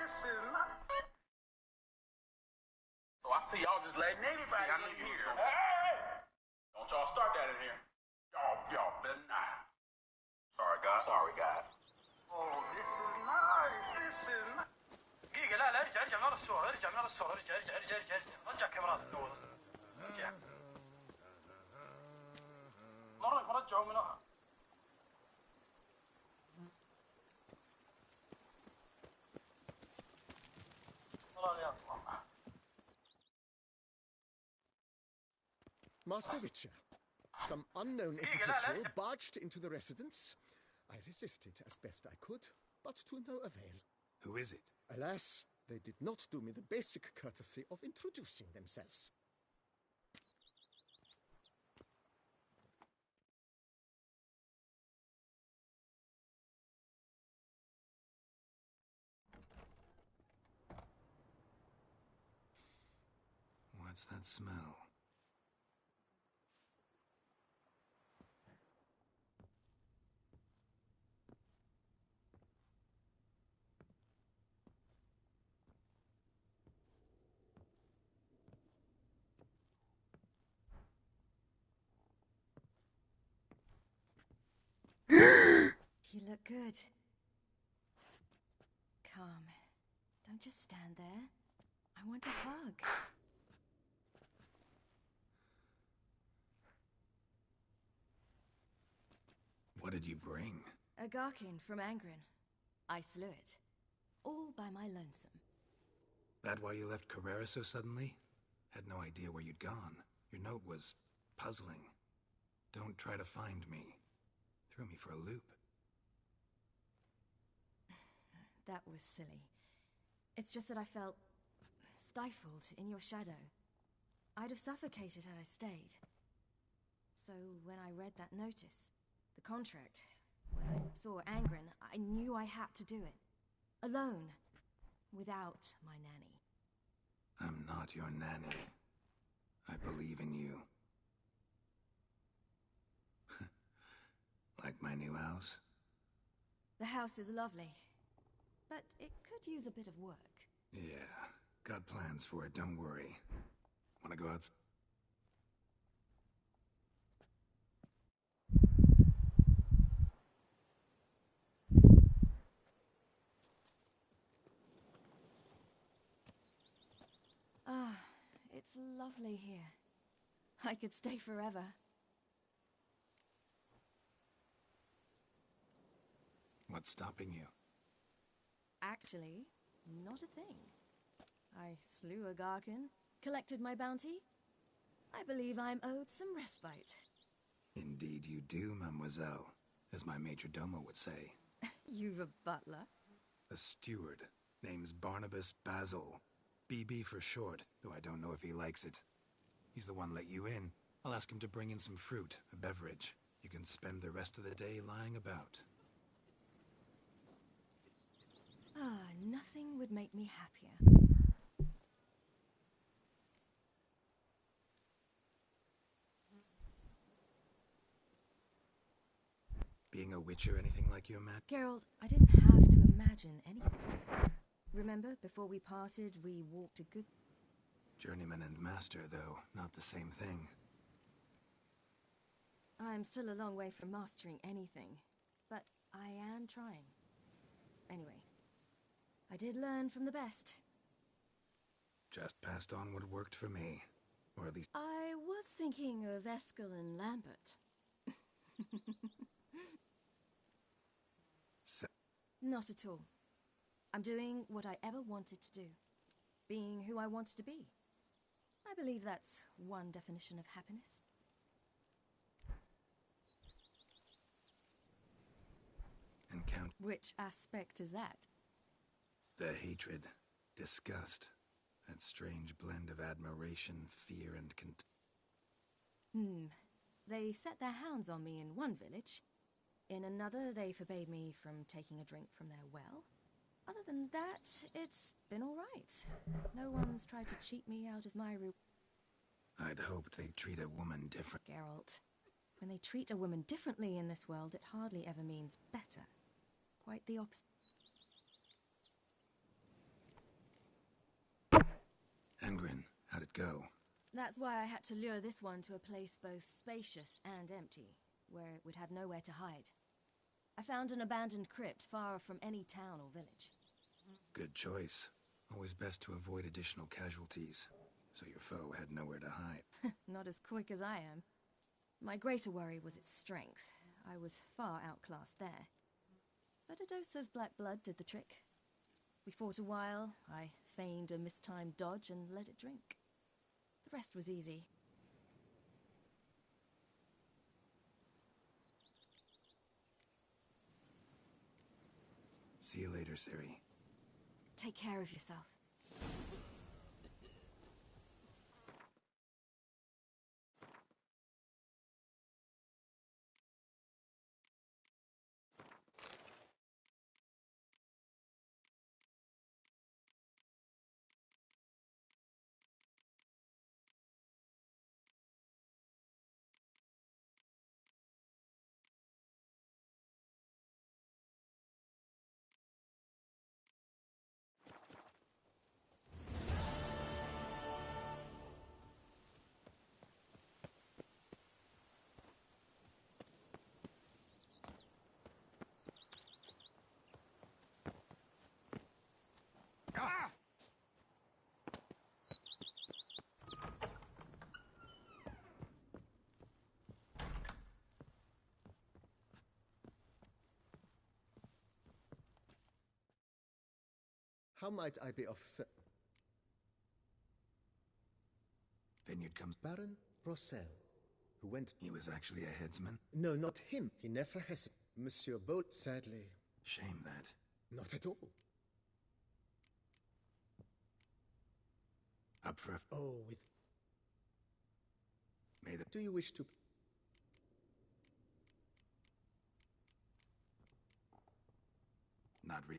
D: So I see y'all just letting anybody in here. Hey! Don't y'all start that in here. Y'all better not. Sorry, guys. Oh, this is nice.
L: دقيقة لا ارجع من ورا السور رجع كاميرات الأول رجع مرة رجعوا من ورا
I: Master Witcher, some unknown individual barged into the residence. I resisted as best I could, but to no avail.
R: Who is it?
I: Alas, they did not do me the basic courtesy of introducing themselves.
R: What's that smell?
Q: You look good. Calm. Don't just stand there. I want a hug.
R: What did you bring?
Q: A Garkin from Angren. I slew it. All by my lonesome.
R: That why you left Carrera so suddenly? Had no idea where you'd gone. Your note was puzzling. Don't try to find me. Threw me for a loop.
Q: That was silly. It's just that I felt stifled in your shadow. I'd have suffocated had I stayed. So when I read that notice, the contract, when I saw Angren, I knew I had to do it. Alone. Without my nanny.
R: I'm not your nanny. I believe in you. Like my new house?
Q: The house is lovely, but it could use a bit of work.
R: Yeah, got plans for it, don't worry. Wanna go outside?
Q: Ah, it's lovely here. I could stay forever.
R: What's stopping you?
Q: Actually, not a thing. I slew a Garkin, collected my bounty. I believe I'm owed some respite.
R: Indeed you do, mademoiselle, as my major domo would say.
Q: You've a butler?
R: A steward. Name's Barnabas Basil. BB for short, though I don't know if he likes it. He's the one let you in. I'll ask him to bring in some fruit, a beverage. You can spend the rest of the day lying about.
Q: Ah, nothing would make me happier.
R: Being a witcher, anything like you imagine?
Q: Geralt, I didn't have to imagine anything. Remember, before we parted, we walked a good...
R: Journeyman and master, though, not the same thing.
Q: I'm still a long way from mastering anything, but I am trying. Anyway, I did learn from the best.
R: Just passed on what worked for me. Or at least...
Q: I was thinking of Eskel and Lambert. Not at all. I'm doing what I ever wanted to do. Being who I wanted to be. I believe that's one definition of happiness.
R: Encounter.
Q: Which aspect is that?
R: The hatred, disgust, that strange blend of admiration, fear, and contempt.
Q: They set their hounds on me in one village. In another, they forbade me from taking a drink from their well. Other than that, it's been all right. No one's tried to cheat me out of my
R: I'd hoped they'd treat a woman different.
Q: Geralt, when they treat a woman differently in this world, it hardly ever means better. Quite the opposite.
R: Engrin, how'd it go?
Q: That's why I had to lure this one to a place both spacious and empty, where it would have nowhere to hide. I found an abandoned crypt far from any town or village.
R: Good choice. Always best to avoid additional casualties, so your foe had nowhere to hide.
Q: Not as quick as I am. My greater worry was its strength. I was far outclassed there. But a dose of black blood did the trick. We fought a while, I feigned a mistimed dodge and let it drink. The rest was easy.
R: See you later, Ciri.
Q: Take care of yourself.
I: How might I be of
R: Vineyard comes.
I: Baron Rossel, who went...
R: He was actually a headsman?
I: No, not him. He never has... Monsieur Bolt, sadly.
R: Shame that.
I: Not at all.
R: Up for a...
I: Oh, with...
R: May the...
I: Do you wish to...
R: Not re...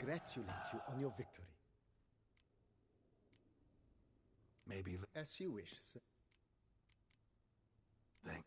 I: congratulate you on your victory.
C: Maybe.
I: As you wish, sir.
C: Thank.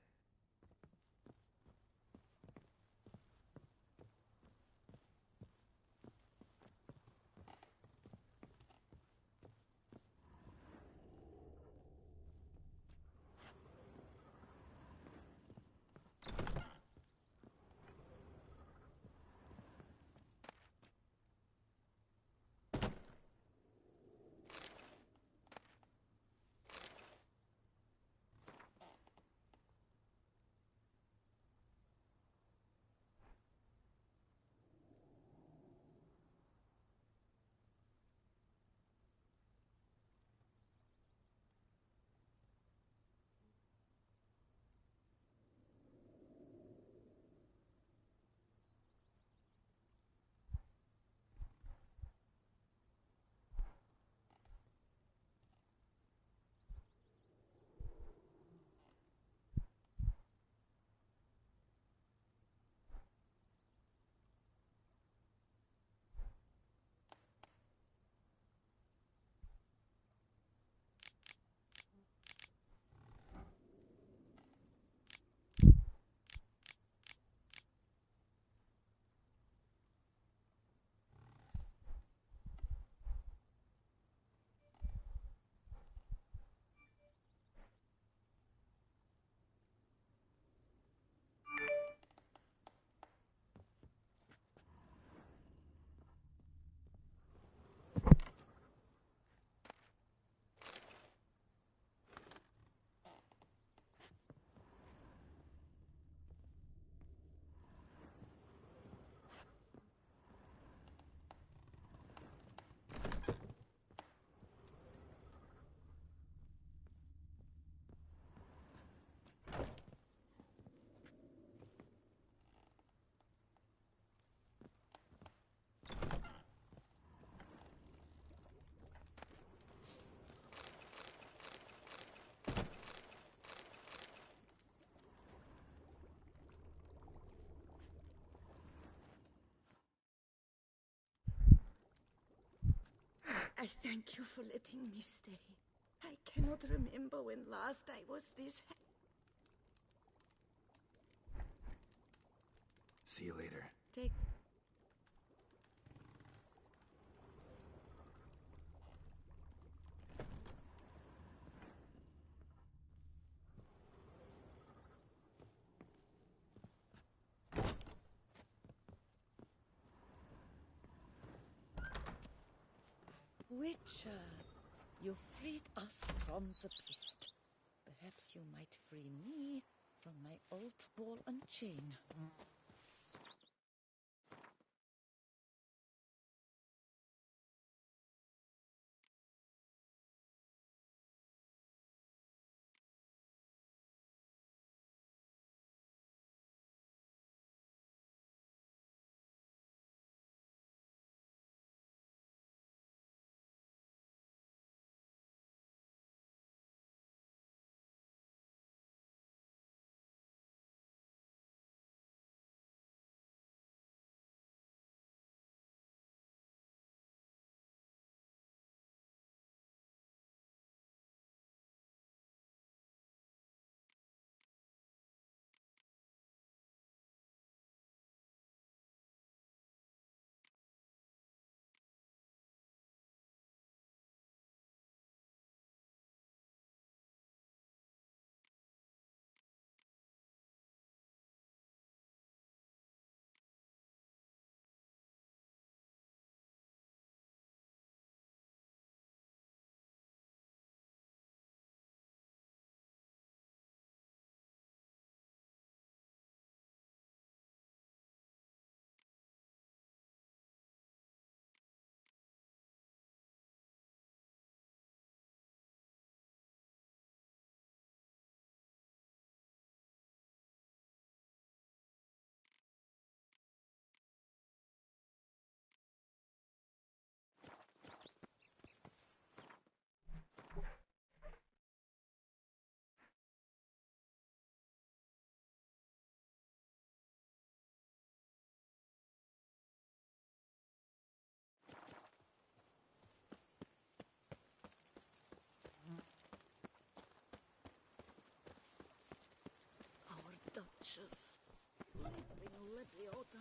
K: I thank you for letting me stay. I cannot remember when last I was this
C: See you later.
K: Take. Witcher, you freed us from the beast. Perhaps you might free me from my old ball and chain.
F: delicious. Leaping Lepiota.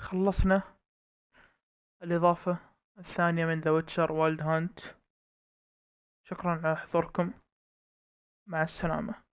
A: خلصنا الإضافة الثانية من ذا ويتشر وايلد هانت. شكرا على حضوركم، مع السلامة.